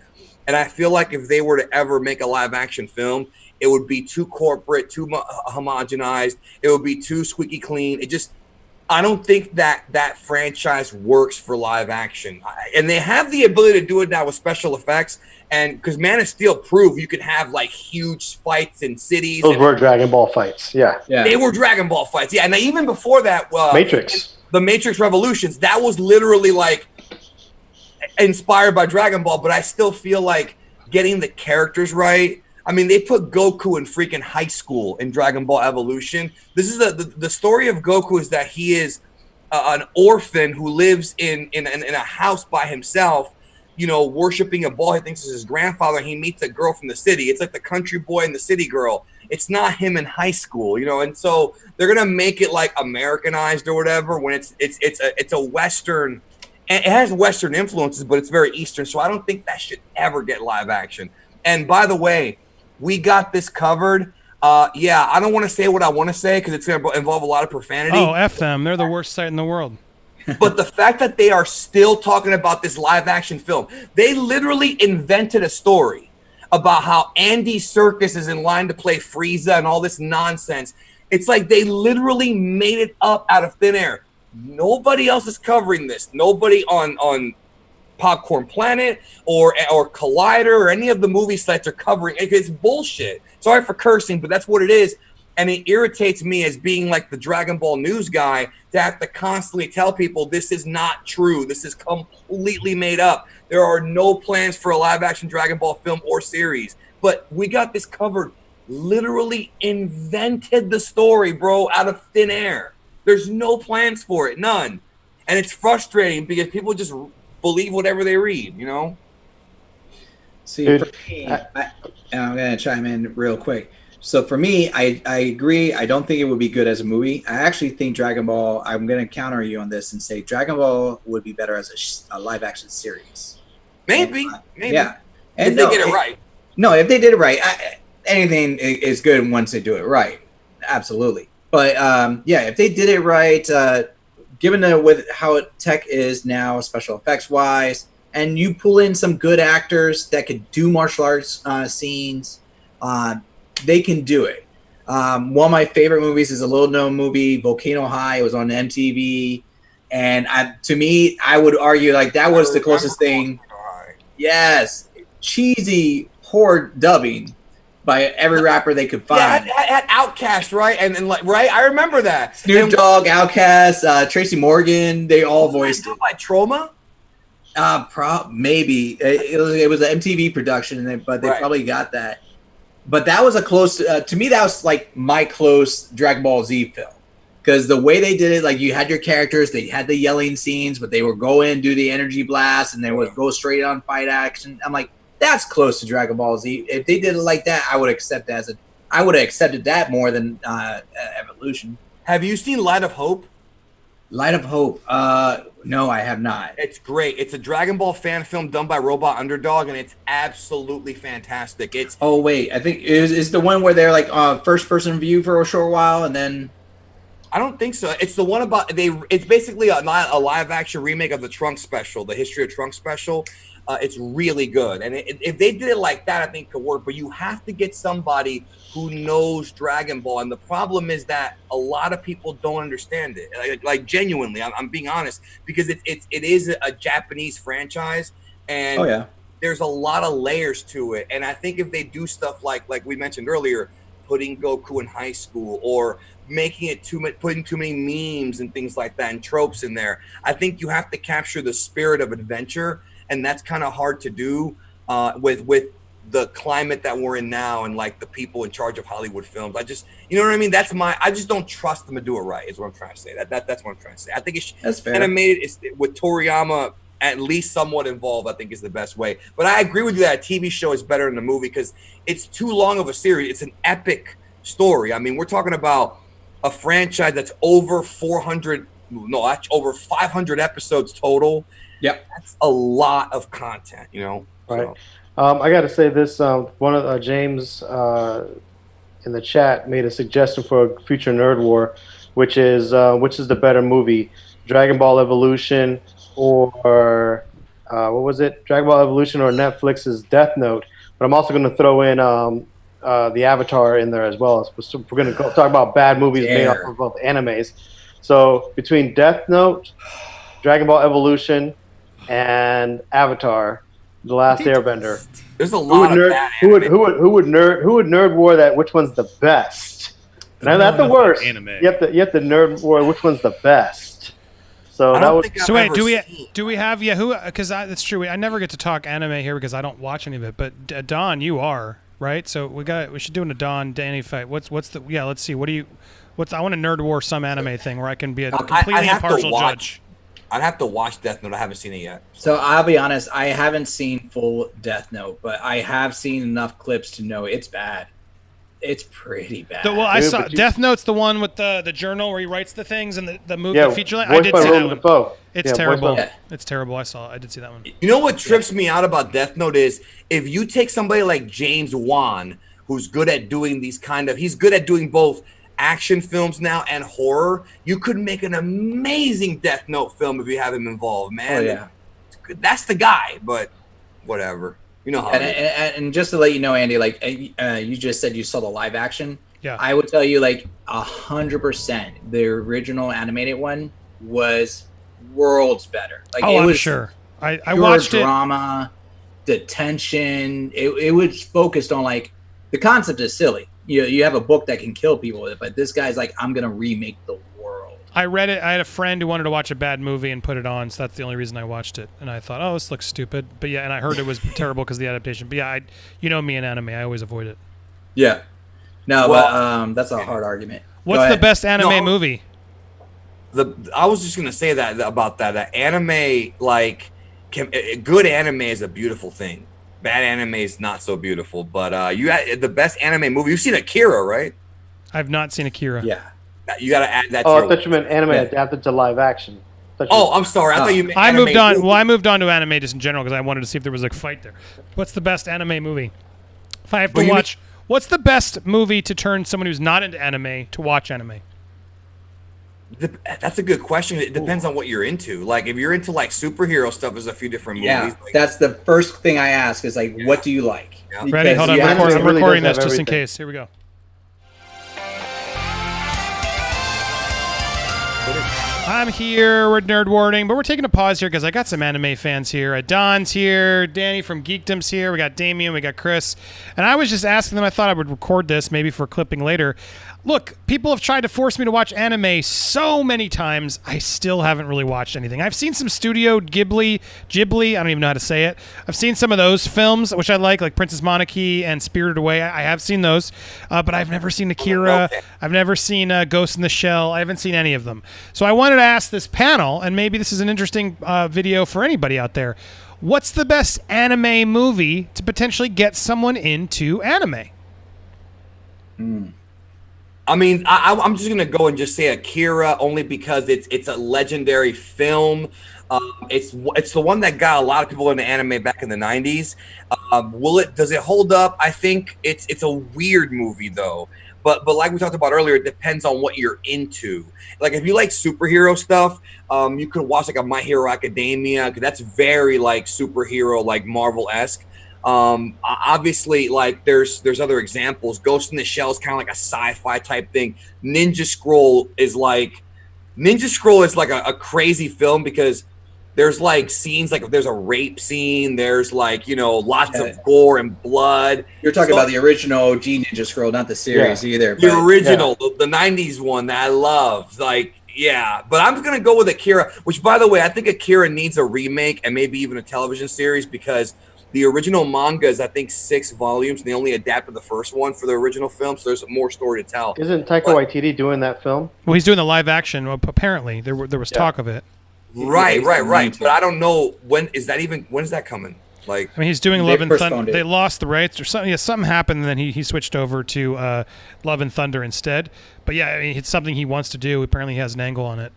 And I feel like if they were to ever make a live action film, it would be too corporate, too homogenized. It would be too squeaky clean. I don't think that franchise works for live action. And they have the ability to do it now with special effects. And because Man of Steel proved you could have like huge fights in cities. Those were Dragon Ball fights. Yeah. They were Dragon Ball fights. Yeah. And even before that, Matrix. The Matrix Revolutions, that was literally like inspired by Dragon Ball. But I still feel like getting the characters right. I mean, they put Goku in freaking high school in Dragon Ball Evolution. This is the story of Goku is that he is an orphan who lives in a house by himself, worshiping a ball he thinks is his grandfather. He meets a girl from the city. It's like the country boy and the city girl. It's not him in high school, and so they're gonna make it like Americanized or whatever when it's a Western. And it has Western influences, but it's very Eastern. So I don't think that should ever get live action. And by the way, we got this covered. I don't want to say what I want to say because it's going to involve a lot of profanity. Oh, F them. They're the worst site in the world. But the fact that they are still talking about this live action film, they literally invented a story about how Andy Serkis is in line to play Frieza and all this nonsense. It's like they literally made it up out of thin air. Nobody else is covering this. Nobody on Popcorn Planet or Collider or any of the movie sites are covering it. It's bullshit. Sorry for cursing, but that's what it is. And it irritates me as being like the Dragon Ball news guy to have to constantly tell people this is not true. This is completely made up. There are no plans for a live action Dragon Ball film or series. But we got this covered. Literally invented the story, bro, out of thin air. There's no plans for it. None. And it's frustrating because people just believe whatever they read, See, for me, I'm going to chime in real quick. So for me, I agree. I don't think it would be good as a movie. I actually think Dragon Ball, I'm going to counter you on this and say Dragon Ball would be better as a live action series. Maybe. Yeah. And if they get it right. No, if they did it right, anything is good once they do it right. Absolutely. But if they did it right, given with how tech is now, special effects wise, and you pull in some good actors that could do martial arts scenes, they can do it. One of my favorite movies is a little known movie, Volcano High. It was on MTV, and to me, I would argue like that was the closest thing. Yes, cheesy, poor dubbing by every rapper they could find. Yeah, had Outkast, right? And like, right? I remember that. Snoop Dogg, Outkast, Tracy Morgan, they all voiced it. By Trauma? Maybe. It was an MTV production, but they probably got that. But that was a close to me. That was like my close Dragon Ball Z film, because the way they did it, like you had your characters, they had the yelling scenes, but they would go in, do the energy blast, and they would go straight on fight action. I'm like, that's close to Dragon Ball Z. If they did it like that, I would accept that I would have accepted that more than Evolution. Have you seen Light of Hope? Light of Hope. No, I have not. It's great. It's a Dragon Ball fan film done by Robot Underdog, and it's absolutely fantastic. It's Oh wait, I think is the one where they're like first person view for a short while, and then I don't think so. It's the one about It's basically a live action remake of the Trunks special, the History of Trunks special. It's really good, and if they did it like that, I think it could work. But you have to get somebody who knows Dragon Ball, and the problem is that a lot of people don't understand it. Like genuinely, I'm being honest, because it is a Japanese franchise, and there's a lot of layers to it. And I think if they do stuff like we mentioned earlier, putting Goku in high school, or making it putting too many memes and things like that and tropes in there, I think you have to capture the spirit of adventure. And that's kind of hard to do with the climate that we're in now, and like the people in charge of Hollywood films. You know what I mean? I just don't trust them to do it right. Is what I'm trying to say. That's what I'm trying to say. I think it's animated with Toriyama at least somewhat involved. I think is the best way. But I agree with you that a TV show is better than a movie because it's too long of a series. It's an epic story. I mean, we're talking about a franchise that's over 500 episodes total. Yep, that's a lot of content, you know. Right. So. I got to say this. One of James in the chat made a suggestion for a future Nerd War, which is the better movie, Dragon Ball Evolution or what was it? Dragon Ball Evolution or Netflix's Death Note. But I'm also going to throw in the Avatar in there as well. So we're going to talk about bad movies made off of both animes. So between Death Note, Dragon Ball Evolution, and Avatar, The Last Airbender. There's a lot of bad who would nerd war that? Which one's the best? Now, not the worst. Anime. You have to nerd war. Which one's the best? So that was. So wait, do we have who? Because that's true. I never get to talk anime here because I don't watch any of it. But Don, you are right. So we should do a Danny fight. What's the? Yeah, let's see. I want to nerd war some anime thing where I can be a completely impartial judge. I'd have to watch Death Note. I haven't seen it yet. So I'll be honest, I haven't seen full Death Note, but I have seen enough clips to know it's bad. It's pretty bad. I saw Death Note's the one with the journal where he writes the things and the movie, the feature length. I did see that one. It's terrible. It's terrible. I did see that one. You know what trips me out about Death Note is if you take somebody like James Wan, who's good at doing he's good at doing both action films now and horror, you could make an amazing Death Note film if you have him involved, man. Oh, yeah. That's the guy, but whatever. You know how and just to let you know, Andy, like you just said you saw the live action. Yeah. I would tell you like 100% the original animated one was worlds better. Like I'm sure. I watched drama, the tension. It was focused on like the concept is silly. You have a book that can kill people with it, but this guy's like, I'm gonna remake the world. I read it. I had a friend who wanted to watch a bad movie and put it on, so that's the only reason I watched it. And I thought, oh, this looks stupid. But yeah, and I heard it was terrible because of the adaptation. But yeah, you know me in anime, I always avoid it. Yeah. No, but that's a hard argument. What's the best anime movie? I was just gonna say that about that. That anime, good anime is a beautiful thing. Bad anime is not so beautiful, but you got the best anime movie. You've seen Akira, right? I've not seen Akira. Yeah, you got to add that. I thought you meant anime adapted to live action. I'm sorry. I thought you meant. I moved on. Well, I moved on to anime just in general because I wanted to see if there was a fight there. What's the best anime movie? If I have to watch, what's the best movie to turn someone who's not into anime to watch anime? That's a good question. It depends on what you're into. Like if you're into like superhero stuff, there's a few different movies. Yeah, that's the first thing I ask is like, what do you like? Yeah. Ready? Hold on. I'm recording this just in case. Here we go. I'm here. We're nerd warning, but we're taking a pause here because I got some anime fans here. Don's here. Danny from Geekdom's here. We got Damien. We got Chris. And I was just asking them. I thought I would record this maybe for clipping later. Look, people have tried to force me to watch anime so many times. I still haven't really watched anything. I've seen some Studio Ghibli, I don't even know how to say it. I've seen some of those films, which I like Princess Mononoke and Spirited Away. I have seen those, but I've never seen Akira. Okay. I've never seen Ghost in the Shell. I haven't seen any of them. So I wanted to ask this panel, and maybe this is an interesting video for anybody out there. What's the best anime movie to potentially get someone into anime? I mean, I'm just gonna go and just say Akira only because it's a legendary film. It's the one that got a lot of people into anime back in the 90s. Does it hold up? I think it's a weird movie though. But like we talked about earlier, it depends on what you're into. Like if you like superhero stuff, you could watch like a My Hero Academia, because that's very like superhero, like Marvel-esque. Obviously, like there's other examples. Ghost in the Shell is kind of like a sci-fi type thing. Ninja Scroll is like a crazy film because there's like scenes, like there's a rape scene, there's like, you know, lots of gore and blood. You're talking about the original OG Ninja Scroll, not the series either. The original, the 90s one that I love. Like, yeah, but I'm going to go with Akira, which, by the way, I think Akira needs a remake and maybe even a television series, because the original manga is, I think, 6 volumes, and they only adapted the first one for the original film, so there's more story to tell. Isn't Taika Waititi doing that film? Well, he's doing the live action. Well, apparently, there was talk of it. Right. But I don't know when is that coming? Like, I mean, he's doing Love and Thunder. postponed it. They lost the rights or something. Yeah, something happened, and then he switched over to Love and Thunder instead. But yeah, I mean, it's something he wants to do. Apparently, he has an angle on it.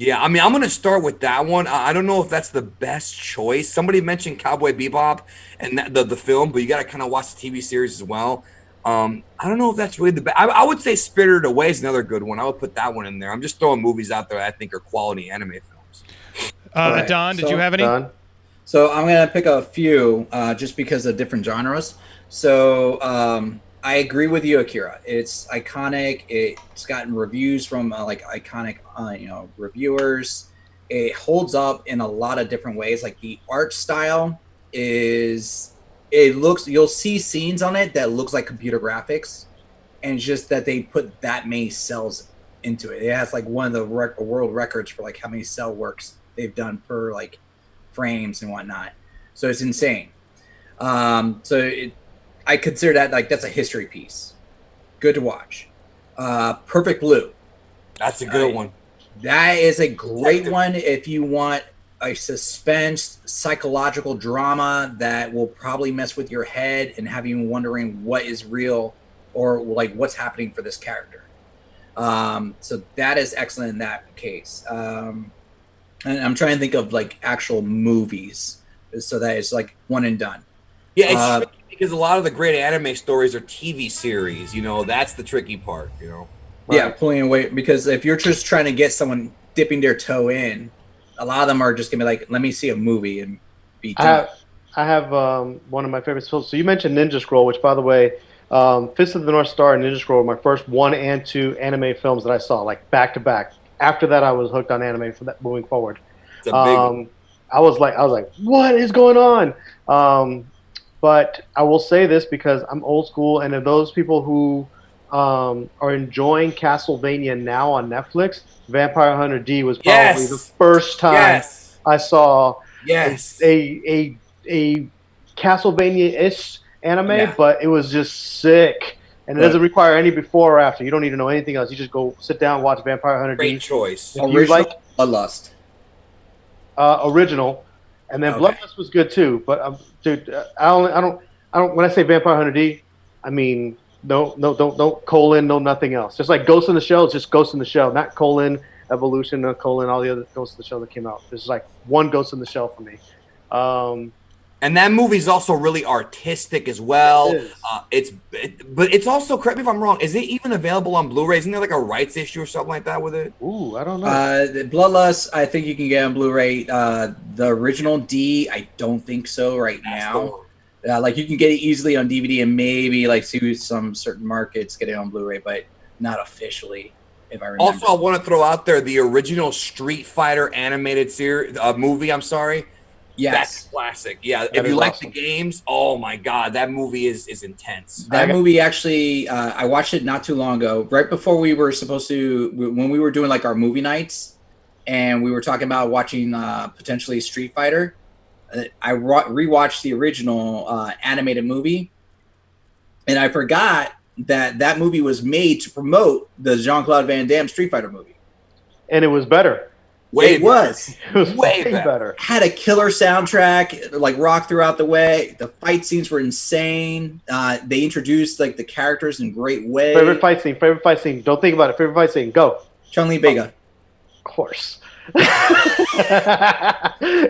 yeah, I mean, I'm gonna start with that one. I don't know if that's the best choice. Somebody mentioned Cowboy Bebop and the film, but you got to kind of watch the TV series as well. I don't know if that's really the best. I would say Spirited Away is another good one. I would put that one in there. I'm just throwing movies out there that I think are quality anime films. Right. Don, did you have any? Don? So I'm gonna pick a few just because of different genres. So I agree with you, Akira. It's iconic. It's gotten reviews from like iconic reviewers. It holds up in a lot of different ways. Like the art style you'll see scenes on it that looks like computer graphics, and it's just that they put that many cells into it. It has like one of the world records for like how many cell works they've done per like frames and whatnot. So it's insane. I consider that like that's a history piece. Good to watch. Perfect Blue. That's a good one. That is a great one if you want a suspense psychological drama that will probably mess with your head and have you wondering what is real or like what's happening for this character. So that is excellent in that case. And I'm trying to think of like actual movies so that it's like one and done. Yeah, it's tricky because a lot of the great anime stories are TV series. You know, that's the tricky part. You know. Yeah, pulling away, because if you're just trying to get someone dipping their toe in, a lot of them are just gonna be like, "Let me see a movie and be done." I have one of my favorite films. So you mentioned Ninja Scroll, which, by the way, Fist of the North Star and Ninja Scroll were my first 1 and 2 anime films that I saw, like back to back. After that, I was hooked on anime for that moving forward. It's a big one. I was like, what is going on? But I will say this because I'm old school, and of those people who are enjoying Castlevania now on Netflix, Vampire Hunter D was probably the first time I saw a Castlevania-ish anime, but it was just sick. And it doesn't require any before or after. You don't need to know anything else. You just go sit down, watch Vampire Hunter D. Great choice. If you like Bloodlust. Original, and then Bloodlust was good too. But dude, I don't. When I say Vampire Hunter D, I mean no colon, no nothing else. Just like Ghost in the Shell, it's just Ghost in the Shell, not colon Evolution, no colon all the other Ghost in the Shell that came out. There's like one Ghost in the Shell for me. And that movie's also really artistic as well. But it's also, correct me if I'm wrong, is it even available on Blu-ray? Isn't there like a rights issue or something like that with it? Ooh, I don't know. The Bloodlust, I think you can get on Blu-ray. The original D, I don't think so right now. Like you can get it easily on DVD and maybe like see some certain markets get it on Blu-ray, but not officially, if I remember. Also, I want to throw out there the original Street Fighter animated series movie. I'm sorry. That's classic. Yeah, That if you is like awesome. the games, oh my god, that movie is intense. That movie actually, I watched it not too long ago, right before we were supposed to, when we were doing like our movie nights, and we were talking about watching potentially Street Fighter. I rewatched the original animated movie, and I forgot that movie was made to promote the Jean-Claude Van Damme Street Fighter movie. And it was better. It was way better. Had a killer soundtrack, like rock throughout the way. The fight scenes were insane. They introduced like the characters in great way. Favorite fight scene. Don't think about it. Favorite fight scene. Go. Chun-Li Vega. Of course.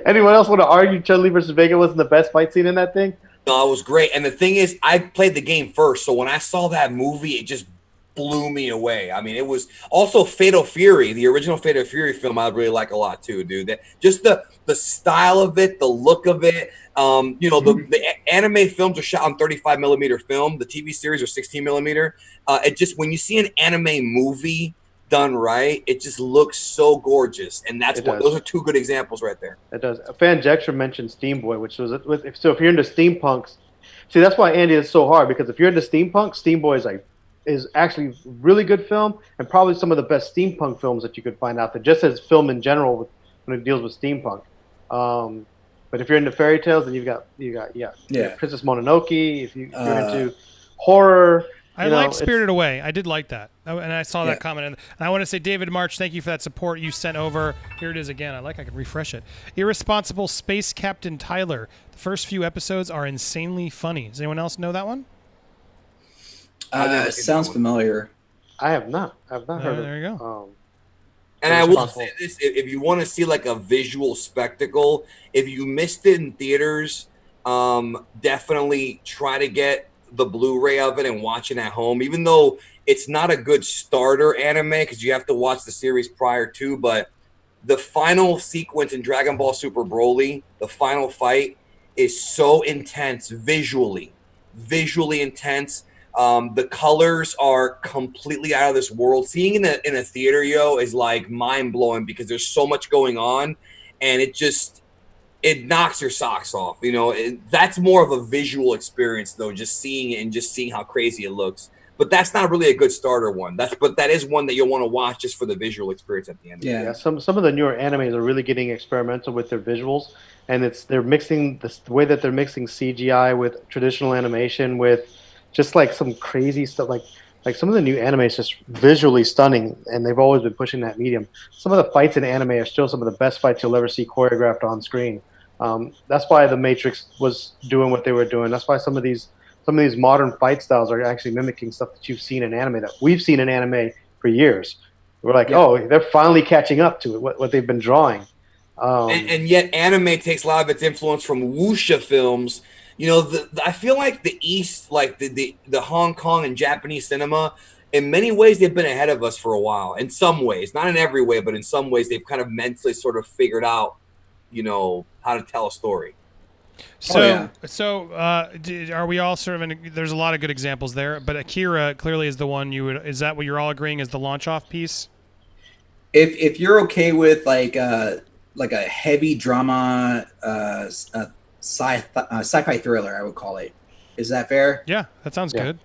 Anyone else want to argue Chun-Li versus Vega wasn't the best fight scene in that thing? No, it was great. And the thing is, I played the game first, so when I saw that movie, it just blew me away. I mean, it was also Fatal Fury, the original Fatal Fury film. I really like a lot too, dude. That just the style of it, the look of it. The anime films are shot on 35 millimeter film. The TV series are 16 millimeter. It just, when you see an anime movie done right, it just looks so gorgeous, and those are two good examples right there. It does. Fanjextra mentioned Steam Boy, which was so. If you're into steampunks, see, that's why Andy is so hard, because if you're into steampunk, Steam Boy is actually really good film, and probably some of the best steampunk films that you could find out there, just as film in general when it deals with steampunk. But if you're into fairy tales, then you got Princess Mononoke. If you're into horror. I like Spirited Away. I did like that. And I saw that comment. And I want to say, David March, thank you for that support you sent over. Here it is again. I could refresh it. Irresponsible Space Captain Tyler. The first few episodes are insanely funny. Does anyone else know that one? Sounds familiar. I have not. Heard of it. There you go. And I will say this, if you want to see like a visual spectacle, if you missed it in theaters, definitely try to get the Blu-ray of it and watch it at home, even though it's not a good starter anime because you have to watch the series prior to. But the final sequence in Dragon Ball Super Broly, the final fight, is so intense visually intense. The colors are completely out of this world. Seeing it in a theater, is like mind blowing because there's so much going on, and it knocks your socks off. That's more of a visual experience though, just seeing it and just seeing how crazy it looks. But that's not really a good starter one. But that is one that you'll want to watch just for the visual experience at the end. Yeah. Some of the newer animes are really getting experimental with their visuals, and they're mixing the way that they're mixing CGI with traditional animation with just like some crazy stuff. Like some of the new anime is just visually stunning, and they've always been pushing that medium. Some of the fights in anime are still some of the best fights you'll ever see choreographed on screen. That's why The Matrix was doing what they were doing. That's why some of these modern fight styles are actually mimicking stuff that you've seen in anime, that we've seen in anime for years. We're like, oh, they're finally catching up to it, what they've been drawing. And yet anime takes a lot of its influence from wuxia films. I feel like the East, like the Hong Kong and Japanese cinema, in many ways they've been ahead of us for a while. In some ways, not in every way, but in some ways they've kind of mentally sort of figured out, how to tell a story. So are we all sort of there's a lot of good examples there, but Akira clearly is the one is that what you're all agreeing is the launch off piece? If you're okay with like a heavy drama, sci-fi thriller, I would call it. Is that fair? Yeah, that sounds good.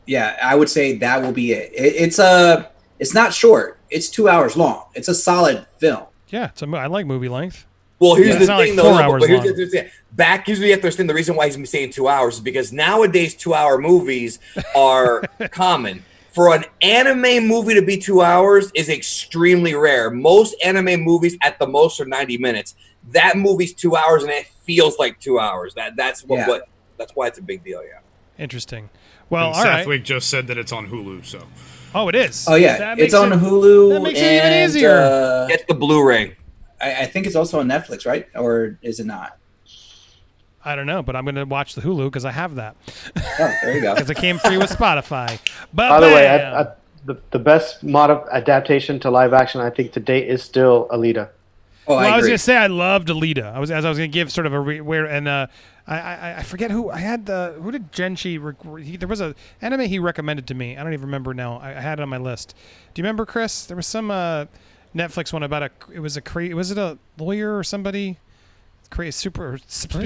Yeah, I would say that will be it. It's not short. It's 2 hours long. It's a solid film. Yeah, I like movie length. Well, here's the thing, though. Here's the thing. The reason why he's saying 2 hours is because nowadays 2-hour movies are common. For an anime movie to be 2 hours is extremely rare. Most anime movies at the most are 90 minutes. That movie's 2 hours and it feels like 2 hours. That's why it's a big deal. Yeah. Interesting. Well, and all right. Sethwick just said that it's on Hulu, so. Oh, it is. Oh yeah, it's on Hulu. That makes it even easier. Get the Blu-ray. I think it's also on Netflix, right? Or is it not? I don't know, but I'm going to watch the Hulu because I have that. Oh, there you go. Because it came free with Spotify. But by the way, the best adaptation to live action I think to date is still Alita. Oh, I was going to say I loved Alita. I was going to give sort of I forget who I had who did Genshi there was a anime he recommended to me. I don't even remember now. I had it on my list. Do you remember, Chris? There was some Netflix one about was it a lawyer or somebody? crazy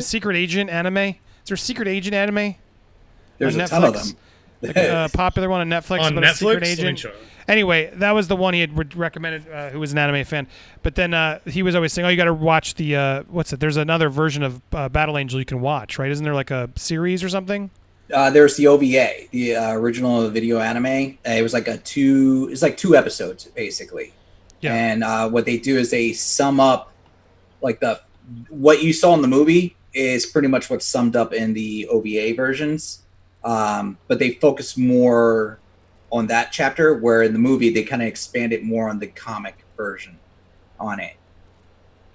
secret agent anime? Is there a secret agent anime? There's on a ton of Netflix? them. Like a popular one on Netflix On about a secret Netflix? Let me agent. check. Anyway, that was the one he had recommended, who was an anime fan. But then he was always saying, "Oh, you got to watch the what's it? There's another version of Battle Angel you can watch, right? Isn't there like a series or something?" There's the OVA, the original video anime. It was like it's like 2 episodes basically. Yeah. And what they do is they sum up like what you saw in the movie is pretty much what's summed up in the OVA versions. But they focus more on that chapter, where in the movie they kind of expand it more on the comic version on it.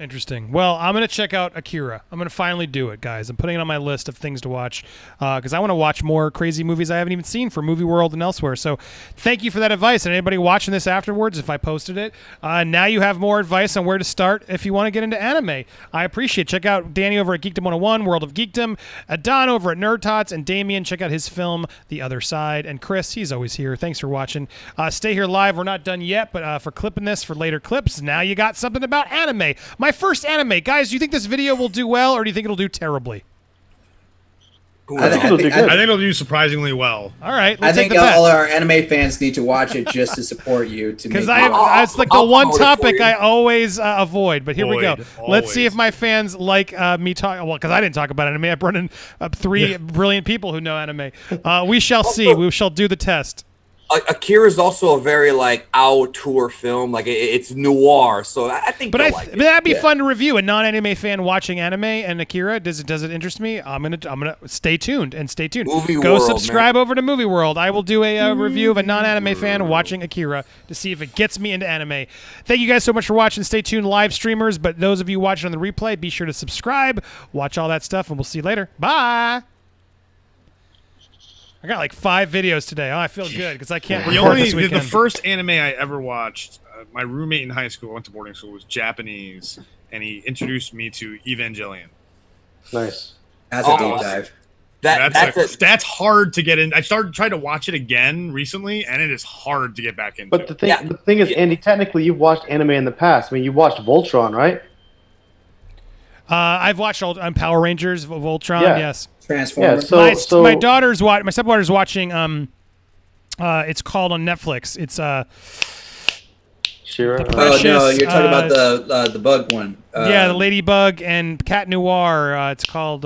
Interesting. Well, I'm going to check out Akira. I'm going to finally do it, guys. I'm putting it on my list of things to watch because I want to watch more crazy movies I haven't even seen for Movie World and elsewhere. So thank you for that advice. And anybody watching this afterwards, if I posted it, now you have more advice on where to start if you want to get into anime. I appreciate it. Check out Danny over at Geekdom101, World of Geekdom, Don over at Nerd Tots, and Damien, check out his film, The Other Side. And Chris, he's always here. Thanks for watching. Stay here live. We're not done yet, but for clipping this for later clips, now you got something about anime. My first anime. Guys, do you think this video will do well, or do you think it'll do terribly? I think it'll do good. I think it'll do surprisingly well. All right, I think all our anime fans need to watch it just to support you. Because it's like the one topic I always avoid. But here we go. Let's see if my fans like me talk. Well, because I didn't talk about anime. I brought in 3 brilliant people who know anime. We shall see. We shall do the test. Akira is also a very like auteur film, like it's noir. So I think. But that'd be fun to review. A non-anime fan watching anime and Akira. Does it interest me? I'm gonna stay tuned and stay tuned. Go subscribe over to Movie World. I will do a review of a non-anime fan watching Akira to see if it gets me into anime. Thank you guys so much for watching. Stay tuned, live streamers. But those of you watching on the replay, be sure to subscribe, watch all that stuff, and we'll see you later. Bye. I got like 5 videos today. Oh, I feel good because I can't record this weekend. The first anime I ever watched, my roommate in high school, went to boarding school, was Japanese, and he introduced me to Evangelion. Nice. That's a deep dive. That's hard to get in. I tried to watch it again recently, and it is hard to get back into. But the thing is, Andy, technically you've watched anime in the past. I mean, you watched Voltron, right? I've watched Power Rangers, Voltron, yes. Transformers. Yeah, my stepdaughter's watching. It's called on Netflix. It's Sure. Oh no, you're talking about the bug one. Yeah, the Ladybug and Cat Noir. It's called.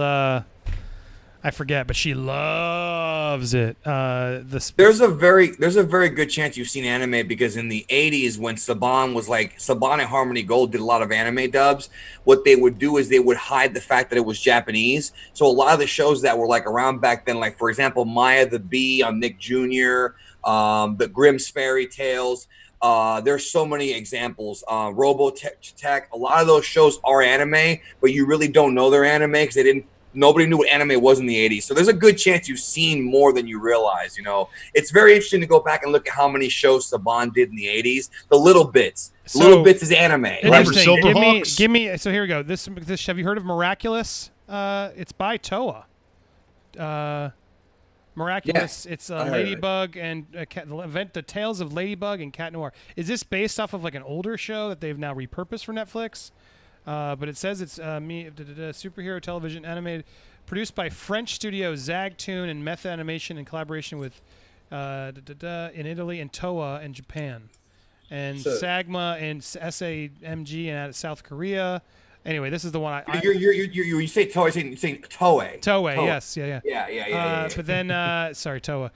I forget, but she loves it. There's a very good chance you've seen anime because in the 80s when Saban and Harmony Gold did a lot of anime dubs, what they would do is they would hide the fact that it was Japanese. So a lot of the shows that were like around back then, like for example, Maya the Bee on Nick Jr., the Grimm's Fairy Tales. There's so many examples. Robotech, a lot of those shows are anime, but you really don't know they're anime because nobody knew what anime was in the 80s. So there's a good chance you've seen more than you realize, you know. It's very interesting to go back and look at how many shows Saban did in the 80s. The Little Bits. Little Bits is anime. Interesting. Give me so here we go. This have you heard of Miraculous? It's by Toa. Miraculous. Yeah. It's Ladybug and the Tales of Ladybug and Cat Noir. Is this based off of like an older show that they've now repurposed for Netflix? But it says it's superhero television animated, produced by French studio Zagtoon and Method Animation in collaboration with in Italy and Toa in Japan, and Sagma and SAMG and out of South Korea. Anyway, this is the one you say Toei, you say Toei. Toei, yes, yeah. But then, sorry, Toei.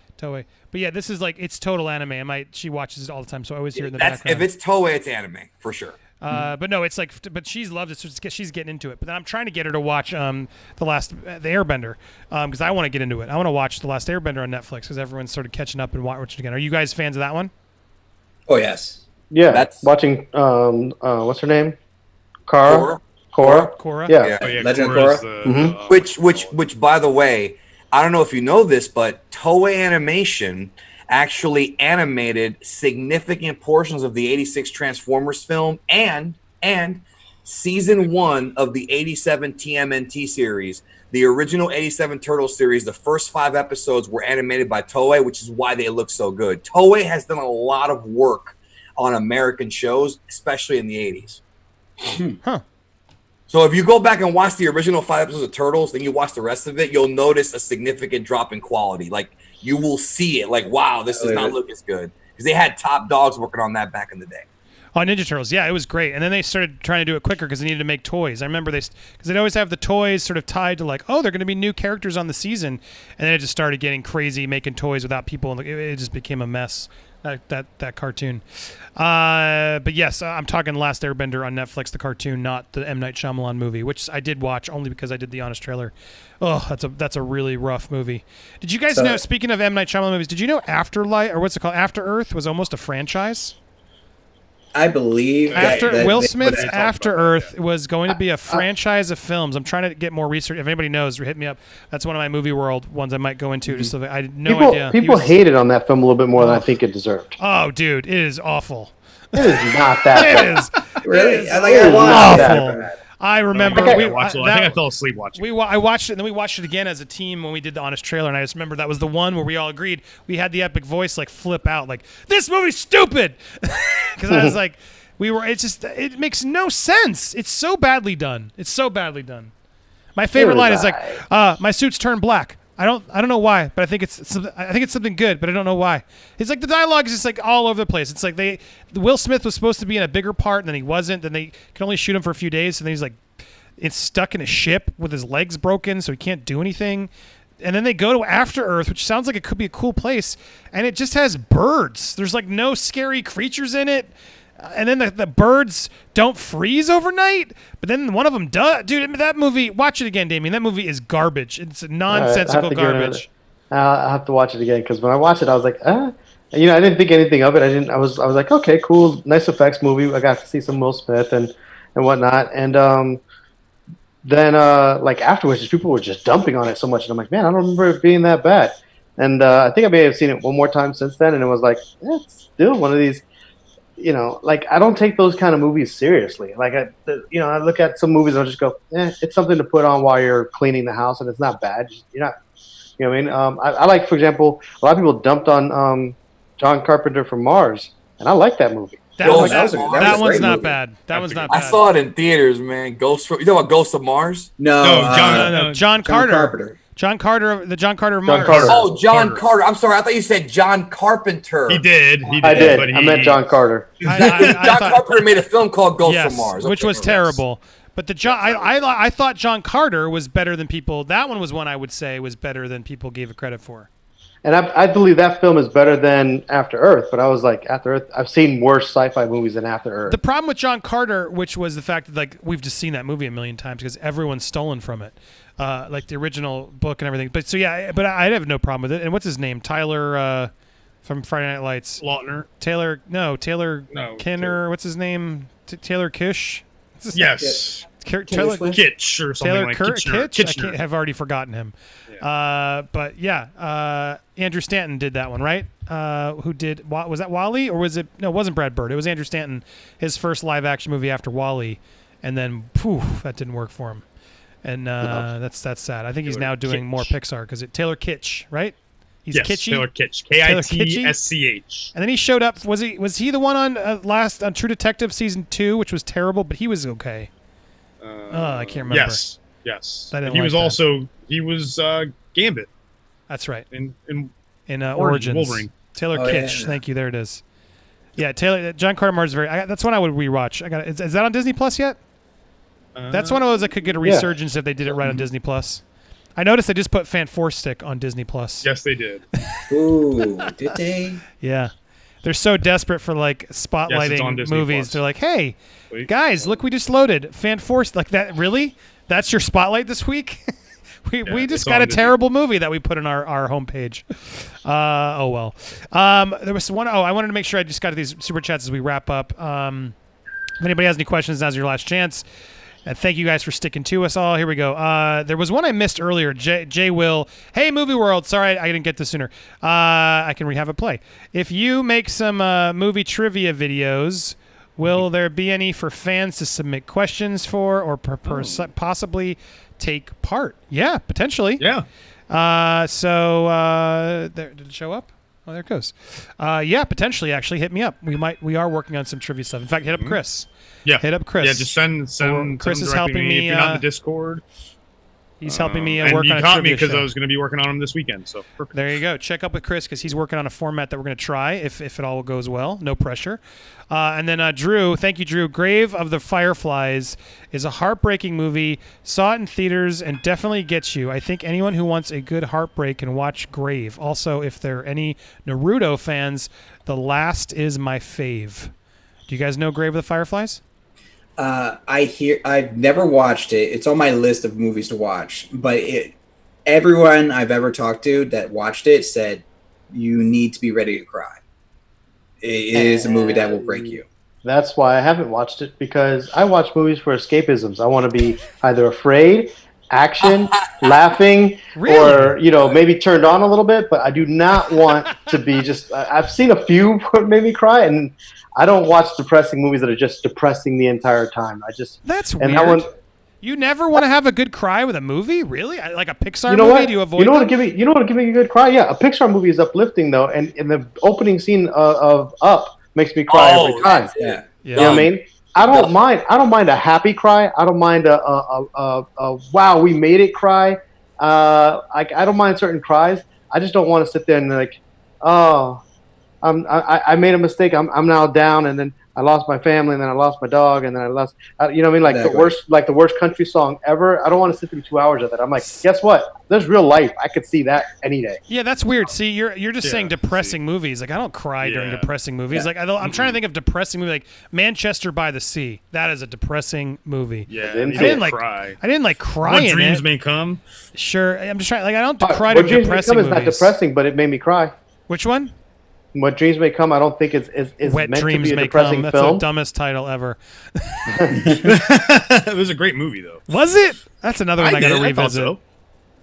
But yeah, this is like it's total anime. She watches it all the time, so I always hear it in the background. If it's Toei, it's anime for sure. But no, it's like, but she's loved it, so she's getting into it. But then I'm trying to get her to watch the Airbender, because I want to get into it. I want to watch the Last Airbender on Netflix because everyone's sort of catching up and watching it again. Are you guys fans of that one? Oh yes. Yeah, that's watching. What's her name? Korra. Yeah. Oh, yeah, Legend of Korra. Which by the way, I don't know if you know this, but Toei Animation actually animated significant portions of the 86 Transformers film and season 1 of the 87 TMNT series. The original 87 Turtles series, the first 5 episodes were animated by Toei, which is why they look so good. Toei has done a lot of work on American shows, especially in the 80s. Huh. So if you go back and watch the original 5 episodes of Turtles, then you watch the rest of it, you'll notice a significant drop in quality. Like you will see it. Like, wow, this does not look as good because they had top dogs working on that back in the day. Oh, Ninja Turtles, yeah, it was great. And then they started trying to do it quicker because they needed to make toys. I remember because they'd always have the toys sort of tied to like, oh, they're going to be new characters on the season, and then it just started getting crazy, making toys without people, and it just became a mess. That cartoon. But yes, I'm talking Last Airbender on Netflix, the cartoon, not the M. Night Shyamalan movie, which I did watch only because I did the honest trailer. Oh, that's a really rough movie. Did you guys know? Speaking of M. Night Shyamalan movies, did you know Afterlife, or what's it called, After Earth, was almost a franchise? I believe that Will Smith's After Earth was going to be a franchise of films. I'm trying to get more research. If anybody knows, hit me up. That's one of my movie world ones I might go into. Just so that I had no idea. People hated on that film a little bit more than I think it deserved. Oh, dude, it is awful. It is not that bad. It is really. it is awful. I remember. I think I fell asleep watching. I watched it, and then we watched it again as a team when we did the honest trailer. And I just remember that was the one where we all agreed. We had the epic voice like flip out, like this movie's stupid, because I was like. It makes no sense. It's so badly done. My favorite line is like, my suit's turned black. I don't know why, but I think it's something good, but I don't know why. It's like the dialogue is just like all over the place. It's like Will Smith was supposed to be in a bigger part, and then he wasn't. Then they can only shoot him for a few days, and then he's like, it's stuck in a ship with his legs broken, so he can't do anything. And then they go to After Earth, which sounds like it could be a cool place, and it just has birds. There's like no scary creatures in it. And then the birds don't freeze overnight, but then one of them does. Dude, that movie, watch it again, Damien. That movie is garbage. It's nonsensical garbage. I'll have to watch it again because when I watched it, I was like, I didn't think anything of it. I was like, okay, cool, nice effects movie. I got to see some Will Smith and whatnot. And then like afterwards, just people were just dumping on it so much, and I'm like, man, I don't remember it being that bad. And I think I may have seen it one more time since then, and it was like, it's still one of these. Like I don't take those kind of movies seriously. Like I look at some movies and I'll just go, it's something to put on while you're cleaning the house, and it's not bad. You're not, you know what I mean? I like, for example, a lot of people dumped on John Carpenter from Mars, and I like that movie. That one's not bad. That one's not bad. I saw it in theaters, man. You know about Ghost of Mars? No, John Carter. John Carter, the John Carter of Mars. Oh, John Carter. I'm sorry. I thought you said John Carpenter. He did. I did. I meant John Carter. John Carpenter made a film called Ghost of Mars. Which was terrible. But I thought John Carter was better than people. That one was one I would say was better than people gave it credit for. And I believe that film is better than After Earth, but I was like, After Earth, I've seen worse sci-fi movies than After Earth. The problem with John Carter, which was the fact that like we've just seen that movie a million times because everyone's stolen from it, like the original book and everything. But so yeah, but I have no problem with it. And what's his name? Tyler from Friday Night Lights. Lautner. Taylor Kinner. What's his name? Taylor Kish. Yes. Taylor Kitsch or something like Kitchener. I have already forgotten him. Yeah. But yeah, Andrew Stanton did that one, right? Who did? Was that WALL-E or was it? No, it wasn't Brad Bird. It was Andrew Stanton, his first live action movie after WALL-E, and then poof, that didn't work for him, and that's sad. I think he's now doing more Pixar because Taylor Kitsch, right? He's kitschy. Taylor Kitsch. Kitsch. And then he showed up. Was he the one on True Detective season 2, which was terrible, but he was okay. I can't remember. Yes. He was Gambit. That's right. In Origins. Wolverine. Taylor Kitsch. Yeah. Thank you. There it is. Yeah, John Carter Mars is that's one I would rewatch. Is that on Disney Plus yet? That's one of those that could get a resurgence if they did it right on Disney Plus. I noticed they just put Fantastic on Disney Plus. Yes, they did. Ooh, did they? Yeah. They're so desperate for like spotlighting movies. Plus. They're like, "Hey, guys, look, we just loaded Fantastic." Like that, really? That's your spotlight this week? we just got a terrible movie that we put on our homepage. Oh well. There was one. I wanted to make sure I just got to these super chats as we wrap up. If anybody has any questions, now's your last chance. And thank you guys for sticking to us all. Here we go. There was one I missed earlier. Jay Will. Hey, Movie World. Sorry, I didn't get this sooner. I can have it play. If you make some movie trivia videos, will there be any for fans to submit questions for or possibly take part? Yeah, potentially. Yeah. Did it show up? Oh, there it goes. Yeah, potentially. Actually, hit me up. We are working on some trivia stuff. In fact, hit up Chris. Yeah, hit up Chris. Yeah, just send. Chris send is directly helping to me. if you're not in the Discord. He's helping me and work you on a got me trivia because show. I was going to be working on them this weekend. So perfect. There you go. Check up with Chris because he's working on a format that we're going to try if it all goes well. No pressure. And then Drew, thank you, Drew. Grave of the Fireflies is a heartbreaking movie. Saw it in theaters and definitely gets you. I think anyone who wants a good heartbreak can watch Grave. Also, if there are any Naruto fans, The Last is my fave. Do you guys know Grave of the Fireflies? I've never watched it. It's on my list of movies to watch, but everyone I've ever talked to that watched it said you need to be ready to cry. It is a movie that will break you. That's why I haven't watched it, because I watch movies for escapisms. I want to be either afraid, action, laughing, or maybe turned on a little bit. But I do not want to be just. I've seen a few that made me cry, and I don't watch depressing movies that are just depressing the entire time. That's and weird. That one, you never want to have a good cry with a movie, really? Like a Pixar you know movie? what? Do you avoid? You know what would give me a good cry? Yeah, a Pixar movie is uplifting though, and in the opening scene of Up makes me cry every time. Yeah. You know what I mean? I don't mind a happy cry. I don't mind a wow, we made it cry. I don't mind certain cries. I just don't want to sit there and like, oh, I made a mistake. I'm now down, and then I lost my family, and then I lost my dog, and then I lost. You know what I mean? Like exactly. the worst country song ever. I don't want to sit through 2 hours of that. I'm like, guess what? There's real life. I could see that any day. Yeah, that's weird. See, you're just saying depressing movies. Like I don't cry during depressing movies. Like I'm trying to think of depressing movie like Manchester by the Sea. That is a depressing movie. Yeah, I didn't cry. I didn't like cry What in dreams it. may come. Sure, I'm just trying. Like I don't cry What during Dreams May depressing Come is movies. not depressing, but it made me cry. Which one? What Dreams May Come, I don't think is Wet meant Dreams to be a May depressing Come. That's film. the dumbest title ever. It was a great movie, though. Was it? That's another one I got to revisit.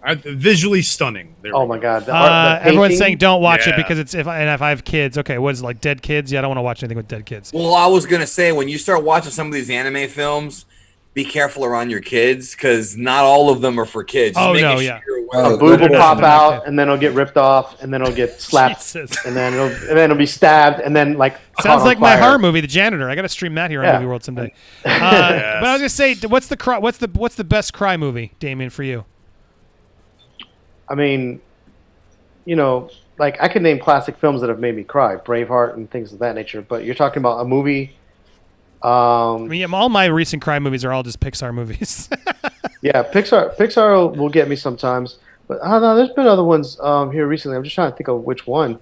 I thought so. Visually stunning. Oh my god! The everyone's painting? saying don't watch it Yeah. because if I have kids. Okay, what is it, like dead kids? Yeah, I don't want to watch anything with dead kids. Well, I was gonna say when you start watching some of these anime films, be careful around your kids because not all of them are for kids. Oh, Just no, making yeah. sure you're aware A of boob will that. pop out, and then it'll get ripped off, and then it'll get slapped, Jesus. and then it'll be stabbed, and then like Sounds caught on like my fire. horror movie, The Janitor. I got to stream that here on Yeah. Movie World someday. But I was gonna say, what's the best cry movie, Damien, for you? I mean, like I could name classic films that have made me cry, Braveheart and things of that nature. But you're talking about a movie. I mean, all my recent cry movies are all just Pixar movies. Yeah, Pixar will get me sometimes, but I don't know. There's been other ones here recently. I'm just trying to think of which one.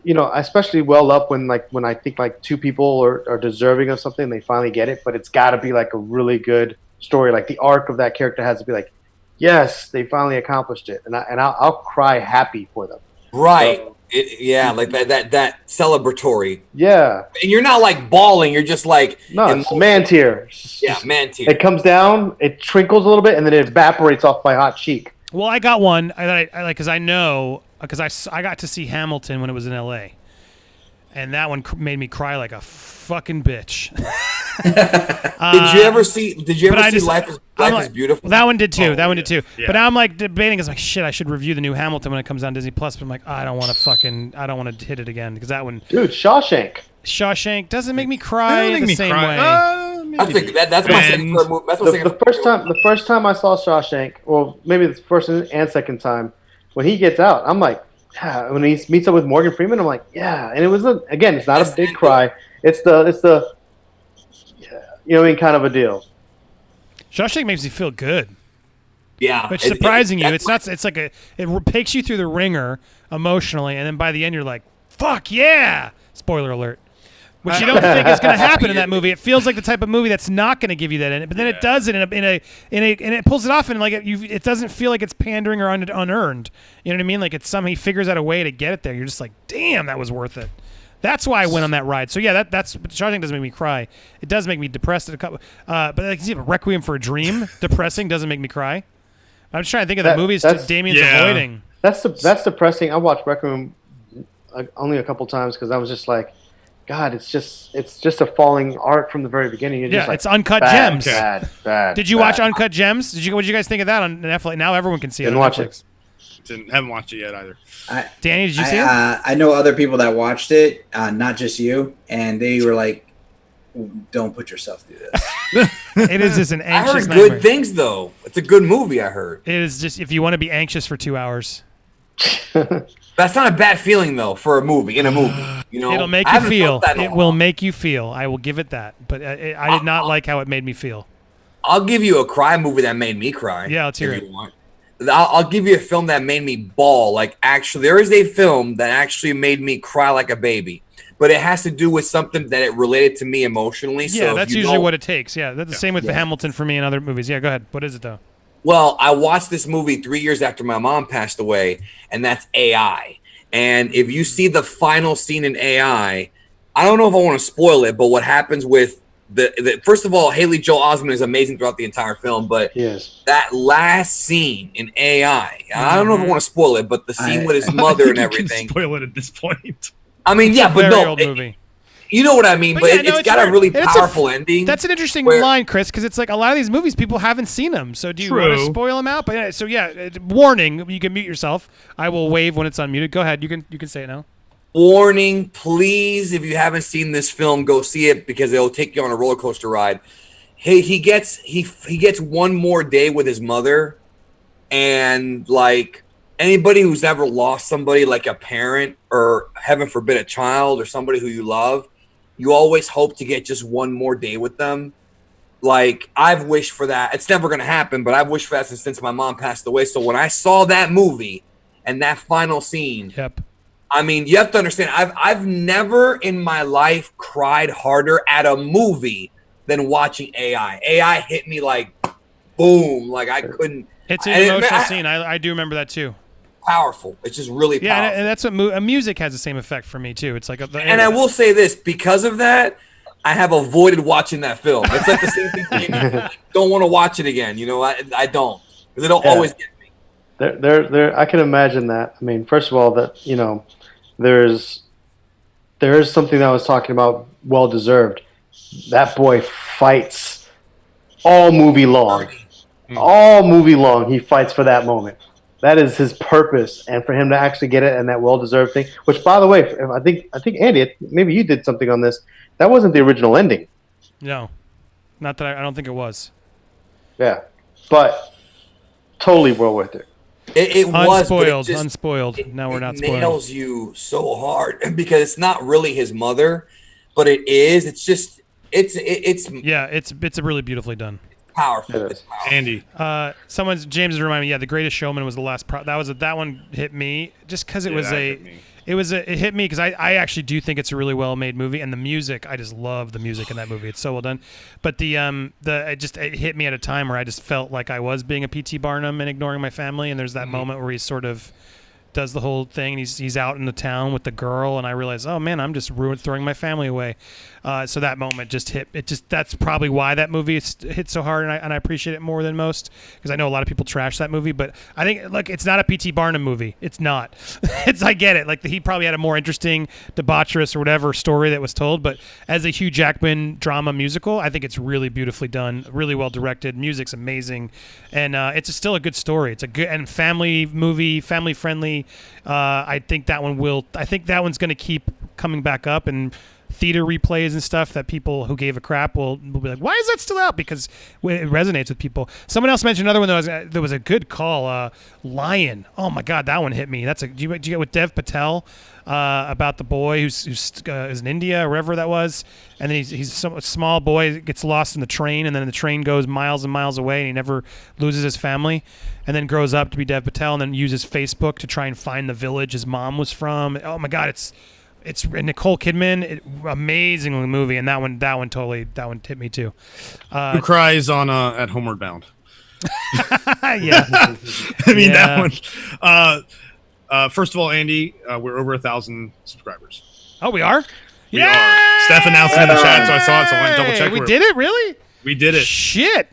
I especially well up when I think like two people are deserving of something, they finally get it, but it's got to be like a really good story. Like the arc of that character has to be like, yes, they finally accomplished it, and I'll cry happy for them. Right. So, Like that celebratory. yeah. And you're not like bawling. You're just like No, it's man tear. Yeah, man tear. It comes down, it trickles a little bit, and then it evaporates off my hot cheek. Well, I got one I like because I got to see Hamilton when it was in L.A. and that one made me cry like a fucking bitch. Did you ever see Life is Beautiful? That one did too. Oh, Yeah. But now I'm like debating. It's like shit. I should review the new Hamilton when it comes on Disney Plus. But I'm like, I don't want to hit it again because that one. Dude, Shawshank doesn't make me cry Make the me same cry. way. I think that's my second movie. That's my second The first time I saw Shawshank, well, maybe the first and second time, when he gets out, I'm like, yeah. When he meets up with Morgan Freeman, I'm like, yeah. And it was again, it's not a big cry. It's the kind of a deal. Shawshank makes me feel good. Yeah, Which surprising you. It's not. It's like it takes you through the ringer emotionally, and then by the end you're like, "Fuck yeah!" Spoiler alert. Which you don't think is going to happen in that movie. It feels like the type of movie that's not going to give you that in it, but then it does it and it pulls it off, and like it doesn't feel like it's pandering or unearned. You know what I mean? Like it's he figures out a way to get it there. You're just like, "Damn, that was worth it." That's why I went on that ride. So yeah, that's Shawshank doesn't make me cry. It does make me depressed at a couple. But like Requiem for a Dream, depressing doesn't make me cry. I'm just trying to think of the movies Damien's avoiding. That's depressing. I watched Requiem only a couple times because I was just like, God, it's just a falling art from the very beginning. You're just like, it's Uncut bad, Gems. Bad. Did you watch Uncut Gems? What did you guys think of that on Netflix? Now everyone can see it Didn't on watch Netflix. Haven't watched it yet either. Danny, did you see it? I know other people that watched it, not just you, and they were like, "Don't put yourself through this." It is just an I anxious heard nightmare. good things though. It's a good movie. I heard. It is just if you want to be anxious for 2 hours. That's not a bad feeling though for a movie. In a movie, you know, It'll make I you haven't feel. felt that in a It will while. make you feel. I will give it that. But I did not like how it made me feel. I'll give you a cry movie that made me cry. Yeah, let's hear if it. you want. I'll give you a film that made me bawl. Like, actually, there is a film that actually made me cry like a baby, but it has to do with something that it related to me emotionally. Yeah, so that's usually what it takes. Yeah, that's the same with Hamilton for me and other movies. Yeah, go ahead. What is it though? Well, I watched this movie 3 years after my mom passed away, and that's AI. And if you see the final scene in AI, I don't know if I want to spoil it, but what happens with the first of all, Haley Joel Osment is amazing throughout the entire film, but Yes. that last scene in AI, I don't know if I want to spoil it, but the scene with his mother and You everything. can spoil it at this point. I mean, yeah, but Very no, old movie. you know what I mean. But yeah, no, it's got fair. a really And it's a powerful ending. That's an interesting where- line, Chris, because it's like a lot of these movies people haven't seen them. So do you want to True. spoil them out? But yeah, so yeah, warning: you can mute yourself. I will wave when it's unmuted. Go ahead. You can say it now. Warning, please, if you haven't seen this film, go see it because it'll take you on a roller coaster ride. Hey, he gets one more day with his mother, and like anybody who's ever lost somebody, like a parent or heaven forbid a child or somebody who you love, you always hope to get just one more day with them. Like, I've wished for that. It's never going to happen, but I've wished for that since my mom passed away. So when I saw that movie and that final scene, Yep. I mean, you have to understand, I've never in my life cried harder at a movie than watching AI. AI hit me like boom, like I couldn't. It's an and emotional scene. I do remember that too. Powerful. It's just really Yeah, powerful. and that's what music has the same effect for me too. It's like And I will say this, because of that, I have avoided watching that film. It's like the same thing for me. I don't want to watch it again. You know, I don't. Because it'll always get me. There. I can imagine that. I mean, first of all, that there is something that I was talking about. Well deserved. That boy fights all movie long. All movie long, he fights for that moment. That is his purpose, and for him to actually get it and that well deserved thing. Which, by the way, I think Andy, maybe you did something on this. That wasn't the original ending. No, not that I don't think it was. Yeah, but totally well worth it. It was Unspoiled, but it just, unspoiled. Now we're not it spoiled. nails you so hard because it's not really his mother, but it is. It's just it's Yeah, it's really beautifully done. powerful. It is. It's powerful. Andy. James is reminding me. Yeah, The Greatest Showman was the last. That one hit me just because it Yeah, was that a. hit me. It hit me because I actually do think it's a really well made movie, and the music, I just love the music in that movie. It's so well done. But it hit me at a time where I just felt like I was being a P.T. Barnum and ignoring my family. And there's that moment where he sort of does the whole thing. And he's out in the town with the girl, and I realize, oh man, I'm just throwing my family away. So that moment just hit. That's probably why that movie hit so hard, and I appreciate it more than most because I know a lot of people trash that movie. But I think, look, it's not a P.T. Barnum movie. It's not. I get it. Like he probably had a more interesting, debaucherous or whatever story that was told. But as a Hugh Jackman drama musical, I think it's really beautifully done, really well directed. Music's amazing, and it's still a good story. It's a good and family movie, family friendly. I think that one's going to keep coming back up and theater replays and stuff that people who gave a crap will be like, why is that still out? Because it resonates with people. Someone else mentioned another one that was a good call. Lion. Oh my God, that one hit me. Did you get with Dev Patel about the boy who's is in India or wherever that was, and then he's a small boy gets lost in the train, and then the train goes miles and miles away, and he never loses his family, and then grows up to be Dev Patel, and then uses Facebook to try and find the village his mom was from. Oh my God, it's Nicole Kidman, amazing movie, and that one hit me too. Who cries on at Homeward Bound? Yeah, I mean Yeah. that one. First of all, Andy, we're over 1,000 subscribers. Oh, we are. We are. Steph announced it in the chat, so I saw it. So I went and double check. We did it, really? We did it. Shit.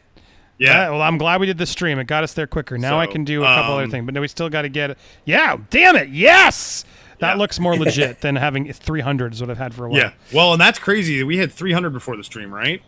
Yeah. Well, I'm glad we did the stream. It got us there quicker. Now I So, can do a couple other things, but no, we still got to get it. Yeah, damn it. Yes. That Yeah. looks more legit than having 300 is what I've had for a while. Yeah. Well, and that's crazy. We had 300 before the stream, right?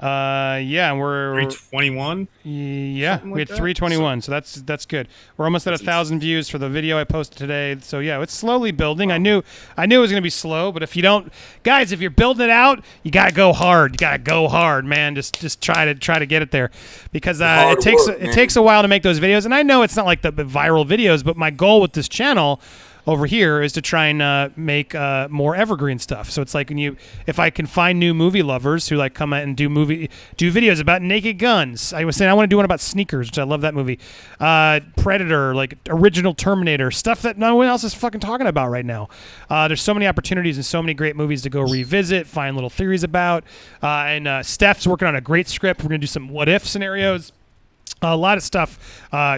Yeah, and we're 321. Yeah, Something we like had that? 321, so that's good. We're almost at 1,000 views for the video I posted today. So yeah, it's slowly building. I knew it was gonna be slow, but if you don't, guys, if you're building it out, you gotta go hard. You gotta go hard, man. Just try to get it there, because Hard work, it takes a while to make those videos. And I know it's not like the viral videos, but my goal with this channel over here is to try and make more evergreen stuff. So it's like if I can find new movie lovers who like come out and do videos about Naked Guns. I was saying I want to do one about sneakers, which I love that movie. Predator, like original Terminator, stuff that no one else is fucking talking about right now. There's so many opportunities and so many great movies to go revisit, find little theories about. And Steph's working on a great script. We're gonna do some what if scenarios. A lot of stuff.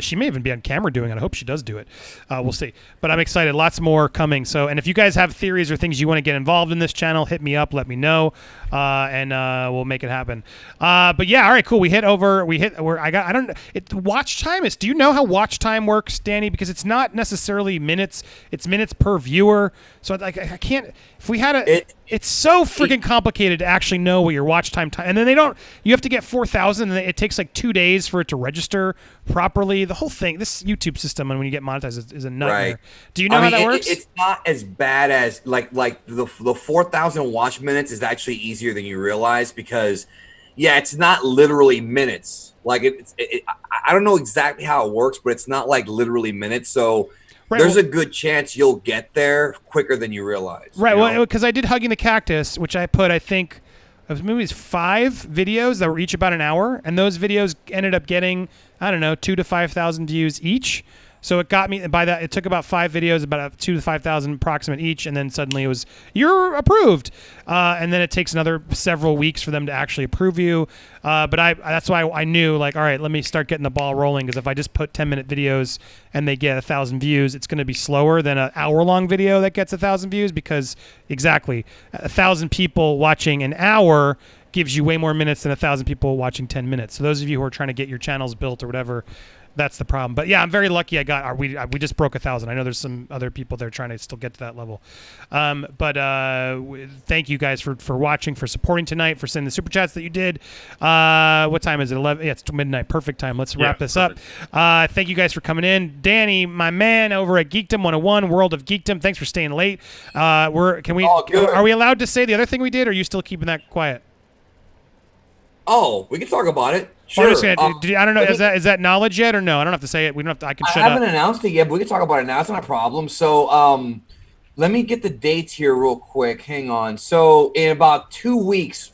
She may even be on camera doing it. I hope she does do it. We'll see. But I'm excited. Lots more coming. So, and if you guys have theories or things you want to get involved in this channel, hit me up. Let me know, and we'll make it happen. But yeah, all right, cool. Watch time is. Do you know how watch time works, Danny? Because it's not necessarily minutes. It's minutes per viewer. So I can't. If we had it's so freaking complicated to actually know what your watch time, and then you have to get 4,000, and it takes like 2 days for it to register properly. The whole thing, this YouTube system, and when you get monetized, is a nightmare. Right. Do you know how that works? It's not as bad as like the 4,000 watch minutes is actually easier than you realize, because it's not literally minutes. Like I don't know exactly how it works, but it's not like literally minutes. So. Right, there's a good chance you'll get there quicker than you realize. Right. Well, because I did Hugging the Cactus, which I put, I think, maybe 5 videos that were each about an hour, and those videos ended up getting, I don't know, 2,000 to 5,000 views each. So it got me by that. It took about 5 videos, about 2,000 to 5,000 approximate each, and then suddenly it was you're approved. And then it takes another several weeks for them to actually approve you. But that's why I knew, like, all right, let me start getting the ball rolling, because if I just put 10-minute videos and they get 1,000 views, it's going to be slower than an hour-long video that gets 1,000 views, because exactly 1,000 people watching an hour gives you way more minutes than 1,000 people watching 10 minutes. So those of you who are trying to get your channels built or whatever, that's the problem. But yeah, I'm very lucky. We just broke 1,000. I know there's some other people there trying to still get to that level. Thank you guys for watching, for supporting tonight, for sending the super chats that you did. What time is it? 11. Yeah, it's midnight. Perfect time. Let's wrap this up. Thank you guys for coming in. Danny, my man over at Geekdom101, World of Geekdom. Thanks for staying late. Are we allowed to say the other thing we did, or are you still keeping that quiet? Oh, we can talk about it. Sure. I don't know. Is that knowledge yet or no? I don't have to say it. We don't have to. I can shut up. I haven't announced it yet, but we can talk about it now. It's not a problem. So, let me get the dates here real quick. Hang on. So, in about 2 weeks,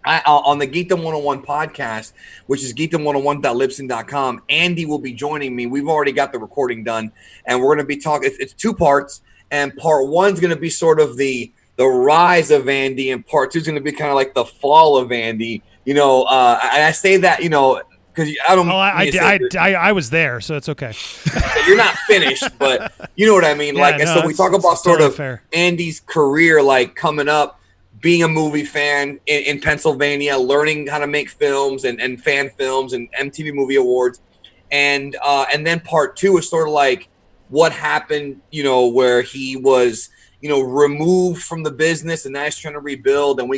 on the Geekdom101 podcast, which is geekdom101.libsyn.com, Andy will be joining me. We've already got the recording done, and we're going to be talking. It's 2 parts, and part 1 is going to be sort of the rise of Andy, and part 2 is going to be kind of like the fall of Andy. And I say that, because I don't. Oh, I was there, so it's okay. You're not finished, but you know what I mean. So we talk about sort of fair. Andy's career, like coming up, being a movie fan in Pennsylvania, learning how to make films and fan films and MTV Movie Awards, and then part 2 is sort of like what happened, where he was. Removed from the business, and now he's trying to rebuild. And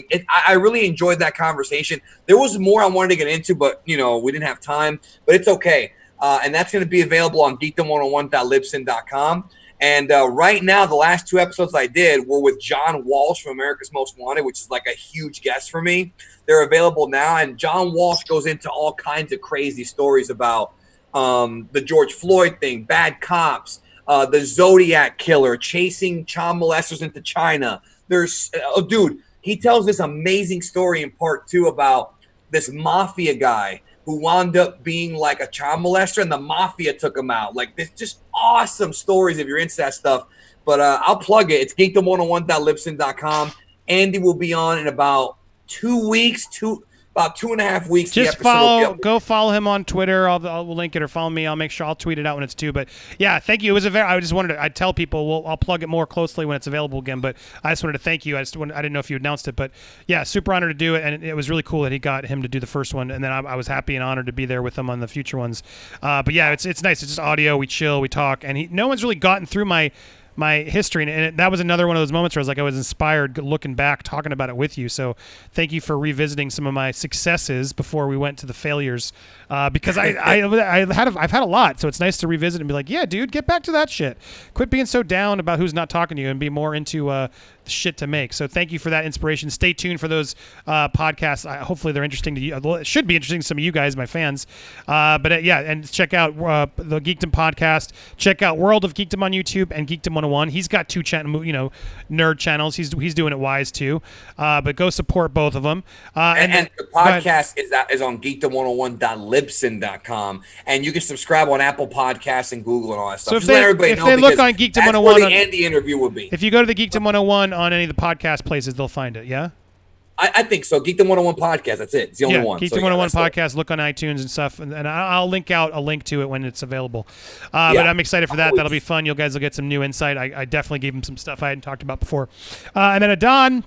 I really enjoyed that conversation. There was more I wanted to get into, but we didn't have time. But it's okay. And that's going to be available on geekdom101.libsyn.com. And right now, the last 2 episodes I did were with John Walsh from America's Most Wanted, which is like a huge guest for me. They're available now, and John Walsh goes into all kinds of crazy stories about the George Floyd thing, bad cops. The Zodiac killer chasing child molesters into China. He tells this amazing story in part 2 about this mafia guy who wound up being like a child molester, and the mafia took him out. Like, there's just awesome stories if you're into that stuff. But I'll plug it. It's geekdom101.libsyn.com. Andy will be on in about 2 weeks, about 2.5 weeks. Just go follow him on Twitter. I'll link it, or follow me. I'll make sure I'll tweet it out when it's due. But yeah, thank you. I just wanted to. I tell people I'll plug it more closely when it's available again. But I just wanted to thank you. I didn't know if you announced it, but yeah, super honored to do it, and it was really cool that he got him to do the first one, and then I was happy and honored to be there with him on the future ones. But yeah, it's nice. It's just audio. We chill, we talk, and no one's really gotten through my my history, and that was another one of those moments where I was inspired looking back, talking about it with you. So thank you for revisiting some of my successes before we went to the failures, because I've had a lot, so it's nice to revisit and be like, yeah, dude, get back to that shit. Quit being so down about who's not talking to you and be more into shit to make. So thank you for that inspiration. Stay tuned for those podcasts. Hopefully they're interesting to you. Well, it should be interesting to some of you guys, my fans. But yeah, and check out the Geekdom podcast. Check out World of Geekdom on YouTube and Geekdom101. He's got two nerd channels. He's doing it wise too. But go support both of them. And the podcast is on geekdom101.libsyn.com, and you can subscribe on Apple Podcasts and Google and all that stuff. So if they look on Geekdom101, that's where the Andy interview will be. If you go to the Geekdom101 on any of the podcast places, they'll find it. Yeah. I think so. Geekdom101 podcast. That's it. It's the only one. Geekdom101 podcast. Look on iTunes and stuff, and I'll link out a link to it when it's available. But I'm excited for that. That'll be fun. You guys will get some new insight. I definitely gave him some stuff I hadn't talked about before. And then Adon,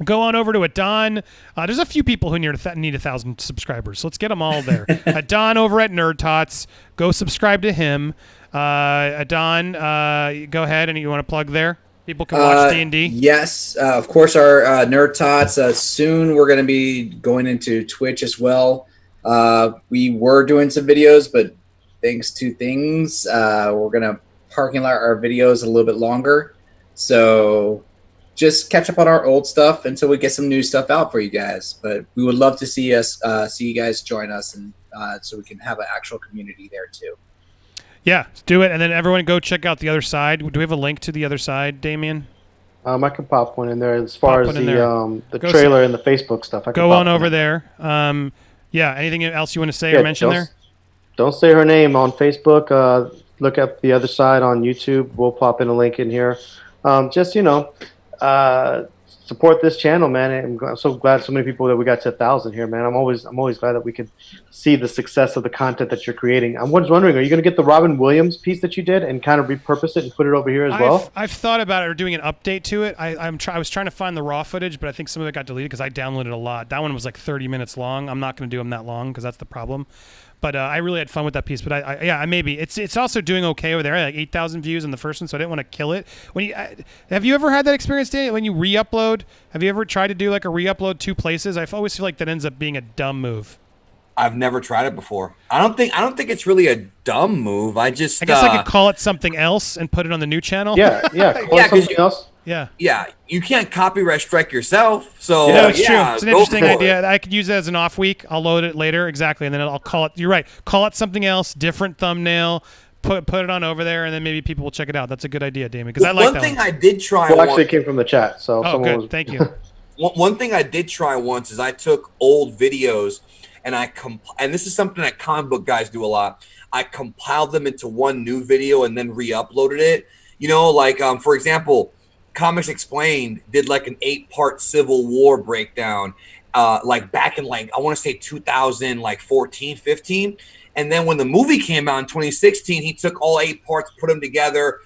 go on over to Adon. There's a few people who need 1,000 subscribers, so let's get them all there. Adon over at Nerd Tots. Go subscribe to him. Adon, go ahead, and you want to plug there? People can watch D&D. Yes, of course, our Nerd Tots. Soon we're going to be going into Twitch as well. We were doing some videos, but thanks to things, we're going to parking lot our videos a little bit longer. So just catch up on our old stuff until we get some new stuff out for you guys. But we would love to see you guys join us, and so we can have an actual community there too. Yeah, let's do it. And then everyone go check out The Other Side. Do we have a link to The Other Side, Damien? I can pop one in there as far as the trailer and the Facebook stuff. Go on over there. Yeah, anything else you want to say or mention there? Don't say her name on Facebook. Look up The Other Side on YouTube. We'll pop in a link in here. Just, support this channel, man. I'm so glad so many people that we got to 1,000 here, man. I'm always glad that we could see the success of the content that you're creating. I'm just wondering, are you going to get the Robin Williams piece that you did and kind of repurpose it and put it over here as well? I've thought about it or doing an update to it. I was trying to find the raw footage, but I think some of it got deleted because I downloaded a lot. That one was like 30 minutes long. I'm not going to do them that long because that's the problem. But I really had fun with that piece. But I maybe it's also doing okay over there. I had like 8,000 views on the first one, so I didn't want to kill it. Have you ever had that experience, Dan, when you re-upload? Have you ever tried to do like a re-upload two places? I always feel like that ends up being a dumb move. I've never tried it before. I don't think it's really a dumb move. I guess I could call it something else and put it on the new channel. Yeah. Call it something else. Yeah. You can't copyright strike yourself. So it's true. It's an interesting idea. I could use it as an off week. I'll load it later, exactly, and then I'll call it. You're right. Call it something else, different thumbnail. Put it on over there, and then maybe people will check it out. That's a good idea, Damien, because I like that. One thing I did try. Well, actually, came from the chat. So good. Thank you. One thing I did try once is I took old videos and and this is something that comic book guys do a lot. I compiled them into one new video and then re-uploaded it. For example, Comics Explained did like an 8-part Civil War breakdown, back in I want to say 2014, 15. And then when the movie came out in 2016, he took all 8 parts, put them together,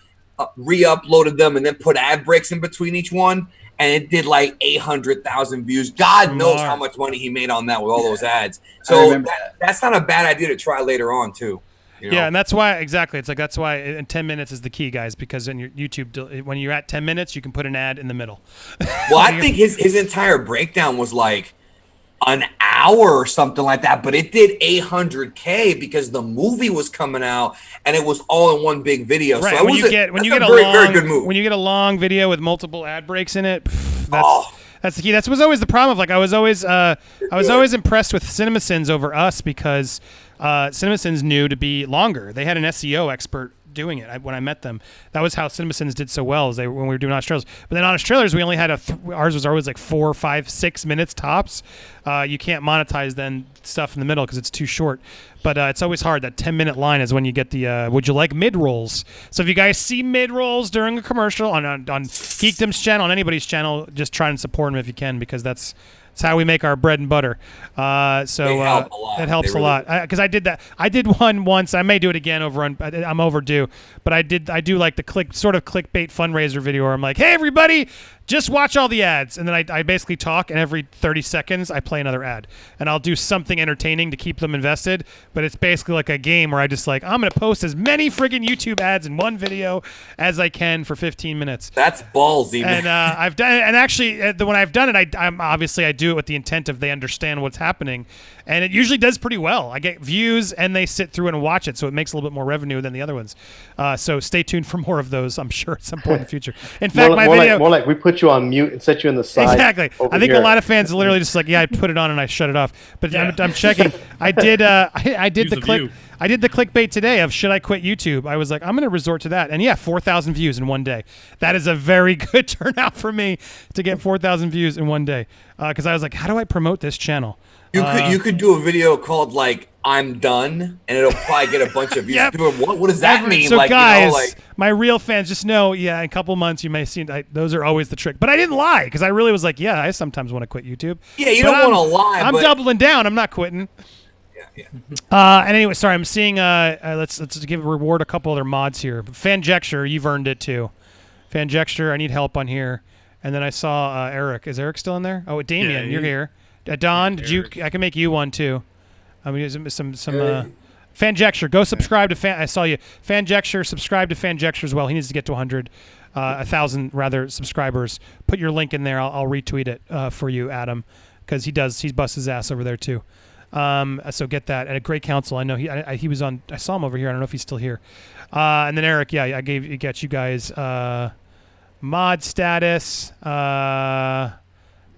re-uploaded them, and then put ad breaks in between each one. And it did like 800,000 views. God knows how much money he made on that with all those ads. So that's not a bad idea to try later on too. Yeah, and that's why that's why 10 minutes is the key, guys, because in your YouTube, when you're at 10 minutes, you can put an ad in the middle. Well, I think his entire breakdown was like an hour or something like that, but it did 800K because the movie was coming out and it was all in one big video. Right. So when you get a very good move. When you get a long video with multiple ad breaks in it, that's the key. That was always the problem. I was always impressed with CinemaSins over us because CinemaSins knew to be longer. They had an SEO expert doing it when I met them. That was how CinemaSins did so well when we were doing Australians. But then on Australians, we only had ours was always like 4, 5, 6 minutes tops. You can't monetize then stuff in the middle because it's too short. But it's always hard. That 10-minute line is when you get the would you like mid-rolls? So if you guys see mid-rolls during a commercial on Geekdom's channel, on anybody's channel, just try and support them if you can, because that's how we make our bread and butter. It helps a lot. Because I did that. I did one once. I may do it again I'm overdue. But I do like the clickbait fundraiser video where I'm like, hey, everybody, Just watch all the ads, and then I basically talk, and every 30 seconds I play another ad, and I'll do something entertaining to keep them invested. But it's basically like a game where I just like I'm gonna post as many friggin' YouTube ads in one video as I can for 15 minutes. That's ballsy, man. And I've done, and actually, when I've done it, I'm obviously I do it with the intent of they understand what's happening, and it usually does pretty well. I get views, and they sit through and watch it, so it makes a little bit more revenue than the other ones. So stay tuned for more of those. I'm sure at some point in the future. In fact, my video more like we put you on mute and set you in the side. Exactly. I think here. a lot of fans are literally just like, yeah, I put it on and I shut it off. But I'm checking. I did. I did the click. I did the clickbait today of should I quit YouTube? I was like, I'm going to resort to that. And yeah, 4,000 views in one day. That is a very good turnout for me to get 4,000 views in one day. Because I was like, how do I promote this channel? You could do a video called like "I'm done" and it'll probably get a bunch of views. Yep. What does that mean? So like, guys, my real fans just know, yeah, in a couple months you may see those are always the trick. But I didn't lie because I really was like, yeah, I sometimes want to quit YouTube. Yeah, you don't want to lie. I'm doubling down. I'm not quitting. Yeah. And anyway, sorry, I'm seeing. Let's reward a couple other mods here. Fanjecture, you've earned it too. Fanjecture, I need help on here. And then I saw Eric. Is Eric still in there? Oh, Damien, you're here. Don, did you? I can make you one too. I mean, some Fanjecture. Go subscribe to I saw you. Fanjecture, subscribe to Fanjecture as well. He needs to get to 1,000 rather subscribers. Put your link in there. I'll retweet it for you, Adam, because he busts his ass over there too. So get that. And a great counsel. I know he was on. I saw him over here. I don't know if he's still here. And then Eric, yeah, I got you guys mod status.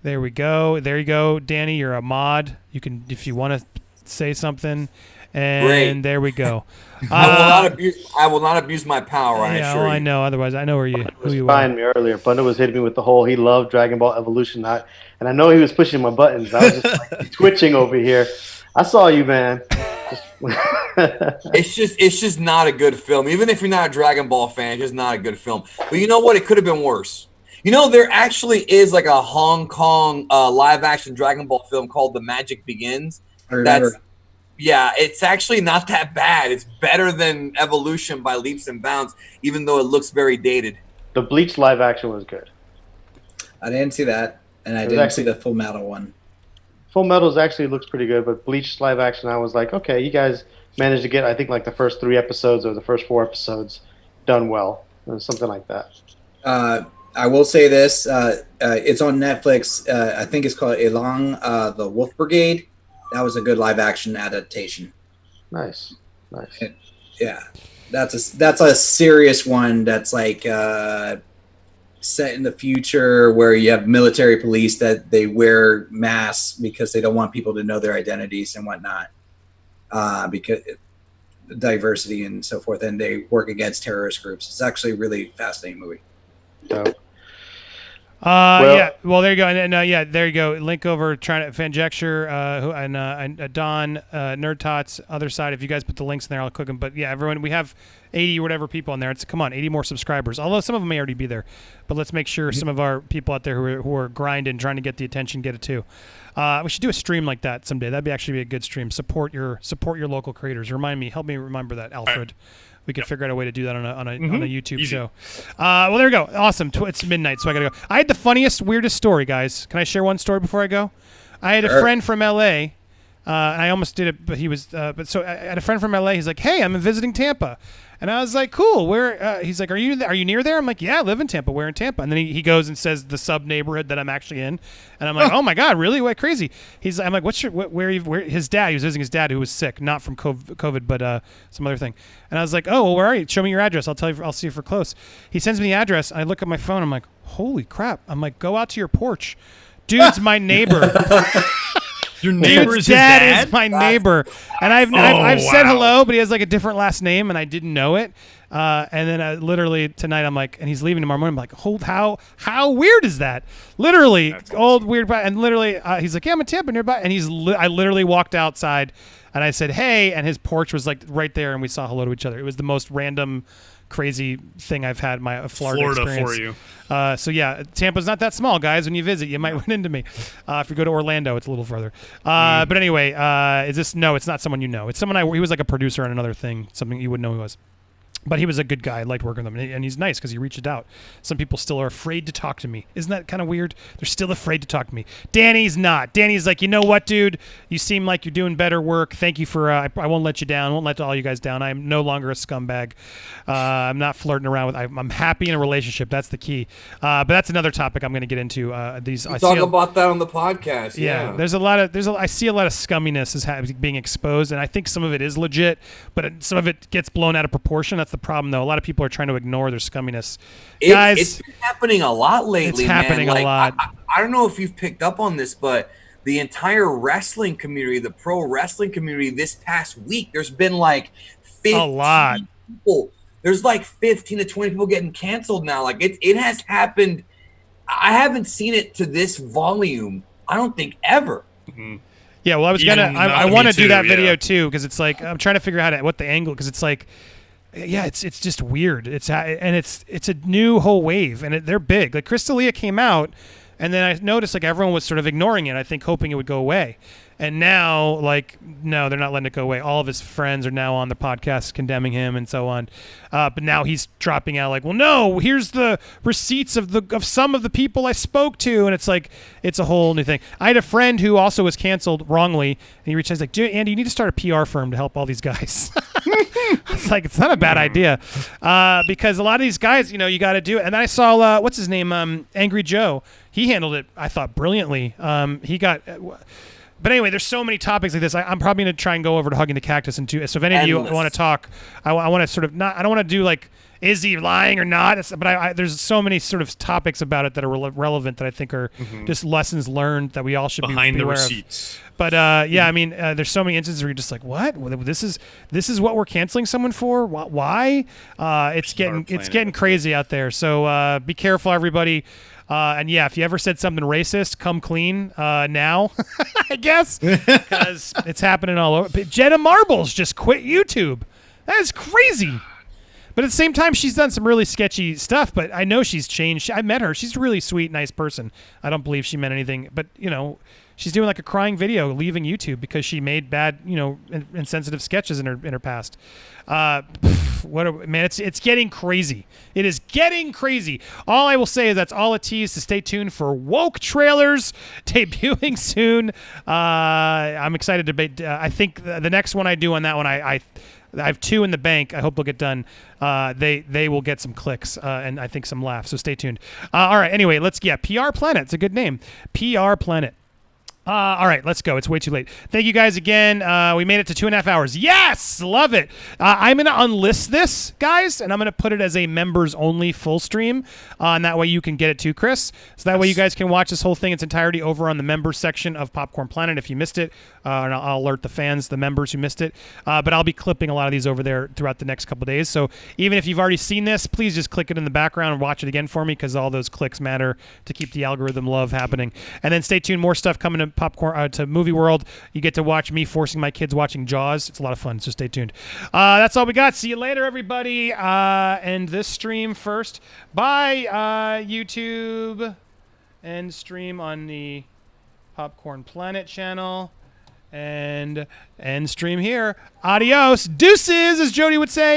There we go. There you go, Danny. You're a mod. You can, if you want to say something. And Great. There we go. I will not abuse my power. I assure you. I know. Otherwise, I know who you are. Buying me earlier. Bunda was hitting me with the whole. He loved Dragon Ball Evolution, and I know he was pushing my buttons. I was just like twitching over here. I saw you, man. It's just not a good film. Even if you're not a Dragon Ball fan, it's just not a good film. But you know what? It could have been worse. You know, there actually is like a Hong Kong live-action Dragon Ball film called The Magic Begins. Yeah, it's actually not that bad. It's better than Evolution by leaps and bounds, even though it looks very dated. The Bleach live action was good. I didn't see that, and I didn't see the Full Metal one. Full Metal's actually looks pretty good, but Bleach live action, I was like, okay, you guys managed to get, I think, like the first 3 episodes or the first 4 episodes done well, or something like that. I will say this: it's on Netflix. I think it's called Elang, the Wolf Brigade. That was a good live action adaptation. Nice. Yeah, that's a serious one. That's like set in the future where you have military police that they wear masks because they don't want people to know their identities and whatnot, because diversity and so forth, and they work against terrorist groups. It's actually a really fascinating movie. Dope. Yeah. Well, there you go. And there you go. Link over trying to Fanjecture, and Don, Nerd Tots, other side. If you guys put the links in there, I'll click them. But yeah, everyone, we have 80 or whatever people on there. Come on, 80 more subscribers. Although some of them may already be there, but let's make sure some of our people out there who are grinding, trying to get the attention, get it too. We should do a stream like that someday. That'd actually be a good stream. Support your local creators. Help me remember that, Alfred. We could figure out a way to do that on a YouTube show. Well, there we go. Awesome. It's midnight, so I gotta go. I had the funniest, weirdest story, guys. Can I share one story before I go? I had a friend from LA. I almost did it, but he was. So I had a friend from LA. He's like, "Hey, I'm visiting Tampa," and I was like, "Cool. Where?" He's like, "Are you near there?" I'm like, "Yeah, I live in Tampa. Where in Tampa?" And then he goes and says the sub neighborhood that I'm actually in, and I'm like, "Oh my God, really? What crazy?" I'm like, where his dad? He was visiting his dad who was sick, not from COVID, but some other thing. And I was like, "Oh, well, where are you? Show me your address. I'll tell you. I'll see if we're close." He sends me the address. And I look at my phone. I'm like, "Holy crap!" I'm like, "Go out to your porch, dude's my neighbor." Your neighbor Dude's is his dad is my neighbor, and I've said hello, but he has like a different last name, and I didn't know it. And then literally tonight, I'm like, and he's leaving tomorrow morning. I'm like, hold, how weird is that? Literally, old weird, and literally, he's like, yeah, I'm in Tampa nearby, and I literally walked outside, and I said, hey, and his porch was like right there, and we saw hello to each other. It was the most random, crazy thing I've had in my Florida experience. For you. So yeah, Tampa's not that small, guys. When you visit, you might run into me. If you go to Orlando, it's a little further. But anyway, is this? No, it's not someone you know. It's someone he was like a producer on another thing, something you wouldn't know who he was. But he was a good guy. I liked working with him, and he's nice because he reached out. Some people still are afraid to talk to me. Isn't that kind of weird? They're still afraid to talk to me. Danny's not. Danny's like, you know what, dude? You seem like you're doing better work. Thank you for. I won't let you down. I won't let all you guys down. I'm no longer a scumbag. I'm not flirting around with. I'm happy in a relationship. That's the key. But that's another topic I'm going to get into. Talk about that on the podcast. Yeah. There's a lot of. I see a lot of scumminess being exposed, and I think some of it is legit, but some of it gets blown out of proportion. That's the problem, though. A lot of people are trying to ignore their scumminess. Guys, it's been happening a lot lately. It's happening a lot. I don't know if you've picked up on this, but the entire wrestling community, the pro wrestling community, this past week, there's been like 15 a lot. people. There's like 15 to 20 people getting canceled now. Like it has happened. I haven't seen it to this volume. I don't think ever. Mm-hmm. Yeah, well, I want to do that video too, because it's like I'm trying to figure out what the angle, because it's like. Yeah, it's just weird. It's a new whole wave, and they're big. Like Chris D'Elia came out, and then I noticed like everyone was sort of ignoring it. I think hoping it would go away, and now like no, they're not letting it go away. All of his friends are now on the podcast condemning him and so on. But now he's dropping out like, well, no, here's the receipts of some of the people I spoke to, and it's like it's a whole new thing. I had a friend who also was canceled wrongly, and he reached out, he's like, Andy, you need to start a PR firm to help all these guys. It's like, it's not a bad idea, because a lot of these guys, you got to do it. And then I saw what's his name, Angry Joe. He handled it, I thought, brilliantly. But anyway, there's so many topics like this. I'm probably going to try and go over to Hugging the Cactus so if any of you want to talk, I want to sort of I don't want to do like, is he lying or not? But there's so many sort of topics about it that are relevant that I think are just lessons learned that we all should be aware the receipts. Of. But I mean, there's so many instances where you're just like, what? This is what we're canceling someone for? Why? It's getting crazy out there. So be careful, everybody. And yeah, if you ever said something racist, come clean now, I guess, because it's happening all over. But Jenna Marbles just quit YouTube. That is crazy. But at the same time, she's done some really sketchy stuff, but I know she's changed. I met her. She's a really sweet, nice person. I don't believe she meant anything. But, she's doing like a crying video leaving YouTube because she made bad, insensitive sketches in her past. It's getting crazy. It is getting crazy. All I will say is that's all a tease to stay tuned for woke trailers debuting soon. I'm excited to I think the next one I do on that one, I have 2 in the bank. I hope they'll get done. They will get some clicks and I think some laughs. So stay tuned. All right. Anyway, PR Planet. It's a good name. PR Planet. All right, let's go. It's way too late. Thank you guys again. We made it to 2.5 hours. Yes, love it. I'm going to unlist this, guys, and I'm going to put it as a members-only full stream, and that way you can get it too, Chris. So that way you guys can watch this whole thing in its entirety over on the members section of Popcorn Planet if you missed it, and I'll alert the fans, the members who missed it. But I'll be clipping a lot of these over there throughout the next couple of days. So even if you've already seen this, please just click it in the background and watch it again for me, because all those clicks matter to keep the algorithm love happening. And then stay tuned. More stuff coming to Popcorn to Movie World. You get to watch me forcing my kids watching Jaws. It's a lot of fun, so stay tuned. That's all we got. See you later, everybody. End this stream first. Bye, YouTube. End stream on the Popcorn Planet channel. And end stream here. Adios. Deuces, as Jody would say.